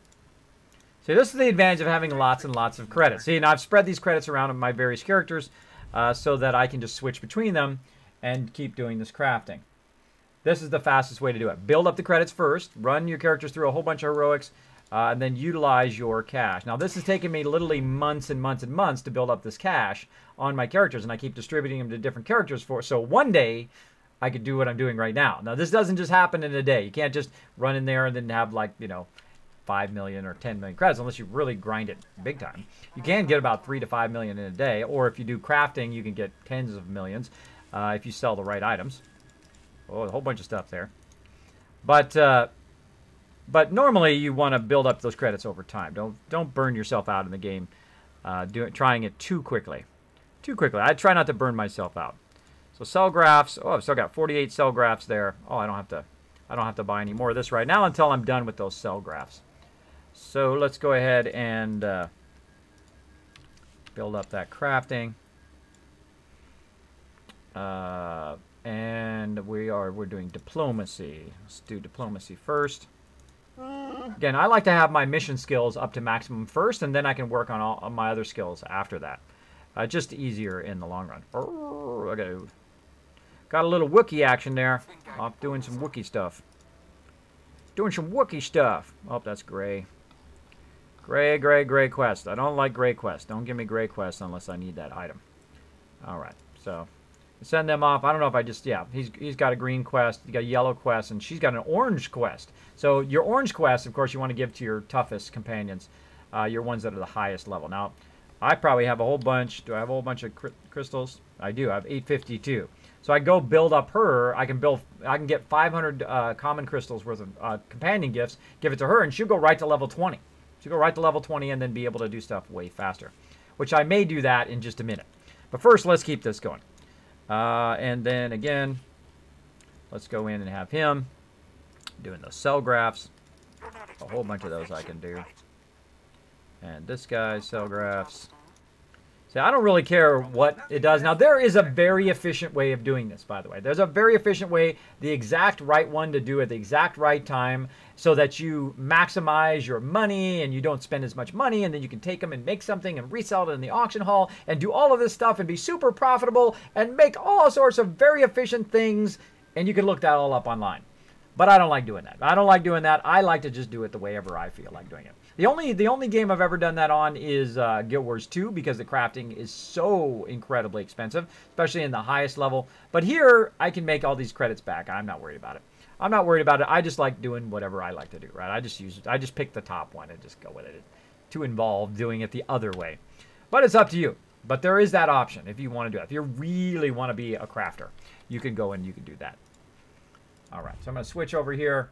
A: See, this is the advantage of having lots and lots of credits. See, and I've spread these credits around on my various characters so that I can just switch between them and keep doing this crafting. this is the fastest way to do it. Build up the credits first, run your characters through a whole bunch of heroics, and then utilize your cash. Now, this has taken me literally months and months and months to build up this cash on my characters, and I keep distributing them to different characters so one day I could do what I'm doing right now. Now, this doesn't just happen in a day. You can't just run in there and then have, like, 5 million or 10 million credits unless you really grind it big time. You can get about 3 to 5 million in a day, or if you do crafting, you can get tens of millions if you sell the right items. Oh, a whole bunch of stuff there. But normally you want to build up those credits over time. Don't burn yourself out in the game trying it too quickly. I try not to burn myself out. So cell graphs. Oh, I've still got 48 cell graphs there. Oh, I don't have to buy any more of this right now until I'm done with those cell graphs. So let's go ahead and build up that crafting. And we're doing diplomacy. Let's do diplomacy first. Again, I like to have my mission skills up to maximum first, and then I can work on all my other skills after that. Just easier in the long run. Got a little Wookiee action there. Off doing some Wookiee stuff. Oh, that's gray. Gray quest. I don't like gray quest. Don't give me gray quest unless I need that item. Alright, so send them off. I don't know if I just, yeah, he's got a green quest, he's got a yellow quest, and she's got an orange quest. So your orange quest, of course, you want to give to your toughest companions, your ones that are the highest level. Now, I probably have a whole bunch. Do I have a whole bunch of crystals? I do. I have 852. So I go build up her. I can get 500 common crystals worth of companion gifts, give it to her, and she'll go right to level 20. She'll go right to level 20 and then be able to do stuff way faster, which I may do that in just a minute. But first, let's keep this going. And then again, let's go in and have him doing those cell graphs. A whole bunch of those I can do. And this guy, cell graphs. See, I don't really care what it does. Now, there is a very efficient way of doing this, by the way. There's a very efficient way, the exact right one to do at the exact right time so that you maximize your money and you don't spend as much money, and then you can take them and make something and resell it in the auction hall and do all of this stuff and be super profitable and make all sorts of very efficient things, and you can look that all up online. But I don't like doing that. I like to just do it the way ever I feel like doing it. The only game I've ever done that on is Guild Wars 2 because the crafting is so incredibly expensive, especially in the highest level. But here, I can make all these credits back. I'm not worried about it. I just like doing whatever I like to do, right? I just pick the top one and just go with it. Too involved doing it the other way. But it's up to you. But there is that option if you want to do it. If you really want to be a crafter, you can go and you can do that. All right, so I'm going to switch over here.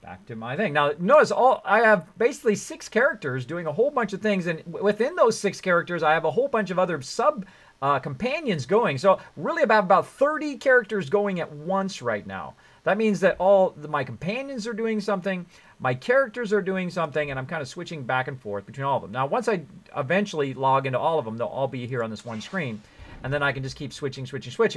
A: Back to my thing. Now, notice I have basically 6 characters doing a whole bunch of things, and within those 6 characters, I have a whole bunch of other companions going. So really about 30 characters going at once right now. That means that my companions are doing something, my characters are doing something, and I'm kind of switching back and forth between all of them. Now, once I eventually log into all of them, they'll all be here on this one screen. And then I can just keep switching.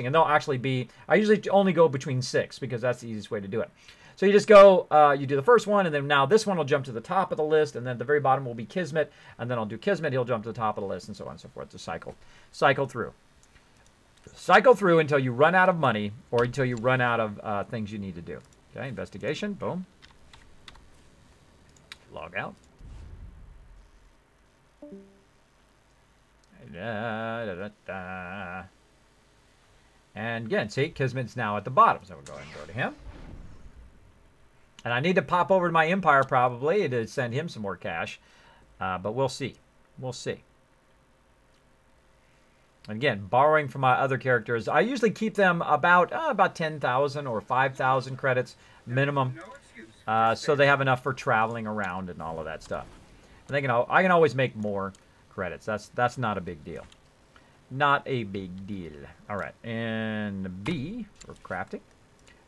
A: And they'll actually be, I usually only go between 6 because that's the easiest way to do it. So you just go, you do the first one, and then now this one will jump to the top of the list, and then at the very bottom will be Kismet, and then I'll do Kismet, he'll jump to the top of the list, and so on and so forth to cycle through. Cycle through until you run out of money, or until you run out of things you need to do. Okay, investigation, boom. Log out. And again, see, Kismet's now at the bottom, so we'll go ahead and go to him. And I need to pop over to my Empire probably to send him some more cash. But we'll see. We'll see. And again, borrowing from my other characters, I usually keep them about 10,000 or 5,000 credits minimum. So they have enough for traveling around and all of that stuff. And I can always make more credits. That's not a big deal. Not a big deal. All right. And B for crafting.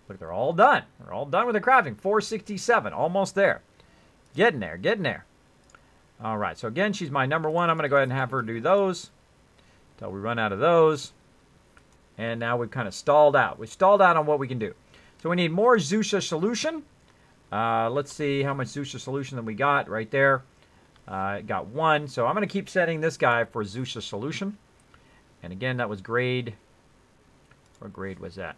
A: Look, they're all done. They're all done with the crafting. 467. Almost there. Getting there. Getting there. All right. So, again, she's my number 1. I'm going to go ahead and have her do those until we run out of those. And now we've kind of stalled out. We've stalled out on what we can do. So, we need more Zusha solution. Let's see how much Zusha solution that we got right there. Got 1. So, I'm going to keep setting this guy for Zusha solution. And, again, that was grade. What grade was that?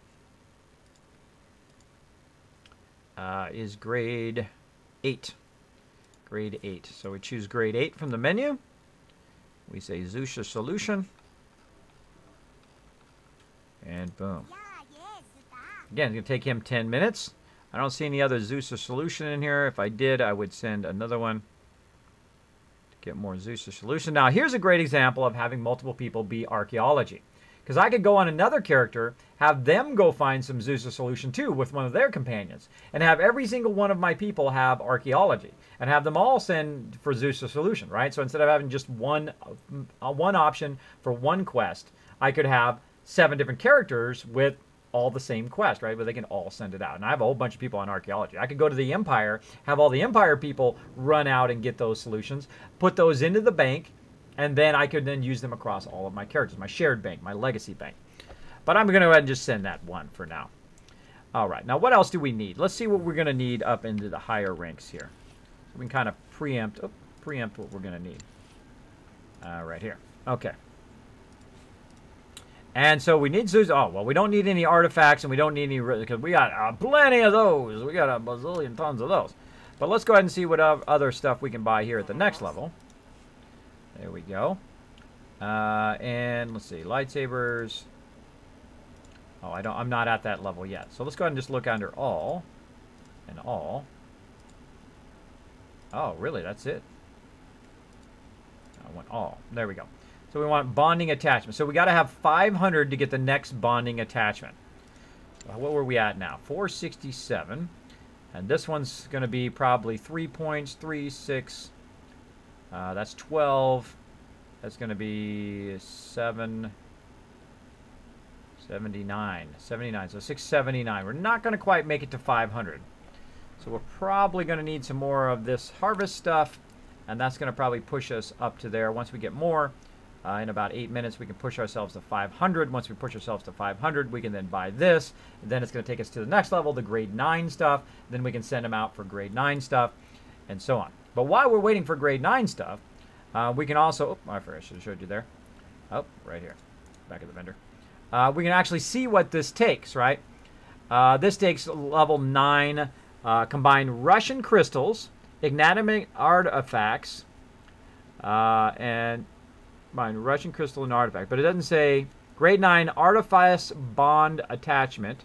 A: is grade 8. Grade 8. So we choose grade 8 from the menu. We say SWTOR solution. And boom. Again, it's going to take him 10 minutes. I don't see any other SWTOR solution in here. If I did, I would send another one to get more SWTOR solution. Now, here's a great example of having multiple people be archaeology. Because I could go on another character, have them go find some SWTOR solution too with one of their companions, and have every single one of my people have archaeology, and have them all send for SWTOR solution, right? So instead of having just one option for one quest, I could have 7 different characters with all the same quest, right? But they can all send it out. And I have a whole bunch of people on archaeology. I could go to the Empire, have all the Empire people run out and get those solutions, put those into the bank, and then I could then use them across all of my characters, my shared bank, my legacy bank. But I'm going to go ahead and just send that one for now. All right, now what else do we need? Let's see what we're going to need up into the higher ranks here. So we can kind of preempt what we're going to need. Right here. Okay. And so we need SWTOR. Oh, well, we don't need any artifacts, and we don't need any, because we got plenty of those. We got a bazillion tons of those. But let's go ahead and see what other stuff we can buy here at the next level. There we go. And let's see, lightsabers. Oh, I'm not at that level yet. So let's go ahead and just look under all. And all. Oh, really? That's it? I want all. There we go. So we want bonding attachment. So we got to have 500 to get the next bonding attachment. So what were we at now? 467. And this one's going to be probably 3 points, 3, 6. That's 12. That's going to be 79. 79. So 679. We're not going to quite make it to 500. So we're probably going to need some more of this harvest stuff. And that's going to probably push us up to there. Once we get more, in about 8 minutes, we can push ourselves to 500. Once we push ourselves to 500, we can then buy this. And then it's going to take us to the next level, the grade 9 stuff. Then we can send them out for grade 9 stuff, and so on. But while we're waiting for grade 9 stuff, we can also... Oh, I should have showed you there. Oh, right here. Back of the vendor. We can actually see what this takes, right? This takes level 9 combined Russian crystals, enigmatic artifacts, and... Combined Russian crystal and artifact. But it doesn't say grade 9 artifice bond attachment.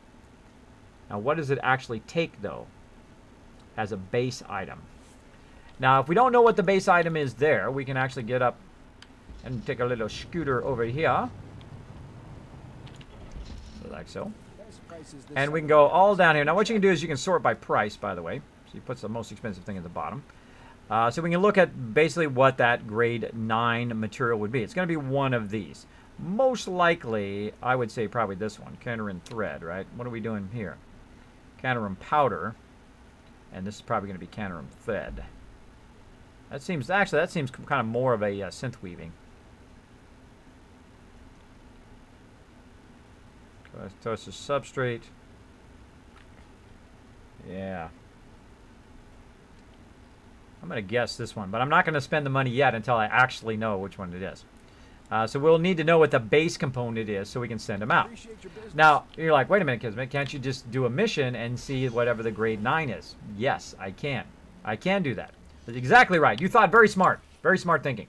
A: Now, what does it actually take, though, as a base item? Now, if we don't know what the base item is there, we can actually get up and take a little scooter over here. Like so. And we can go all down here. Now, what you can do is you can sort by price, by the way. So you put the most expensive thing at the bottom. So we can look at basically what that grade 9 material would be. It's going to be one of these. Most likely, I would say probably this one, Canterin thread, right? What are we doing here? Canterin powder. And this is probably going to be Canterin thread. That seems kind of more of a synth weaving. Toast is substrate. Yeah. I'm going to guess this one, but I'm not going to spend the money yet until I actually know which one it is. So we'll need to know what the base component is so we can send them out. Now, you're like, wait a minute, Kismet, can't you just do a mission and see whatever the grade 9 is? Yes, I can. I can do that. That's exactly right. You thought very smart. Very smart thinking.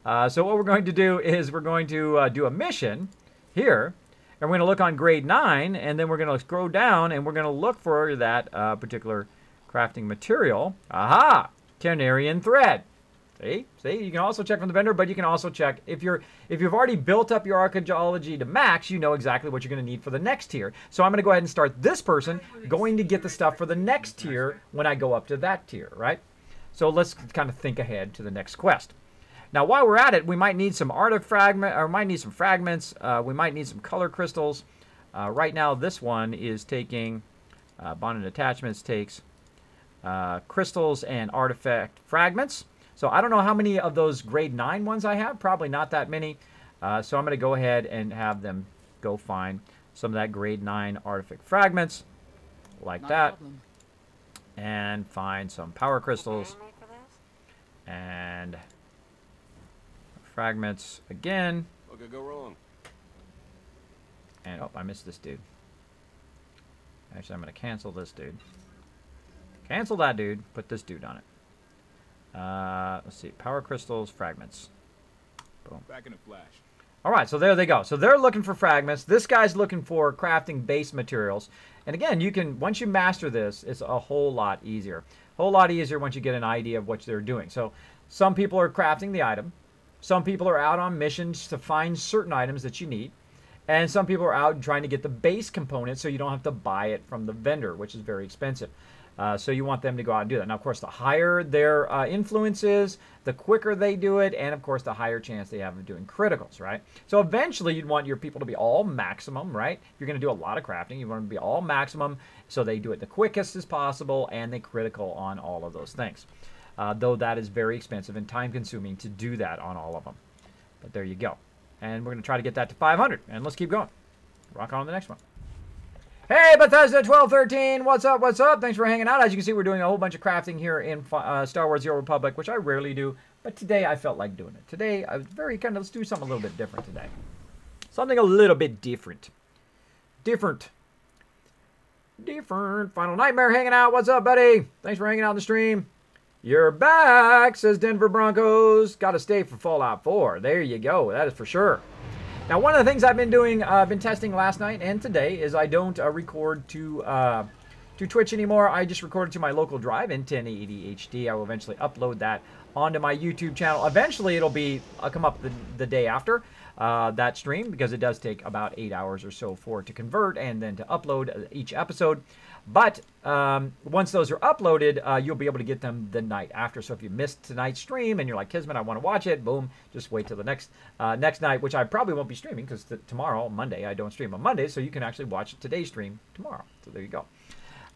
A: So what we're going to do is we're going to do a mission here, and we're going to look on grade 9, and then we're going to scroll down, and we're going to look for that particular crafting material. Aha! Canarian thread. See, you can also check from the vendor, but you can also check if you've already built up your archaeology to max, you know exactly what you're going to need for the next tier. So I'm going to go ahead and start this person going to get the stuff for the next tier when I go up to that tier, right? So let's kind of think ahead to the next quest. Now, while we're at it, we might need some fragments. We might need some color crystals. Right now, this one is taking bonded attachments takes crystals and artifact fragments. So I don't know how many of those grade 9 ones I have. Probably not that many. So I'm going to go ahead and have them go find some of that grade 9 artifact fragments like that. And find some power crystals. And fragments again.
L: What could go wrong?
A: And, oh, I missed this dude. Actually, I'm going to cancel this dude. Cancel that dude. Put this dude on it. Let's see. Power crystals, fragments. Boom.
B: Back in a flash.
A: All right, so there they go. So they're looking for fragments. This guy's looking for crafting base materials. And again, you can, once you master this, it's a whole lot easier. A whole lot easier once you get an idea of what they're doing. So some people are crafting the item. Some people are out on missions to find certain items that you need. And some people are out trying to get the base component so you don't have to buy it from the vendor, which is very expensive. So you want them to go out and do that. Now, of course, the higher their influence is, the quicker they do it, and, of course, the higher chance they have of doing criticals, right? So eventually you'd want your people to be all maximum, right? If you're going to do a lot of crafting, you want them to be all maximum so they do it the quickest as possible and they critical on all of those things. Though that is very expensive and time-consuming to do that on all of them. But there you go. And we're going to try to get that to 500. And let's keep going. Rock on to the next one. Hey, Bethesda 1213, what's up, what's up? Thanks for hanging out. As you can see, we're doing a whole bunch of crafting here in Star Wars The Old Republic, which I rarely do, but today I felt like doing it. Today, I was very kind of, let's do something a little bit different today. Something a little bit different. Different. Final Nightmare hanging out, what's up, buddy? Thanks for hanging out on the stream. You're back, says Denver Broncos. Got to stay for Fallout 4. There you go, that is for sure. Now, one of the things I've been doing, been testing last night and today, is I don't record to Twitch anymore. I just record it to my local drive in 1080 HD. I will eventually upload that onto my YouTube channel. Eventually, it'll be come up the day after that stream, because it does take about 8 hours or so for it to convert and then to upload each episode. But once those are uploaded, you'll be able to get them the night after. So if you missed tonight's stream and you're like, Kismet, I want to watch it, boom, just wait till the next night, which I probably won't be streaming because tomorrow, Monday, I don't stream on Monday, so you can actually watch today's stream tomorrow. So there you go.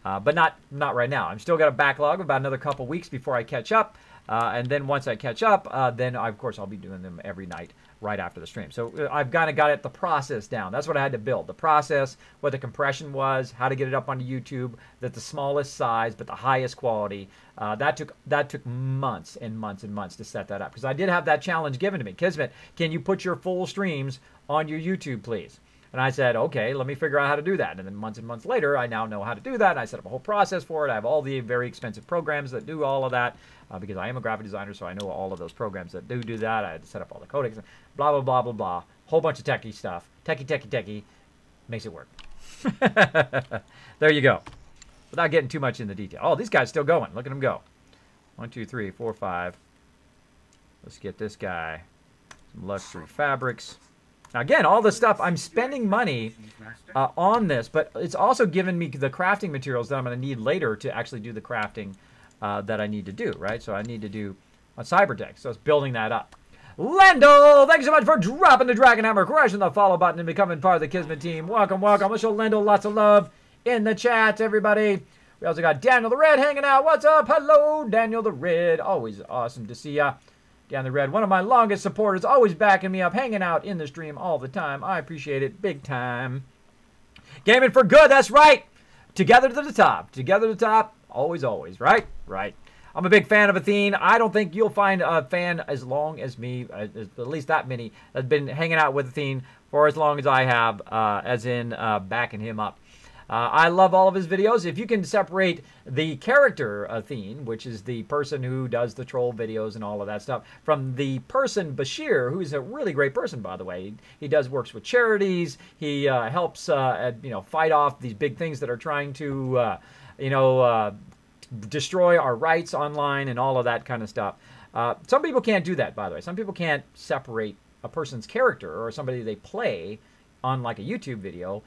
A: But not right now. I'm still got a backlog of about another couple weeks before I catch up. And then once I catch up, then, of course, I'll be doing them every night right after the stream. So I've kind of got the process down. That's what I had to build. The process, what the compression was, how to get it up onto YouTube, that the smallest size but the highest quality. That took months and months and months to set that up. Because I did have that challenge given to me. Kismet, can you put your full streams on your YouTube, please? And I said, okay, let me figure out how to do that. And then months and months later, I now know how to do that. And I set up a whole process for it. I have all the very expensive programs that do all of that because I am a graphic designer, so I know all of those programs that do that. I had to set up all the codecs, blah, blah, blah, blah, blah. Whole bunch of techie stuff. Techie. Makes it work. There you go. Without getting too much in the detail. Oh, these guys still going. Look at them go. 1, 2, 3, 4, 5. Let's get this guy. Some luxury fabrics. Now, again, all this stuff, I'm spending money on this, but it's also given me the crafting materials that I'm going to need later to actually do the crafting that I need to do, right? So I need to do a cybertech, so it's building that up. Lendl, thanks so much for dropping the Dragon Hammer, crushing the follow button, and becoming part of the Kismet team. Welcome, welcome. Let's show Lendl lots of love in the chat, everybody. We also got Daniel the Red hanging out. What's up? Hello, Daniel the Red. Always awesome to see ya. Down the Red, one of my longest supporters, always backing me up, hanging out in the stream all the time. I appreciate it big time. Gaming for good, that's right. Together to the top. Together to the top, always, always, right? Right. I'm a big fan of Athene. I don't think you'll find a fan as long as me, at least that many, that's been hanging out with Athene for as long as I have, as in backing him up. I love all of his videos. If you can separate the character Athene, which is the person who does the troll videos and all of that stuff, from the person Bashir, who's a really great person, by the way. He works with charities. He helps fight off these big things that are trying to destroy our rights online and all of that kind of stuff. Some people can't do that, by the way. Some people can't separate a person's character or somebody they play on like a YouTube video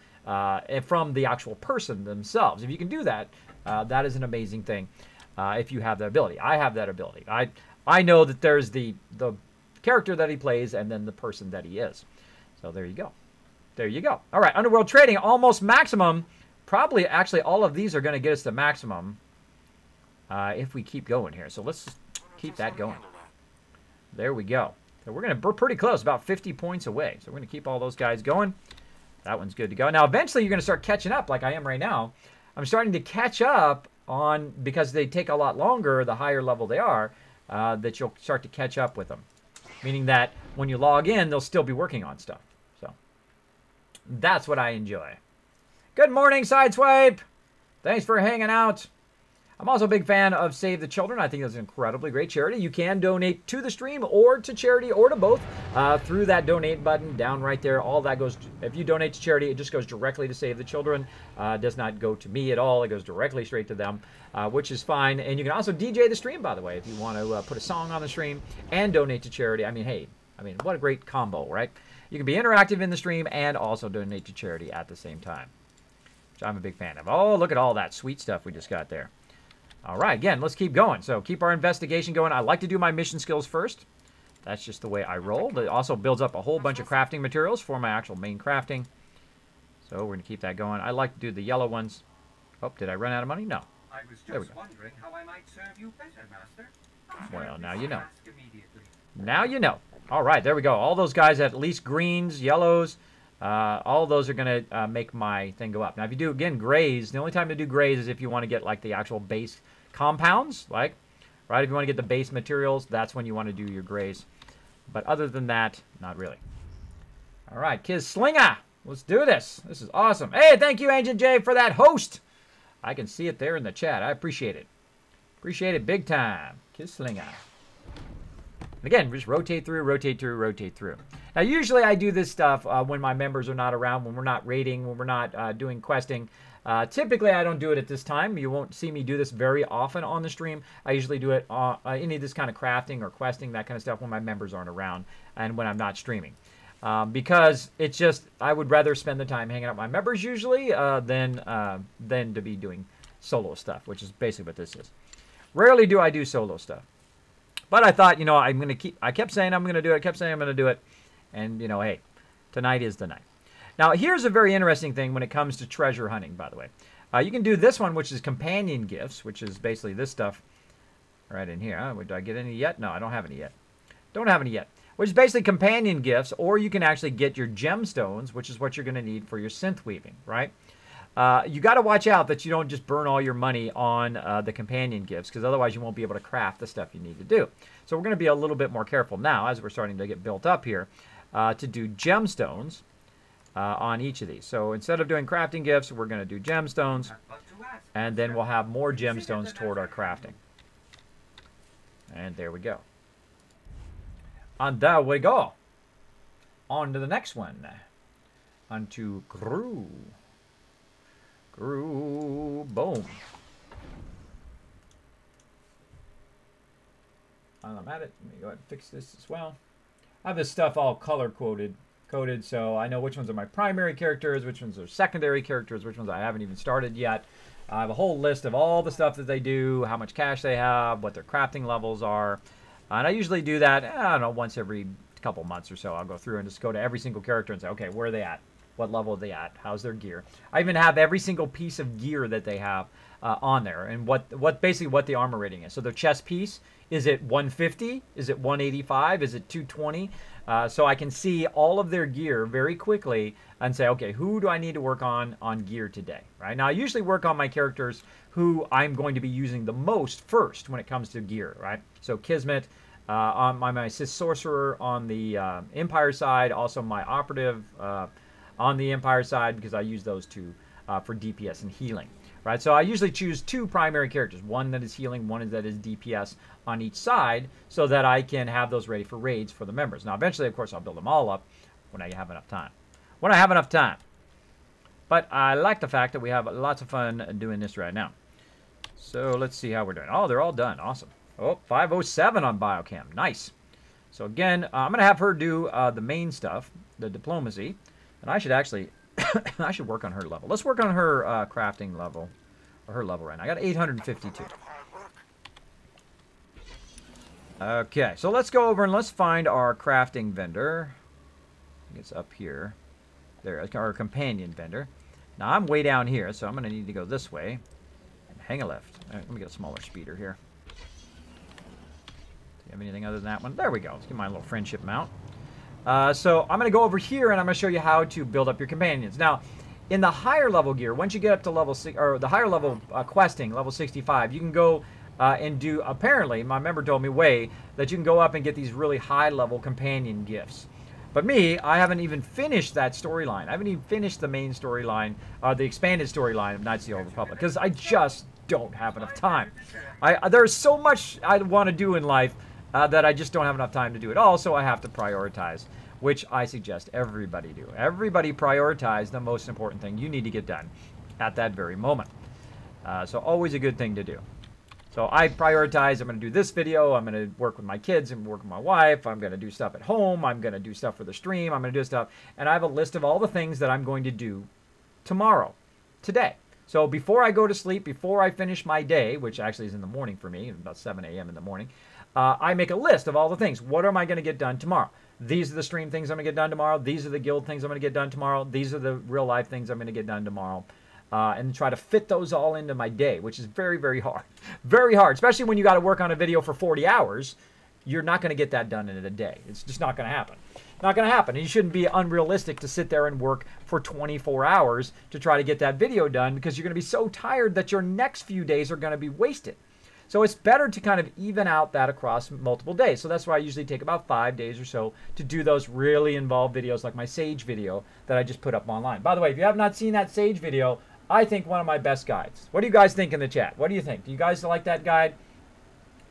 A: from the actual person themselves. If you can do that, that is an amazing thing if you have that ability. I have that ability. I know that there's the character that he plays and then the person that he is. So there you go. There you go. All right, Underworld Trading, almost maximum. Probably, actually, all of these are going to get us to maximum if we keep going here. So let's keep that going. There we go. So we're pretty close, about 50 points away. So we're going to keep all those guys going. That one's good to go. Now, eventually, you're going to start catching up like I am right now. I'm starting to catch up on, because they take a lot longer, the higher level they are, that you'll start to catch up with them. Meaning that when you log in, they'll still be working on stuff. So that's what I enjoy. Good morning, Sideswipe. Thanks for hanging out. I'm also a big fan of Save the Children. I think that's an incredibly great charity. You can donate to the stream or to charity or to both through that donate button down right there. All that goes, if you donate to charity, it just goes directly to Save the Children. It does not go to me at all. It goes directly straight to them, which is fine. And you can also DJ the stream, by the way, if you want to put a song on the stream and donate to charity. I mean, hey, what a great combo, right? You can be interactive in the stream and also donate to charity at the same time, which I'm a big fan of. Oh, look at all that sweet stuff we just got there. All right, again, let's keep going. So keep our investigation going. I like to do my mission skills first. That's just the way I roll. It also builds up a whole bunch of crafting materials for my actual main crafting. So we're going to keep that going. I like to do the yellow ones. Oh, did I run out of money? No.
D: I was just wondering how I might serve you better, Master.
A: Well, now you know. Now you know. All right, there we go. All those guys at least greens, yellows, all of those are going to make my thing go up. Now, if you do, again, grays, the only time to do grays is if you want to get, like, the actual base compounds, like, right? If you want to get the base materials, that's when you want to do your grays. But other than that, not really. All right, Kiz Slinger, let's do this. This is awesome. Hey, thank you, Ancient J, for that host. I can see it there in the chat. I appreciate it. Appreciate it big time. Kiz Slinger. Again, just rotate through, rotate through, rotate through. Now, usually I do this stuff when my members are not around, when we're not raiding, when we're not doing questing. Typically, I don't do it at this time. You won't see me do this very often on the stream. I usually do it any of this kind of crafting or questing, that kind of stuff, when my members aren't around and when I'm not streaming. Because it's just, I would rather spend the time hanging out with my members usually than to be doing solo stuff, which is basically what this is. Rarely do I do solo stuff. But I thought, I'm going to keep, I kept saying I'm going to do it, I kept saying I'm going to do it. And, hey, tonight is the night. Now, here's a very interesting thing when it comes to treasure hunting, by the way. You can do this one, which is companion gifts, which is basically this stuff right in here. Do I get any yet? No, I don't have any yet. Don't have any yet. Which is basically companion gifts, or you can actually get your gemstones, which is what you're going to need for your synth weaving, right? You got to watch out that you don't just burn all your money on the companion gifts, because otherwise you won't be able to craft the stuff you need to do. So we're going to be a little bit more careful now, as we're starting to get built up here, to do gemstones on each of these. So instead of doing crafting gifts, we're going to do gemstones, and then we'll have more gemstones toward our crafting. And there we go. And there we go. On to the next one. On to Gru. Boom. While I'm at it, let me go ahead and fix this as well. I have this stuff all color coded, so I know which ones are my primary characters, which ones are secondary characters, which ones I haven't even started yet. I have a whole list of all the stuff that they do, how much cash they have, what their crafting levels are. And I usually do that, I don't know, once every couple months or so. I'll go through and just go to every single character and say, okay, where are they at? What level are they at? How's their gear? I even have every single piece of gear that they have on there, and basically what the armor rating is. So their chest piece, is it 150? Is it 185? Is it 220? So I can see all of their gear very quickly and say, okay, who do I need to work on gear today? Right now, I usually work on my characters who I'm going to be using the most first when it comes to gear. Right. So Kismet, on my Sith Sorcerer on the Empire side, also my Operative on the Empire side, because I use those two for DPS and healing. Right, so I usually choose two primary characters, one that is healing, one that is DPS on each side, so that I can have those ready for raids for the members. Now, eventually, of course, I'll build them all up when I have enough time. When I have enough time. But I like the fact that we have lots of fun doing this right now. So let's see how we're doing. Oh, they're all done. Awesome. Oh, 507 on Biochem. Nice. So again, I'm going to have her do the main stuff, the diplomacy. And I should actually... I should work on her level. Let's work on her crafting level. Or her level right now. I got 852. Okay, so let's go over and let's find our crafting vendor. I think it's up here. There, our companion vendor. Now, I'm way down here, so I'm going to need to go this way. And hang a left. All right, let me get a smaller speeder here. Do you have anything other than that one? There we go. Let's get my little friendship mount. So I'm going to go over here and I'm going to show you how to build up your companions. Now, in the higher level gear, once you get up to level 6, or the higher level questing, level 65, you can go and do, apparently, my member told me that you can go up and get these really high level companion gifts. But me, I haven't even finished that storyline. I haven't even finished the main storyline, the expanded storyline of Knights of the Old Republic, because I just don't have enough time. There's so much I want to do in life that I just don't have enough time to do it all, so I have to prioritize, which I suggest everybody do. Everybody prioritize the most important thing you need to get done at that very moment. So always a good thing to do. So I prioritize, I'm going to do this video, I'm going to work with my kids and work with my wife, I'm going to do stuff at home, I'm going to do stuff for the stream, I'm going to do stuff, and I have a list of all the things that I'm going to do tomorrow, today. So before I go to sleep, before I finish my day, which actually is in the morning for me, about 7 a.m. in the morning, I make a list of all the things. What am I going to get done tomorrow? These are the stream things I'm going to get done tomorrow. These are the guild things I'm going to get done tomorrow. These are the real life things I'm going to get done tomorrow. And try to fit those all into my day, which is very, very hard. Very hard, especially when you got to work on a video for 40 hours. You're not going to get that done in a day. It's just not going to happen. Not going to happen. And you shouldn't be unrealistic to sit there and work for 24 hours to try to get that video done, because you're going to be so tired that your next few days are going to be wasted. So it's better to kind of even out that across multiple days. So that's why I usually take about 5 days or so to do those really involved videos, like my Sage video that I just put up online. By the way, if you have not seen that Sage video, I think one of my best guides. What do you guys think in the chat? What do you think? Do you guys like that guide?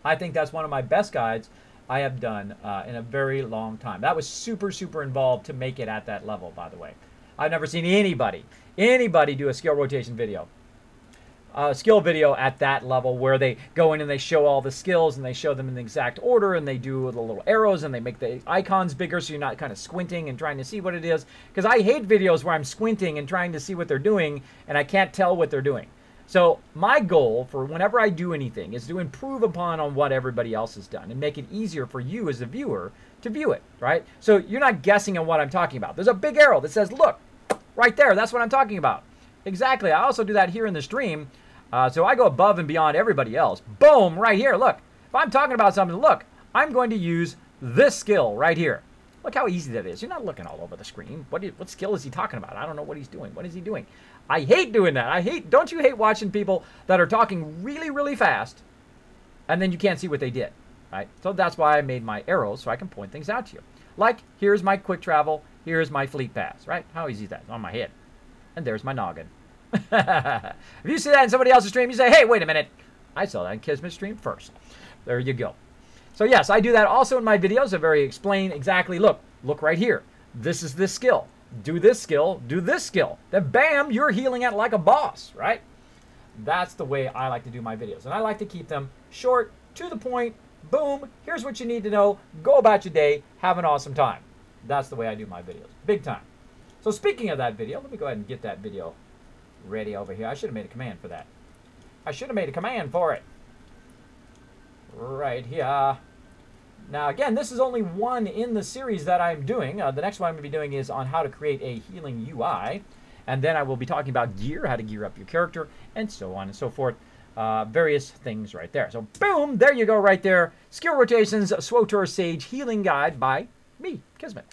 A: I think that's one of my best guides I have done in a very long time. That was super, super involved to make it at that level, by the way. I've never seen anybody do a skill rotation video. Skill video at that level where they go in and they show all the skills and they show them in the exact order and they do the little arrows and they make the icons bigger so you're not kind of squinting and trying to see what it is. Because I hate videos where I'm squinting and trying to see what they're doing and I can't tell what they're doing. So my goal for whenever I do anything is to improve upon on what everybody else has done and make it easier for you as a viewer to view it, right? So you're not guessing on what I'm talking about. There's a big arrow that says, look, right there, that's what I'm talking about. Exactly. I also do that here in the stream. So I go above and beyond everybody else. Boom, right here. Look, if I'm talking about something, look, I'm going to use this skill right here. Look how easy that is. You're not looking all over the screen. What skill is he talking about? I don't know what he's doing. What is he doing? I hate doing that. Don't you hate watching people that are talking really, really fast and then you can't see what they did, right? So that's why I made my arrows so I can point things out to you. Like, here's my quick travel. Here's my fleet pass, right? How easy is that? It's on my head. And there's my noggin. If you see that in somebody else's stream, you say, hey, wait a minute. I saw that in Kismet's stream first. There you go. So yes, I do that also in my videos. I explain exactly, look right here. This is this skill. Do this skill, do this skill. Then bam, you're healing it like a boss, right? That's the way I like to do my videos. And I like to keep them short, to the point, boom, here's what you need to know. Go about your day, have an awesome time. That's the way I do my videos. Big time. So speaking of that video, let me go ahead and get that video ready over here. I should have made a command for that. I should have made a command for it. Right here. Now again, this is only one in the series that I'm doing. The next one I'm going to be doing is on how to create a healing UI. And then I will be talking about gear, how to gear up your character, and so on and so forth. Various things right there. So boom, there you go right there. Skill Rotations SWTOR Sage Healing Guide by me, Kismet.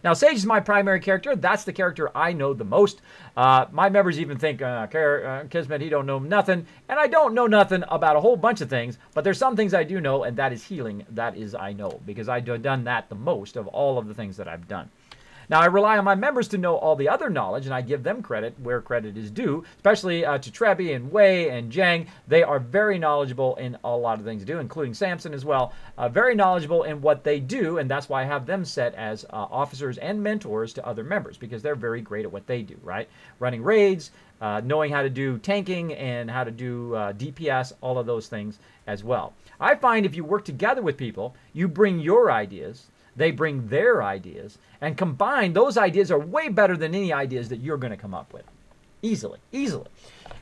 A: Now, Sage is my primary character. That's the character I know the most. My members even think, Kismet, he don't know nothing. And I don't know nothing about a whole bunch of things. But there's some things I do know, and that is healing. That is I know. Because I've done that the most of all of the things that I've done. Now, I rely on my members to know all the other knowledge, and I give them credit where credit is due, especially to Trebi and Wei and Jang. They are very knowledgeable in a lot of things to do, including Samson as well. Very knowledgeable in what they do, and that's why I have them set as officers and mentors to other members, because they're very great at what they do, right? Running raids, knowing how to do tanking and how to do DPS, all of those things as well. I find if you work together with people, you bring your ideas, they bring their ideas, and combined, those ideas are way better than any ideas that you're going to come up with. Easily, easily.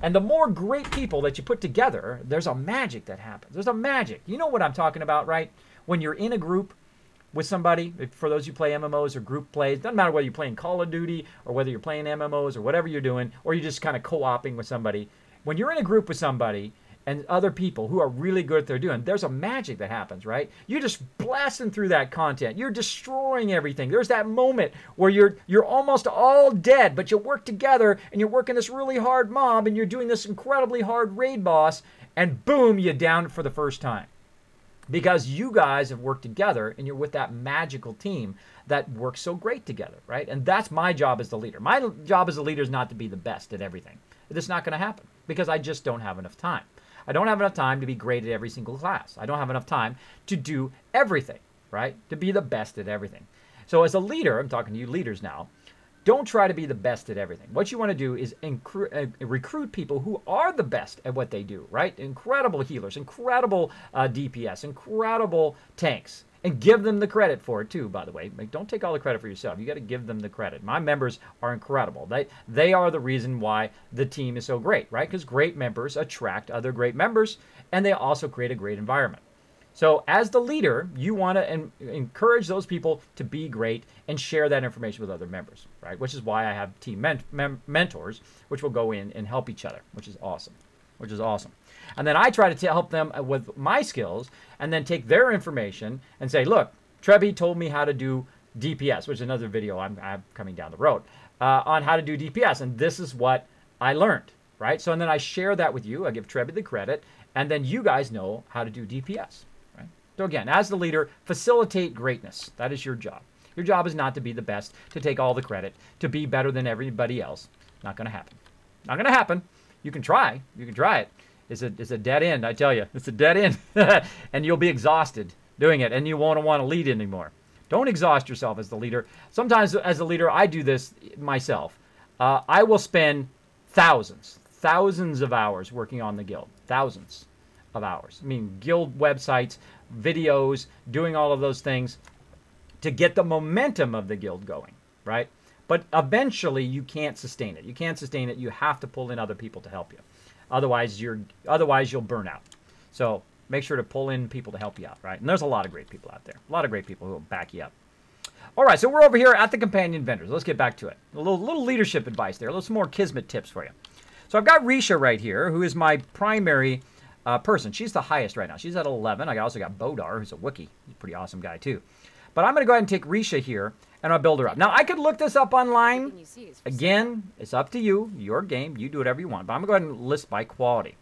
A: And the more great people that you put together, there's a magic that happens. There's a magic. You know what I'm talking about, right? When you're in a group with somebody, for those who play MMOs or group plays, doesn't matter whether you're playing Call of Duty or whether you're playing MMOs or whatever you're doing, or you're just kind of co-oping with somebody. When you're in a group with somebody and other people who are really good at what they're doing, there's a magic that happens, right? You're just blasting through that content. You're destroying everything. There's that moment where you're almost all dead, but you work together and you're working this really hard mob and you're doing this incredibly hard raid boss, and boom, you down it for the first time. Because you guys have worked together and you're with that magical team that work so great together, right? And that's my job as the leader. My job as a leader is not to be the best at everything. It's not going to happen because I just don't have enough time. I don't have enough time to be great at every single class. I don't have enough time to do everything, right? To be the best at everything. So as a leader, I'm talking to you leaders now, don't try to be the best at everything. What you want to do is recruit people who are the best at what they do, right? Incredible healers, incredible DPS, incredible tanks, and give them the credit for it too, by the way. Like, don't take all the credit for yourself. You got to give them the credit. My members are incredible. They are the reason why the team is so great, right? Because great members attract other great members, and they also create a great environment. So as the leader, you want to encourage those people to be great and share that information with other members, right? Which is why I have team mentors, which will go in and help each other, which is awesome, And then I try to help them with my skills and then take their information and say, look, Trevi told me how to do DPS, which is another video I'm coming down the road, on how to do DPS. And this is what I learned, right? So and then I share that with you. I give Trevi the credit, and then you guys know how to do DPS. So again, as the leader, facilitate greatness. That is your job. Your job is not to be the best, to take all the credit, to be better than everybody else. Not going to happen. Not going to happen. You can try. You can try it. It's a dead end, I tell you. It's a dead end. And you'll be exhausted doing it, and you won't want to lead anymore. Don't exhaust yourself as the leader. Sometimes as a leader, I do this myself. I will spend thousands of hours working on the guild. Thousands of hours. I mean, guild websites, videos, doing all of those things to get the momentum of the guild going, right? But eventually you can't sustain it. You can't sustain it. You have to pull in other people to help you. Otherwise you'll burn out. So make sure to pull in people to help you out, right? And there's a lot of great people out there. A lot of great people who will back you up. All right, so we're over here at the companion vendors. Let's get back to it. A little leadership advice there. A little more Kismet tips for you. So I've got Risha right here, who is my primary person. She's the highest right now. She's at 11. I also got Bodar, who's a Wookiee. He's a pretty awesome guy, too. But I'm going to go ahead and take Risha here, and I'll build her up. Now, I could look this up online. Again, it's up to you. Your game. You do whatever you want. But I'm going to go ahead and list by quality.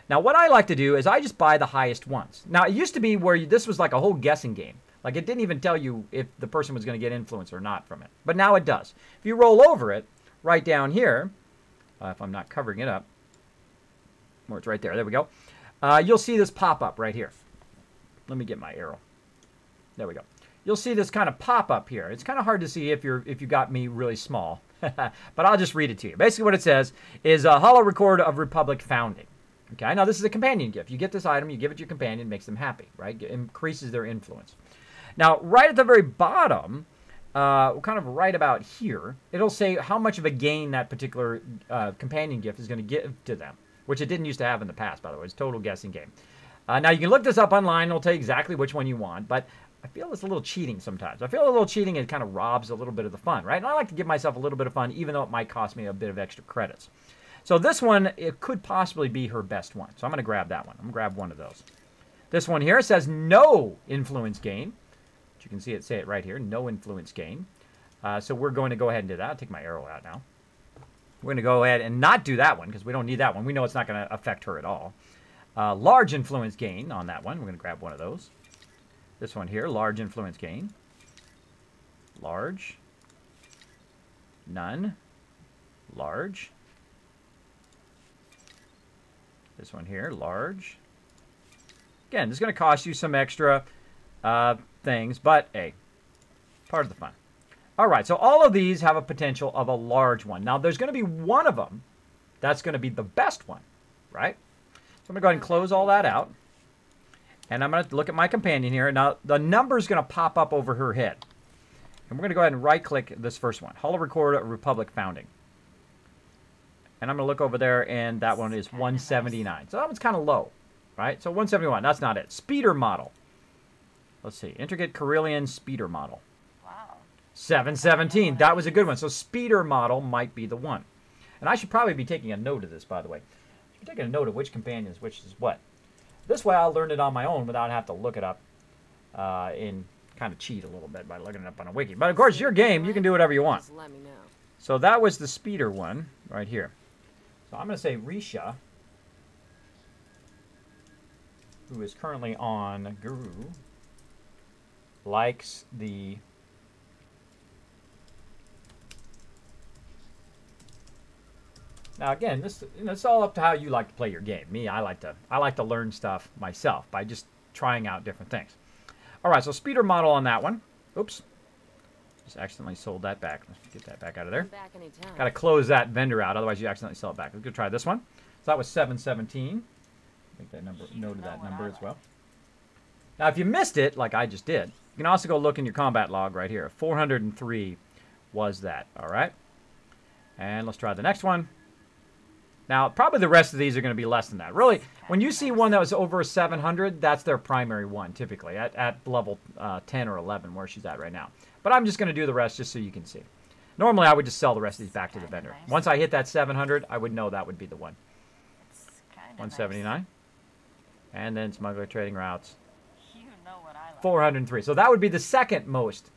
A: Now, what I like to do is I just buy the highest ones. Now, it used to be where this was like a whole guessing game. Like, it didn't even tell you if the person was going to get influence or not from it. But now it does. If you roll over it, right down here, if I'm not covering it up, where it's right there. There we go. You'll see this pop up right here. Let me get my arrow. There we go. You'll see this kind of pop up here. It's kind of hard to see if you got me really small, but I'll just read it to you. Basically, what it says is a hollow record of Republic founding. Okay, now this is a companion gift. You get this item, you give it to your companion, makes them happy, right? It increases their influence. Now, right at the very bottom, kind of right about here, it'll say how much of a gain that particular companion gift is going to give to them, which it didn't used to have in the past, by the way. It's a total guessing game. Now, you can look this up online. It'll tell you exactly which one you want, but I feel it's a little cheating sometimes. I feel a little cheating, and it kind of robs a little bit of the fun, right? And I like to give myself a little bit of fun, even though it might cost me a bit of extra credits. So this one, it could possibly be her best one. So I'm going to grab that one. I'm going to grab one of those. This one here says no influence gain. You can see it say it right here, no influence gain. So we're going to go ahead and do that. I'll take my arrow out now. We're going to go ahead and not do that one because we don't need that one. We know it's not going to affect her at all. Large influence gain on that one. We're going to grab one of those. This one here, large influence gain. Large. None. Large. This one here, large. Again, this is going to cost you some extra things, but hey, part of the fun. All right, so all of these have a potential of a large one. Now, there's going to be one of them that's going to be the best one, right? So I'm going to go ahead and close all that out. And I'm going to look at my companion here. Now, the number is going to pop up over her head. And we're going to go ahead and right-click this first one. Hollow Record Republic Founding. And I'm going to look over there, and that one is 179. So that one's kind of low, right? So 171, that's not it. Speeder model. Let's see. Intricate Carillion speeder model. Wow. 717. That was a good one. So speeder model might be the one. And I should probably be taking a note of this, by the way. I should be taking a note of which companions, which is what. This way I'll learn it on my own without having to look it up and kind of cheat a little bit by looking it up on a wiki. But of course, your game, you can do whatever you want.
C: Let me know.
A: So that was the speeder one right here. So I'm going to say Risha, who is currently on Guru, likes the Now again, this it's all up to how you like to play your game. Me, I like to learn stuff myself by just trying out different things. All right, so speeder model on that one. Oops, just accidentally sold that back. Let's get that back out of there. Got to close that vendor out, otherwise you accidentally sell it back. Let's go try this one. So that was 717. Make that number, noted that number as well. Now, if you missed it, like I just did, you can also go look in your combat log right here. 403 was that. All right, and let's try the next one. Now, probably the rest of these are going to be less than that. Really, when you see one that was over 700, that's their primary one, typically, at level 10 or 11, where she's at right now. But I'm just going to do the rest just so you can see. Normally, I would just sell the rest of these back to the vendor. Once I hit that 700, I would know that would be the one. 179. And then smuggler trading routes. 403. So that would be the second most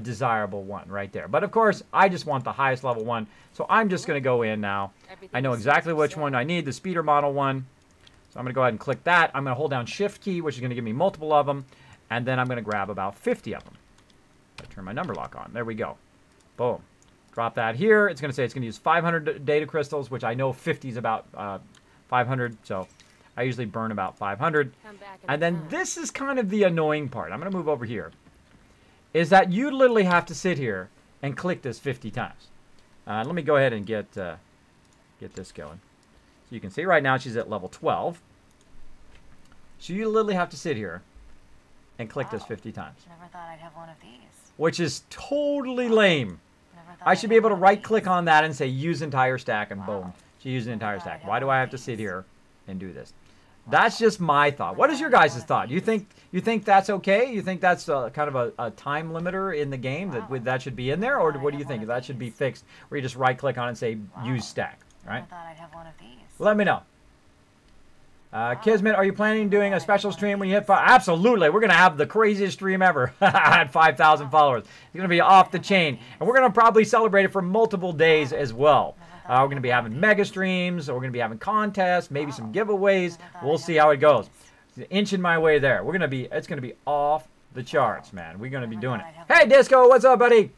A: desirable one right there. But of course, I just want the highest level one. So I'm just going to go in now. I know exactly which one I need, the speeder model one. So I'm going to go ahead and click that. I'm going to hold down Shift key, which is going to give me multiple of them. And then I'm going to grab about 50 of them. I turn my number lock on. There we go. Boom. Drop that here. It's going to say it's going to use 500 data crystals, which I know 50 is about 500. So I usually burn about 500. And then this is kind of the annoying part. I'm going to move over here. Is that you literally have to sit here and click this 50 times. Let me go ahead and get this going. So you can see right now she's at level 12. So you literally have to sit here and click this 50 times.
G: Never thought I'd have one of these.
A: Which is totally lame. I should be able to right-click on that and say use entire stack, and boom, she used an entire stack. Why do I have to sit here and do this? That's just my thought. What is your guys' thought? You think that's okay? You think that's kind of a time limiter in the game that should be in there, or what do you think that should be fixed where you just right-click on it and say use stack? Right? Let me know. Kismet, are you planning on doing a special stream when you hit 5? Absolutely. We're going to have the craziest stream ever at 5,000 followers. It's going to be off the chain. And we're going to probably celebrate it for multiple days as well. We're going to be having mega streams. We're going to be having contests, maybe some giveaways. We'll see how it goes. Inching my way there. It's going to be off the charts, man. We're going to be doing it. Hey, Disco, what's up, buddy?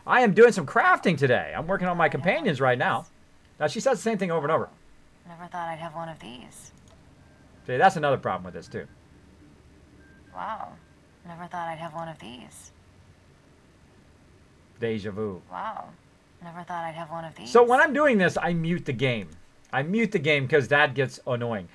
A: I am doing some crafting today. I'm working on my companions right now. Now, she says the same thing over and over.
G: Never thought I'd have one of these.
A: See, that's another problem with this, too.
G: Wow. Never thought I'd have one of these.
A: Deja vu.
G: Wow. Never thought I'd have one of these.
A: So when I'm doing this, I mute the game. I mute the game because that gets annoying.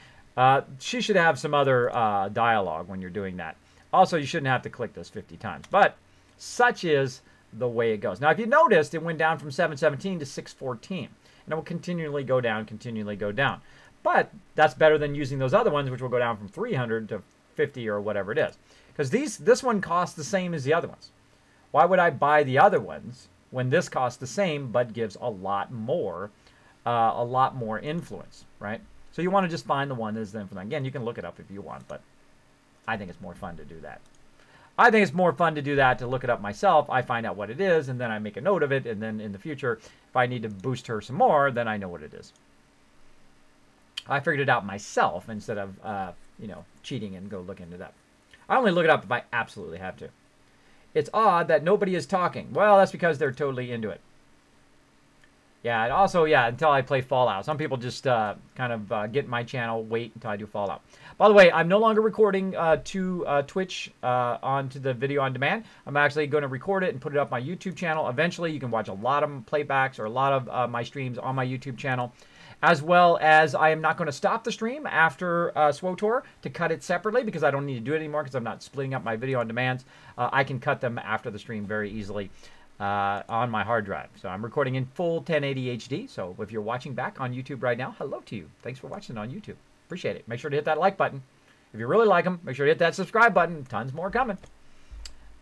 A: She should have some other dialogue when you're doing that. Also, you shouldn't have to click this 50 times. But such is the way it goes. Now, if you noticed, it went down from 717 to 614. And it will continually go down, continually go down. But that's better than using those other ones, which will go down from 300 to 50 or whatever it is. Because this one costs the same as the other ones. Why would I buy the other ones when this costs the same but gives a lot more influence, right? So you want to just find the one that's then for that. Again, you can look it up if you want, but I think it's more fun to do that. I think it's more fun to do that, to look it up myself. I find out what it is, and then I make a note of it, and then in the future, if I need to boost her some more, then I know what it is. I figured it out myself instead of, cheating and go look into that. I only look it up if I absolutely have to. It's odd that nobody is talking. Well, that's because they're totally into it. Yeah, and also, until I play Fallout. Some people just kind of get my channel, wait until I do Fallout. By the way, I'm no longer recording to Twitch onto the video on demand. I'm actually going to record it and put it up my YouTube channel. Eventually, you can watch a lot of playbacks or a lot of my streams on my YouTube channel. As well as I am not going to stop the stream after SWTOR to cut it separately because I don't need to do it anymore because I'm not splitting up my video on demands. I can cut them after the stream very easily on my hard drive. So I'm recording in full 1080 HD. So if you're watching back on YouTube right now, hello to you. Thanks for watching on YouTube. Appreciate it. Make sure to hit that like button. If you really like them, make sure to hit that subscribe button. Tons more coming.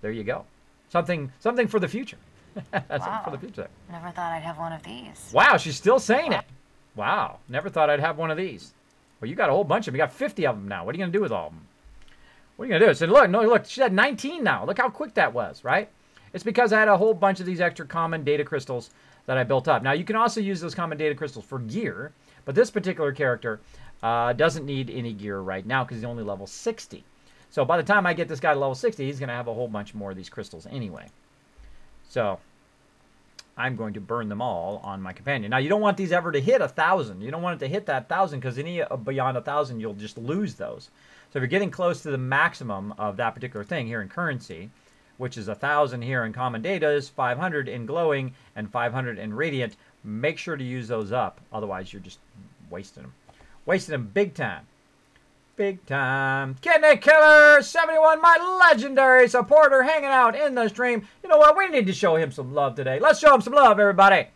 A: There you go. Something for the future. That's something for the future.
G: Never thought I'd have one of these.
A: Wow, she's still saying it. Wow, never thought I'd have one of these. Well, you got a whole bunch of them. You got 50 of them now. What are you going to do with all of them? What are you going to do? So look, she's at 19 now. Look how quick that was, right? It's because I had a whole bunch of these extra common data crystals that I built up. Now, you can also use those common data crystals for gear, but this particular character doesn't need any gear right now because he's only level 60. So by the time I get this guy to level 60, he's going to have a whole bunch more of these crystals anyway. So I'm going to burn them all on my companion. Now, you don't want these ever to hit 1,000. You don't want it to hit that 1,000 because any beyond 1,000, you'll just lose those. So if you're getting close to the maximum of that particular thing here in currency, which is 1,000 here in common data, is 500 in glowing and 500 in radiant, make sure to use those up. Otherwise, you're just wasting them. Wasting them big time. Big time. Kidney Killer 71, my legendary supporter, hanging out in the stream. You know what? We need to show him some love today. Let's show him some love, everybody.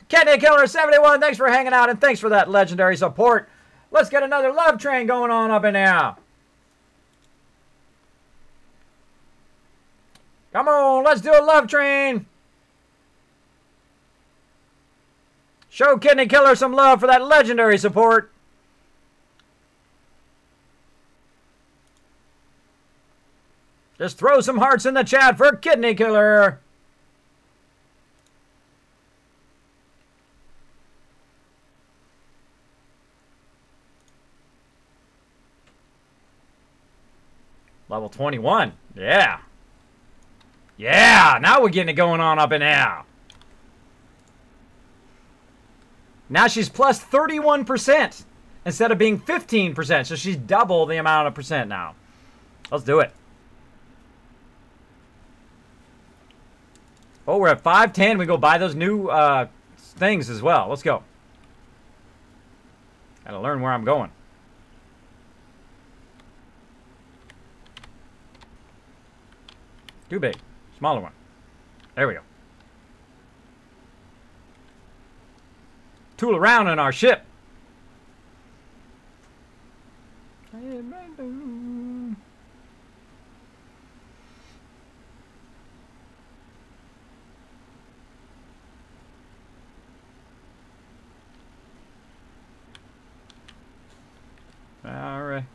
A: Kidney Killer 71, thanks for hanging out and thanks for that legendary support. Let's get another love train going on up in here. Come on, let's do a love train. Show Kidney Killer some love for that legendary support. Just throw some hearts in the chat for Kidney Killer. Level 21. Yeah. Yeah, now we're getting it going on up in here. Now she's plus 31% instead of being 15%. So she's double the amount of percent now. Let's do it. Oh, we're at 510. We go buy those new things as well. Let's go. Gotta learn where I'm going. Too big. Smaller one. There we go. Tool around in our ship.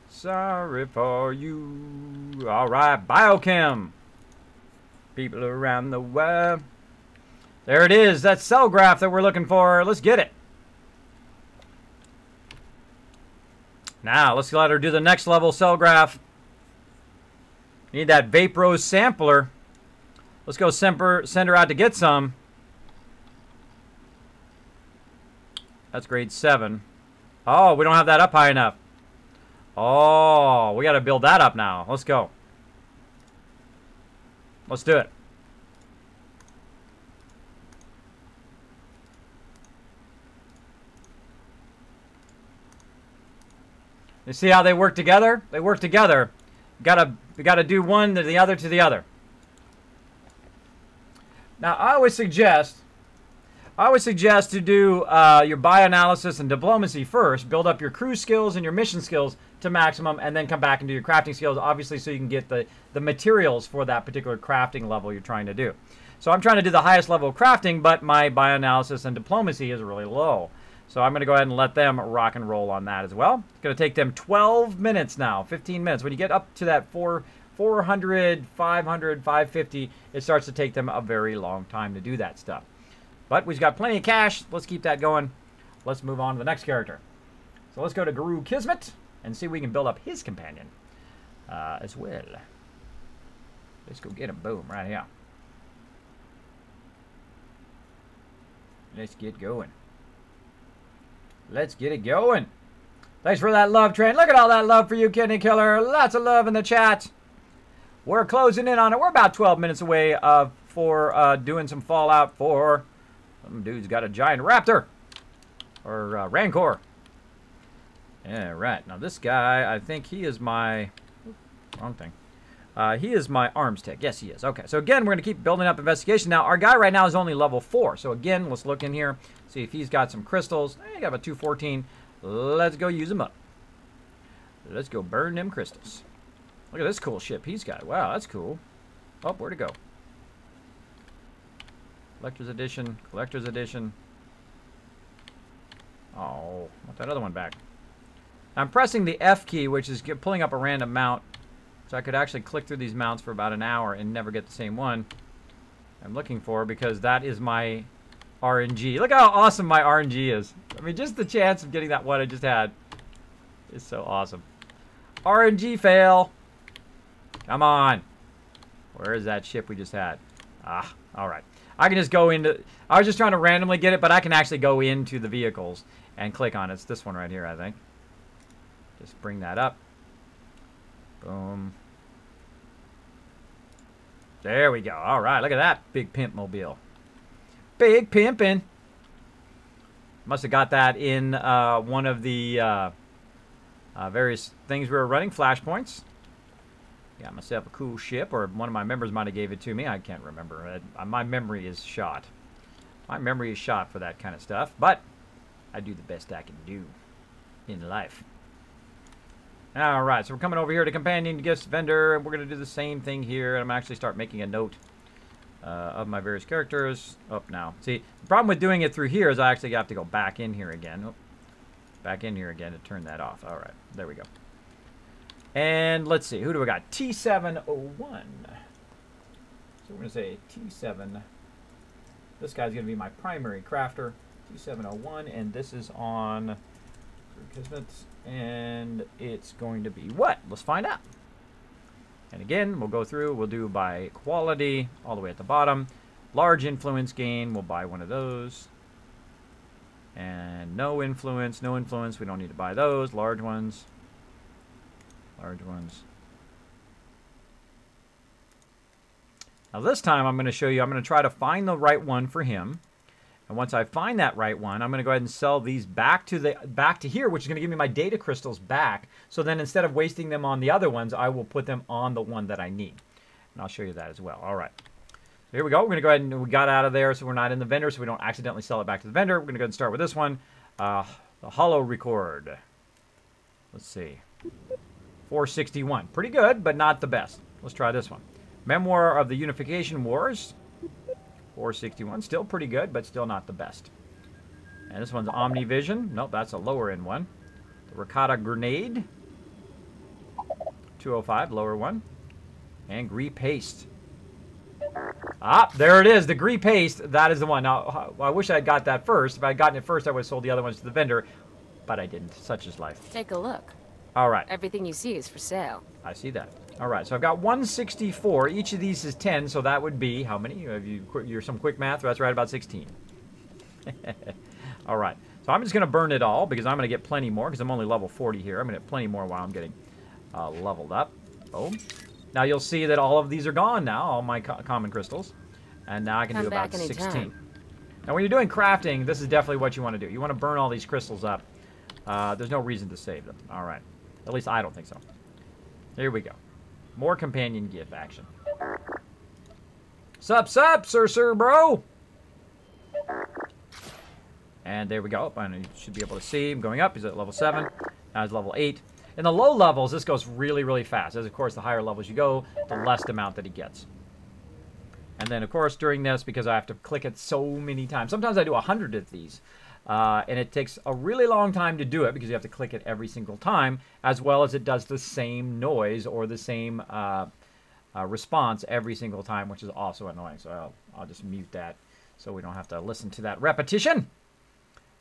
A: Sorry for you. All right, biochem. People around the web. There it is. That cell graph that we're looking for. Let's get it. Now, let's let her do the next level cell graph. Need that Vaporose sampler. Let's go send her out to get some. That's grade 7. Oh, we don't have that up high enough. Oh, we got to build that up now. Let's go. Let's do it. You see how they work together? They work together. We gotta do one to the other to the other. Now, I always suggest to do your bioanalysis and diplomacy first. Build up your crew skills and your mission skills to maximum, and then come back and do your crafting skills, obviously, so you can get the materials for that particular crafting level you're trying to do. So I'm trying to do the highest level of crafting, but my bioanalysis and diplomacy is really low. So I'm going to go ahead and let them rock and roll on that as well. It's going to take them 12 minutes now, 15 minutes. When you get up to that 400, 500, 550, it starts to take them a very long time to do that stuff. But we've got plenty of cash. Let's keep that going. Let's move on to the next character. So let's go to Guru Kismet and see if we can build up his companion as well. Let's go get him. Boom, right here. Let's get going. Let's get it going. Thanks for that love train. Look at all that love for you, Kidney Killer. Lots of love in the chat. We're closing in on it. We're about 12 minutes away for doing some Fallout 4. Some dude's got a giant raptor. Or Rancor. Yeah, right. Now this guy, I think he is my... Wrong thing. He is my arms tech. Yes, he is. Okay, so again, we're going to keep building up investigation. Now, our guy right now is only level 4. So again, let's look in here. See if he's got some crystals. He got a 214. Let's go use them up. Let's go burn them crystals. Look at this cool ship he's got. Wow, that's cool. Oh, where'd it go? Collector's Edition. Collector's Edition. Oh, want that other one back. I'm pressing the F key, which is pulling up a random mount. So I could actually click through these mounts for about an hour and never get the same one I'm looking for, because that is my RNG. Look how awesome my RNG is. I mean, just the chance of getting that one I just had is so awesome. RNG fail. Come on. Where is that ship we just had? Ah, all right. I can just go into... I was just trying to randomly get it, but I can actually go into the vehicles and click on it. It's this one right here, I think. Just bring that up. Boom. There we go. All right, look at that big pimp mobile. Big pimpin'. Must have got that in one of the various things we were running, flashpoints. Got myself a cool ship, or one of my members might have gave it to me. I can't remember. My memory is shot. My memory is shot for that kind of stuff, but I do the best I can do in life. All right, so we're coming over here to companion gifts vendor, and we're going to do the same thing here. I'm actually start making a note of my various characters. Up now. See, the problem with doing it through here is I actually have to go back in here again. Oh, back in here again to turn that off. All right, there we go. And let's see, who do we got? T701. So we're going to say T7. This guy's going to be my primary crafter, T701, and this is on Kismet, and it's going to be what? Let's find out. And again, we'll go through, we'll do by quality all the way at the bottom. Large influence gain, we'll buy one of those. And no influence, we don't need to buy those. Large ones. Large ones. Now this time I'm going to show you, I'm going to try to find the right one for him. And once I find that right one, I'm going to go ahead and sell these back to here, which is going to give me my data crystals back. So then instead of wasting them on the other ones, I will put them on the one that I need. And I'll show you that as well. All right. So here we go. We're going to go ahead and we got out of there, so we're not in the vendor, so we don't accidentally sell it back to the vendor. We're going to go ahead and start with this one. The holo record. Let's see. 461. Pretty good, but not the best. Let's try this one. Memoir of the Unification Wars. 461. Still pretty good, but still not the best. And this one's Omnivision. Nope, that's a lower end one. The Ricotta Grenade. 205, lower one. And Gree Paste. Ah, there it is. The Gree Paste. That is the one. Now, I wish I had got that first. If I had gotten it first, I would have sold the other ones to the vendor. But I didn't. Such is life.
L: Take a look.
A: All right.
L: Everything you see is for sale. I
A: see that. All right, so I've got 164. Each of these is 10, so that would be how many? You're some quick math. That's right, about 16. All right, so I'm just going to burn it all because I'm going to get plenty more because I'm only level 40 here. I'm going to get plenty more while I'm getting leveled up. Boom. Now you'll see that all of these are gone now, all my common crystals. And now I can do about 16. Now when you're doing crafting, this is definitely what you want to do. You want to burn all these crystals up. There's no reason to save them. All right. At least I don't think so. Here we go. More companion gift action. Sup, sir, bro. And there we go. And you should be able to see him going up. He's at level 7. Now he's level 8. In the low levels, this goes really, really fast. As, of course, the higher levels you go, the less amount that he gets. And then, of course, during this, because I have to click it so many times. Sometimes I do 100 of these. And it takes a really long time to do it because you have to click it every single time, as well as it does the same noise or the same response every single time, which is also annoying. So I'll just mute that so we don't have to listen to that repetition.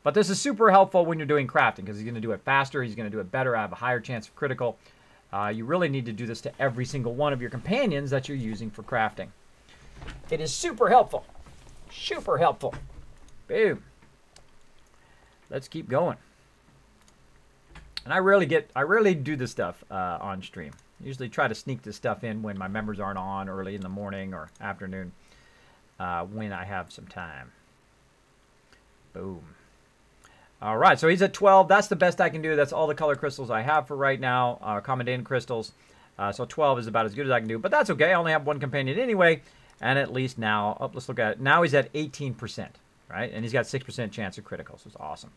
A: But this is super helpful when you're doing crafting because he's going to do it faster, he's going to do it better, have a higher chance of critical. You really need to do this to every single one of your companions that you're using for crafting. It is super helpful. Super helpful. Boom. Let's keep going. And I rarely do this stuff on stream. I usually try to sneak this stuff in when my members aren't on early in the morning or afternoon when I have some time. Boom. All right, so he's at 12. That's the best I can do. That's all the color crystals I have for right now, commandant crystals. So 12 is about as good as I can do, but that's okay. I only have one companion anyway, and at least now, let's look at it. Now he's at 18%. Right? And he's got 6% chance of critical, so it's awesome.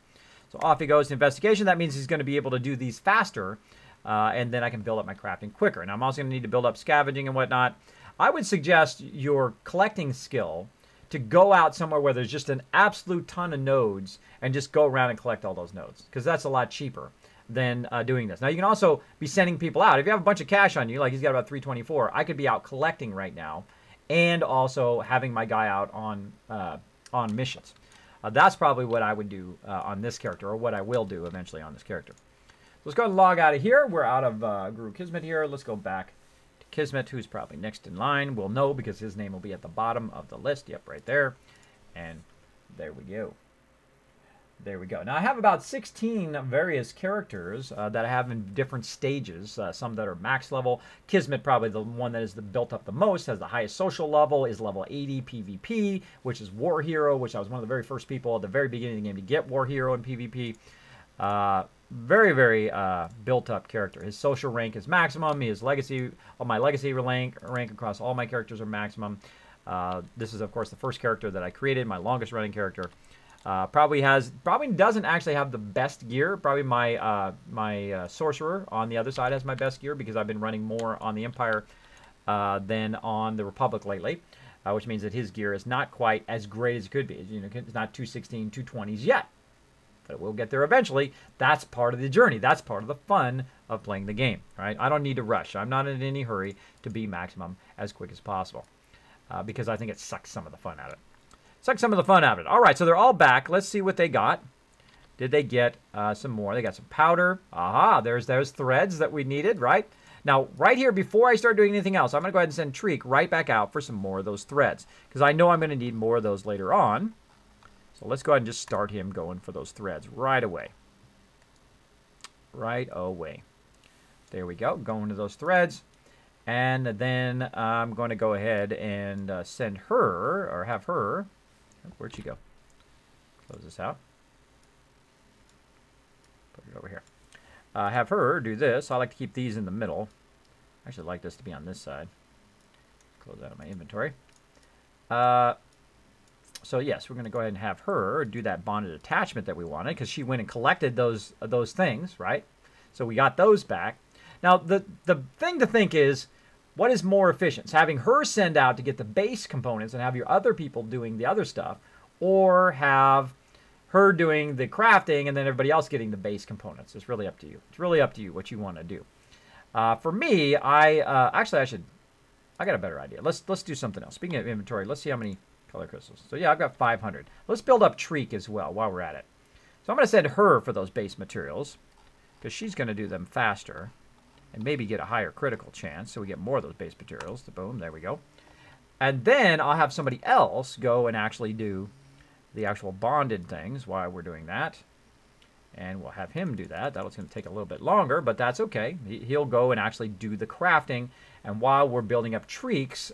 A: So off he goes to investigation. That means he's going to be able to do these faster, and then I can build up my crafting quicker. And I'm also going to need to build up scavenging and whatnot. I would suggest your collecting skill to go out somewhere where there's just an absolute ton of nodes and just go around and collect all those nodes, because that's a lot cheaper than doing this. Now, you can also be sending people out. If you have a bunch of cash on you, like he's got about 324, I could be out collecting right now and also having my guy out on missions. That's probably what I would do on this character, or what I will do eventually on this character. So let's go ahead and log out of here. We're out of Guru Kismet here. Let's go back to Kismet, who's probably next in line, will know because his name will be at the bottom of the list. Yep, right there. And there we go. There we go. Now, I have about 16 various characters that I have in different stages. Some that are max level. Kismet, probably the one that is built up the most, has the highest social level, is level 80 PvP, which is War Hero, which I was one of the very first people at the very beginning of the game to get War Hero in PvP. Very, very built up character. His social rank is maximum. His legacy, my legacy rank across all my characters are maximum. This is, of course, the first character that I created, my longest running character. Probably doesn't actually have the best gear. Probably my sorcerer on the other side has my best gear because I've been running more on the Empire than on the Republic lately, which means that his gear is not quite as great as it could be. You know, it's not 216, 220s yet, but we'll get there eventually. That's part of the journey. That's part of the fun of playing the game, right? I don't need to rush. I'm not in any hurry to be maximum as quick as possible because I think it sucks some of the fun out of it. Suck some of the fun out of it. All right, so they're all back. Let's see what they got. Did they get some more? They got some powder. Aha, there's threads that we needed, right? Now, right here, before I start doing anything else, I'm going to go ahead and send Treek right back out for some more of those threads because I know I'm going to need more of those later on. So let's go ahead and just start him going for those threads right away. Right away. There we go, going to those threads. And then I'm going to go ahead and send her, or have her. Where'd she go? Close this out. Put it over here. Have her do this. I like to keep these in the middle. I actually like this to be on this side. Close out of my inventory. So yes, we're going to go ahead and have her do that bonded attachment that we wanted because she went and collected those things, right? So we got those back. Now the thing to think is, what is more efficient? It's having her send out to get the base components and have your other people doing the other stuff, or have her doing the crafting and then everybody else getting the base components. It's really up to you. It's really up to you what you want to do. For me, I got a better idea. Let's do something else. Speaking of inventory, let's see how many color crystals. So yeah, I've got 500. Let's build up Treek as well while we're at it. So I'm going to send her for those base materials because she's going to do them faster. And maybe get a higher critical chance, so we get more of those base materials. Boom, there we go. And then I'll have somebody else go and actually do the actual bonded things while we're doing that. And we'll have him do that. That's going to take a little bit longer, but that's okay. He'll go and actually do the crafting, and while we're building up Treek's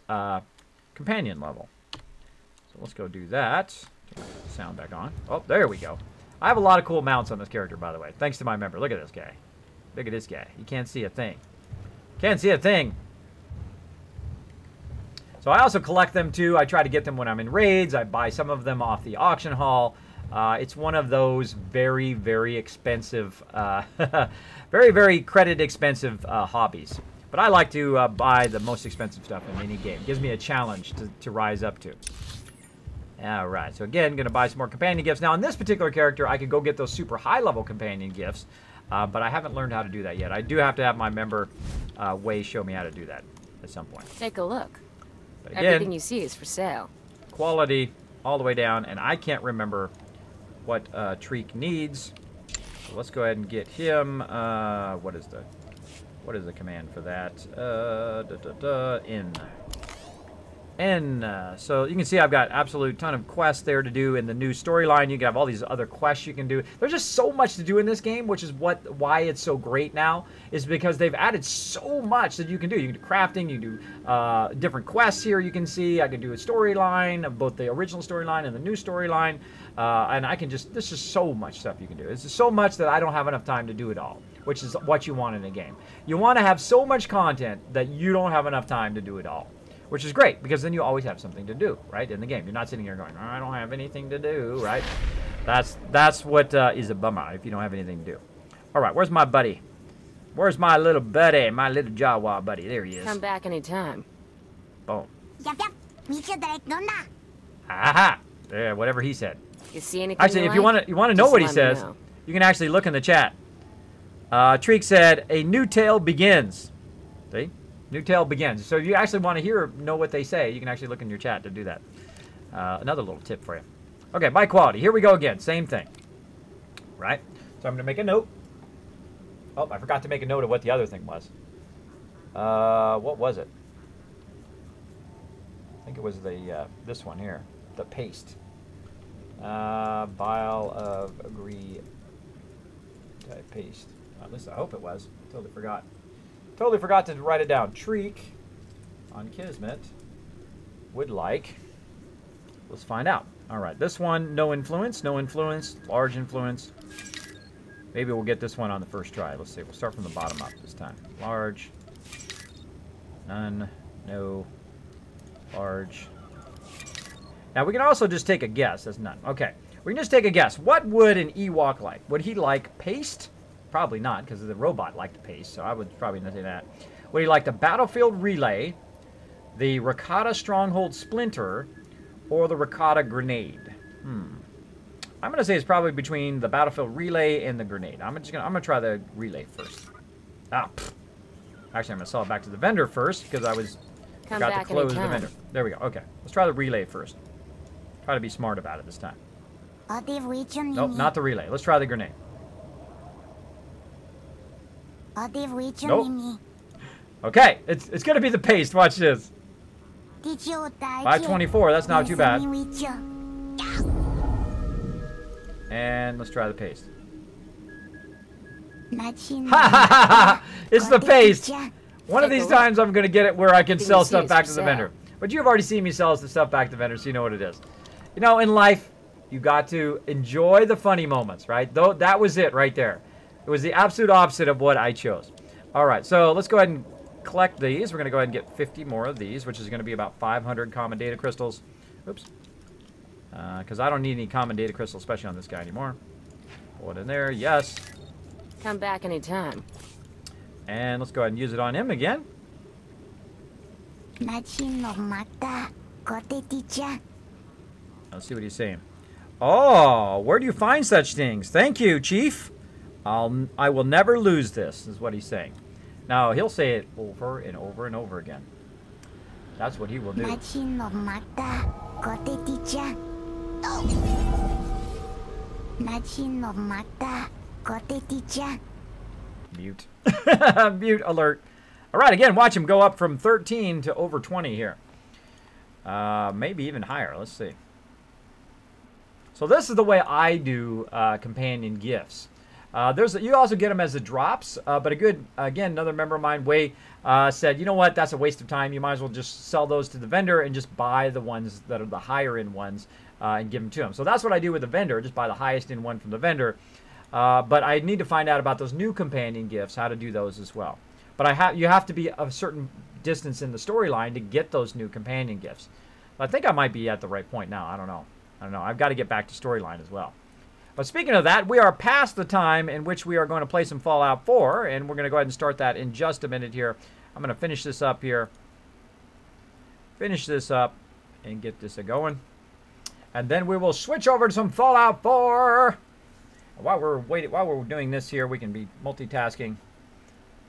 A: companion level. So let's go do that. Turn the sound back on. Oh, there we go. I have a lot of cool mounts on this character, by the way, thanks to my member. Look at this guy. Look at this guy. You can't see a thing. Can't see a thing. So I also collect them too. I try to get them when I'm in raids. I buy some of them off the auction hall. It's one of those very, very expensive, very, very credit expensive hobbies. But I like to buy the most expensive stuff in any game. It gives me a challenge to rise up to. All right. So again, going to buy some more companion gifts. Now, in this particular character, I could go get those super high-level companion gifts. But I haven't learned how to do that yet. I do have to have my member Way show me how to do that at some point.
L: Take a look.
A: But again,
L: everything you see is for sale.
A: Quality all the way down, and I can't remember what Treek needs. So let's go ahead and get him. What is the command for that? So you can see I've got absolute ton of quests there to do in the new storyline. You can have all these other quests you can do. There's just so much to do in this game, which is why it's so great now, is because they've added so much that you can do. You can do crafting, you can do different quests here you can see. I can do a storyline of both the original storyline and the new storyline. And I can there's just so much stuff you can do. It's just so much that I don't have enough time to do it all, which is what you want in a game. You want to have so much content that you don't have enough time to do it all. Which is great, because then you always have something to do, right, in the game. You're not sitting here going, oh, I don't have anything to do, right? That's what is a bummer, if you don't have anything to do. All right, where's my buddy? Where's my little buddy, my little Jawa buddy? There he is.
L: Come back anytime.
A: Boom. Aha! Yeah, whatever he said.
L: You see anything?
A: Actually, if you want to know what he says, you can actually look in the chat. Treek said, a new tale begins. See? New tale begins. So if you actually want to know what they say, you can actually look in your chat to do that. Another little tip for you. Okay, by quality. Here we go again. Same thing. Right? So I'm going to make a note. Oh, I forgot to make a note of what the other thing was. What was it? I think it was the this one here, the paste. Vial of agree type paste. At least I hope it was. Totally forgot. Totally forgot to write it down. Treek on Kismet would like. Let's find out. All right, this one, no influence, large influence. Maybe we'll get this one on the first try. Let's see. We'll start from the bottom up this time. Large, none, no, large. Now we can also just take a guess. That's none. Okay, we can just take a guess. What would an Ewok like? Would he like paste? Probably not, because the robot liked paste, so I would probably not say that. Would he like the battlefield relay, the Ricotta stronghold splinter, or the Ricotta grenade? I'm gonna say it's probably between the battlefield relay and the grenade. I'm gonna try the relay first. Actually, I'm gonna sell it back to the vendor first because I forgot to close the vendor. There we go. Okay, let's try the relay first. Try to be smart about it this time. Nope, not the relay. Let's try the grenade. Nope. Okay, it's gonna be the paste. Watch this. 524. That's not too bad. And let's try the paste. It's the paste. One of these times I'm gonna get it where I can sell stuff back to the vendor. But you've already seen me sell the stuff back to the vendor, so you know what it is. You know, in life, you got to enjoy the funny moments, right? Though that was it right there. It was the absolute opposite of what I chose. All right, so let's go ahead and collect these. We're going to go ahead and get 50 more of these, which is going to be about 500 common data crystals. Oops. Because I don't need any common data crystals, especially on this guy anymore. Pull it in there. Yes.
L: Come back anytime.
A: And let's go ahead and use it on him again. Let's see what he's saying. Oh, where do you find such things? Thank you, Chief. I will never lose this, is what he's saying. Now, he'll say it over and over and over again. That's what he will do. Mute. Mute alert. All right, again, watch him go up from 13 to over 20 here. Maybe even higher. Let's see. So this is the way I do companion gifts. You also get them as the drops, but a good, again, another member of mine, Wei, said, you know what, that's a waste of time. You might as well just sell those to the vendor and just buy the ones that are the higher end ones and give them to him. So that's what I do with the vendor, just buy the highest end one from the vendor. But I need to find out about those new companion gifts, how to do those as well. But you have to be a certain distance in the storyline to get those new companion gifts. But I think I might be at the right point now. I don't know. I've got to get back to storyline as well. But speaking of that, we are past the time in which we are going to play some Fallout 4, and we're going to go ahead and start that in just a minute here. I'm going to finish this up here. Finish this up and get this going. And then we will switch over to some Fallout 4. While we're doing this here, we can be multitasking.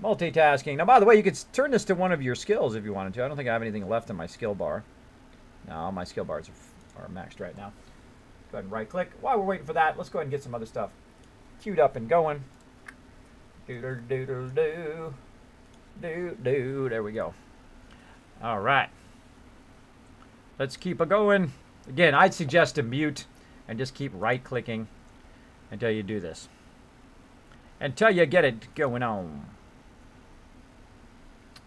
A: Now, by the way, you could turn this to one of your skills if you wanted to. I don't think I have anything left in my skill bar. No, my skill bars are maxed right now. Go ahead and right click. While we're waiting for that, let's go ahead and get some other stuff queued up and going. There we go. All right. Let's keep it going. Again, I'd suggest to mute and just keep right clicking until you do this. Until you get it going on.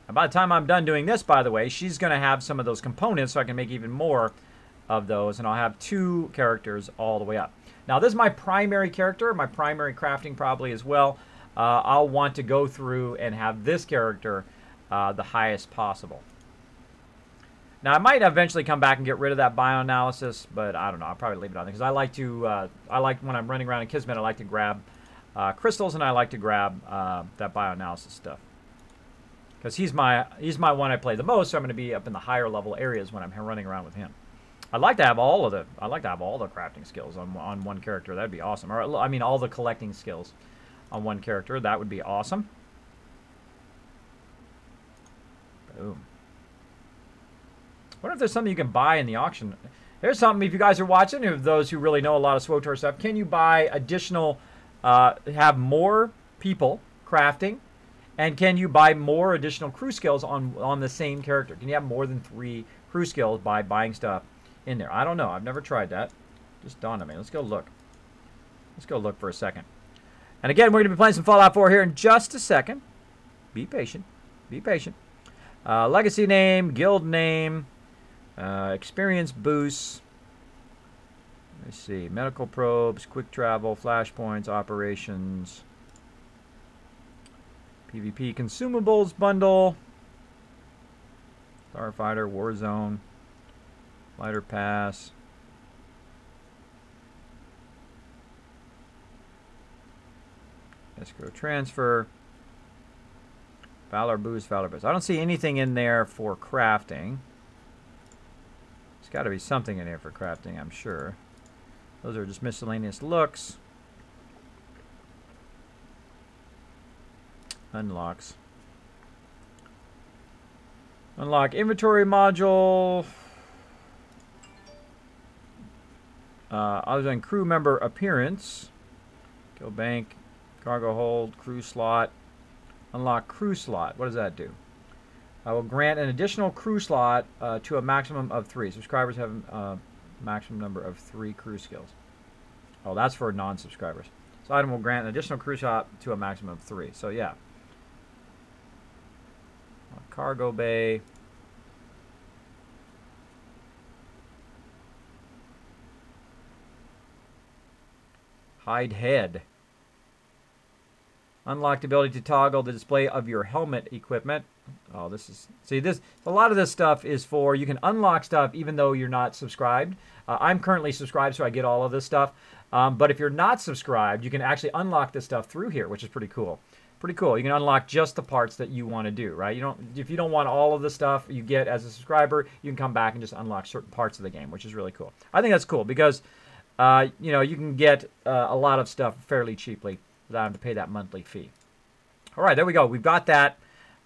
A: And by the time I'm done doing this, by the way, she's going to have some of those components so I can make even more of those, and I'll have 2 characters all the way up. Now, this is my primary character, my primary crafting probably as well. I'll want to go through and have this character the highest possible. Now, I might eventually come back and get rid of that bioanalysis, but I don't know. I'll probably leave it on there because I like to, when I'm running around in Kismet, I like to grab crystals, and I like to grab that bioanalysis stuff. Because he's my one I play the most, so I'm going to be up in the higher level areas when I'm running around with him. I'd like to have all the crafting skills on one character. That'd be awesome. Or I mean, all the collecting skills on one character. That would be awesome. Boom. Wonder if there's something you can buy in the auction. Here's something, if you guys are watching, of those who really know a lot of SWTOR stuff, can you buy additional, have more people crafting And can you buy more additional crew skills on the same character? Can you have more than 3 crew skills by buying stuff in there? I don't know. I've never tried that. Just dawned on me. Let's go look. Let's go look for a second. And again, we're going to be playing some Fallout 4 here in just a second. Be patient. Be patient. Legacy name, guild name, experience boosts. Let's see. Medical probes, quick travel, flashpoints, operations. PvP consumables bundle. Starfighter, Warzone. Lighter pass. Escrow transfer. Valor boost, Valor boost. I don't see anything in there for crafting. There's got to be something in here for crafting, I'm sure. Those are just miscellaneous looks. Unlocks. Unlock inventory module. Other than crew member appearance. Go bank. Cargo hold. Crew slot. Unlock crew slot. What does that do? I will grant an additional crew slot to a maximum of 3. Subscribers have a maximum number of 3 crew skills. Oh, that's for non-subscribers. So item will grant an additional crew slot to a maximum of 3. So yeah. Cargo bay. Hide head. Unlock the ability to toggle the display of your helmet equipment. Oh, this is... See, this... A lot of this stuff is for... You can unlock stuff even though you're not subscribed. I'm currently subscribed, so I get all of this stuff. But if you're not subscribed, you can actually unlock this stuff through here, which is pretty cool. Pretty cool. You can unlock just the parts that you want to do, right? You don't... If you don't want all of the stuff you get as a subscriber, you can come back and just unlock certain parts of the game, which is really cool. I think that's cool because, you know, you can get a lot of stuff fairly cheaply without having to pay that monthly fee. All right, there we go. We've got that.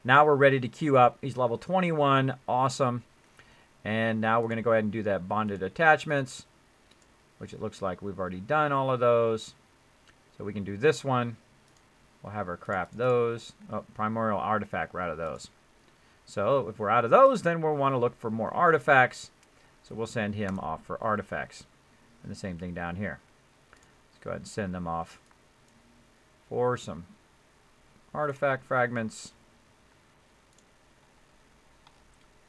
A: Now we're ready to queue up. He's level 21. Awesome. And now we're going to go ahead and do that bonded attachments, which it looks like we've already done all of those. So we can do this one. We'll have her craft those. Oh, primordial artifact, we're out of those. So if we're out of those, then we'll want to look for more artifacts. So we'll send him off for artifacts. And the same thing down here. Let's go ahead and send them off for some artifact fragments.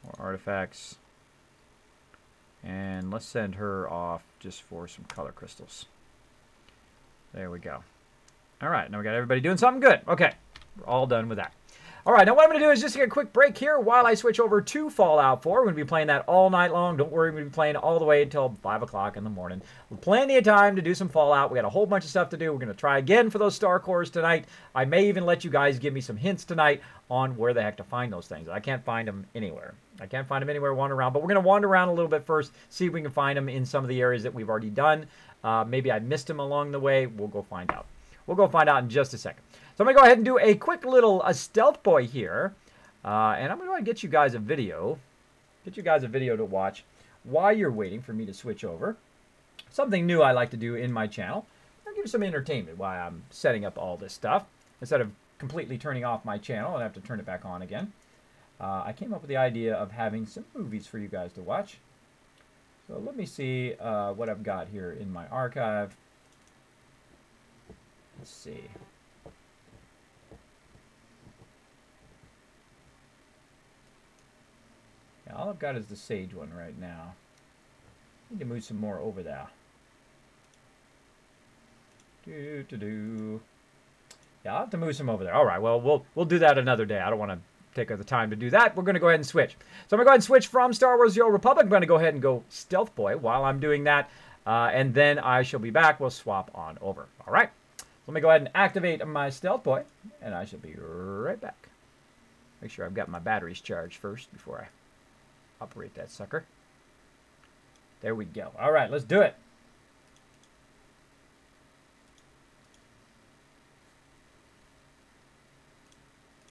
A: More artifacts. And let's send her off just for some color crystals. There we go. All right, now we got everybody doing something good. Okay, we're all done with that. All right, now what I'm going to do is just take a quick break here while I switch over to Fallout 4. We're going to be playing that all night long. Don't worry, we're going to be playing all the way until 5 o'clock in the morning. Plenty of time to do some Fallout. We got a whole bunch of stuff to do. We're going to try again for those star cores tonight. I may even let you guys give me some hints tonight on where the heck to find those things. I can't find them anywhere. I can't find them anywhere, wander around. But we're going to wander around a little bit first, see if we can find them in some of the areas that we've already done. Maybe I missed them along the way. We'll go find out. We'll go find out in just a second. So I'm going to go ahead and do a quick little stealth boy here. And I'm going to get you guys a video. Get you guys a video to watch while you're waiting for me to switch over. Something new I like to do in my channel. I'll give you some entertainment while I'm setting up all this stuff. Instead of completely turning off my channel, I have to turn it back on again. I came up with the idea of having some movies for you guys to watch. So let me see what I've got here in my archive. Let's see. Yeah, all I've got is the Sage one right now. I need to move some more over there. Yeah, I'll have to move some over there. All right, well, we'll do that another day. I don't want to take the time to do that. We're going to go ahead and switch. So I'm going to go ahead and switch from Star Wars The Old Republic. I'm going to go ahead and go Stealth Boy while I'm doing that. And then I shall be back. We'll swap on over. All right. Let me go ahead and activate my Stealth Boy, and I shall be right back. Make sure I've got my batteries charged first before I operate that sucker. There we go. All right, let's do it.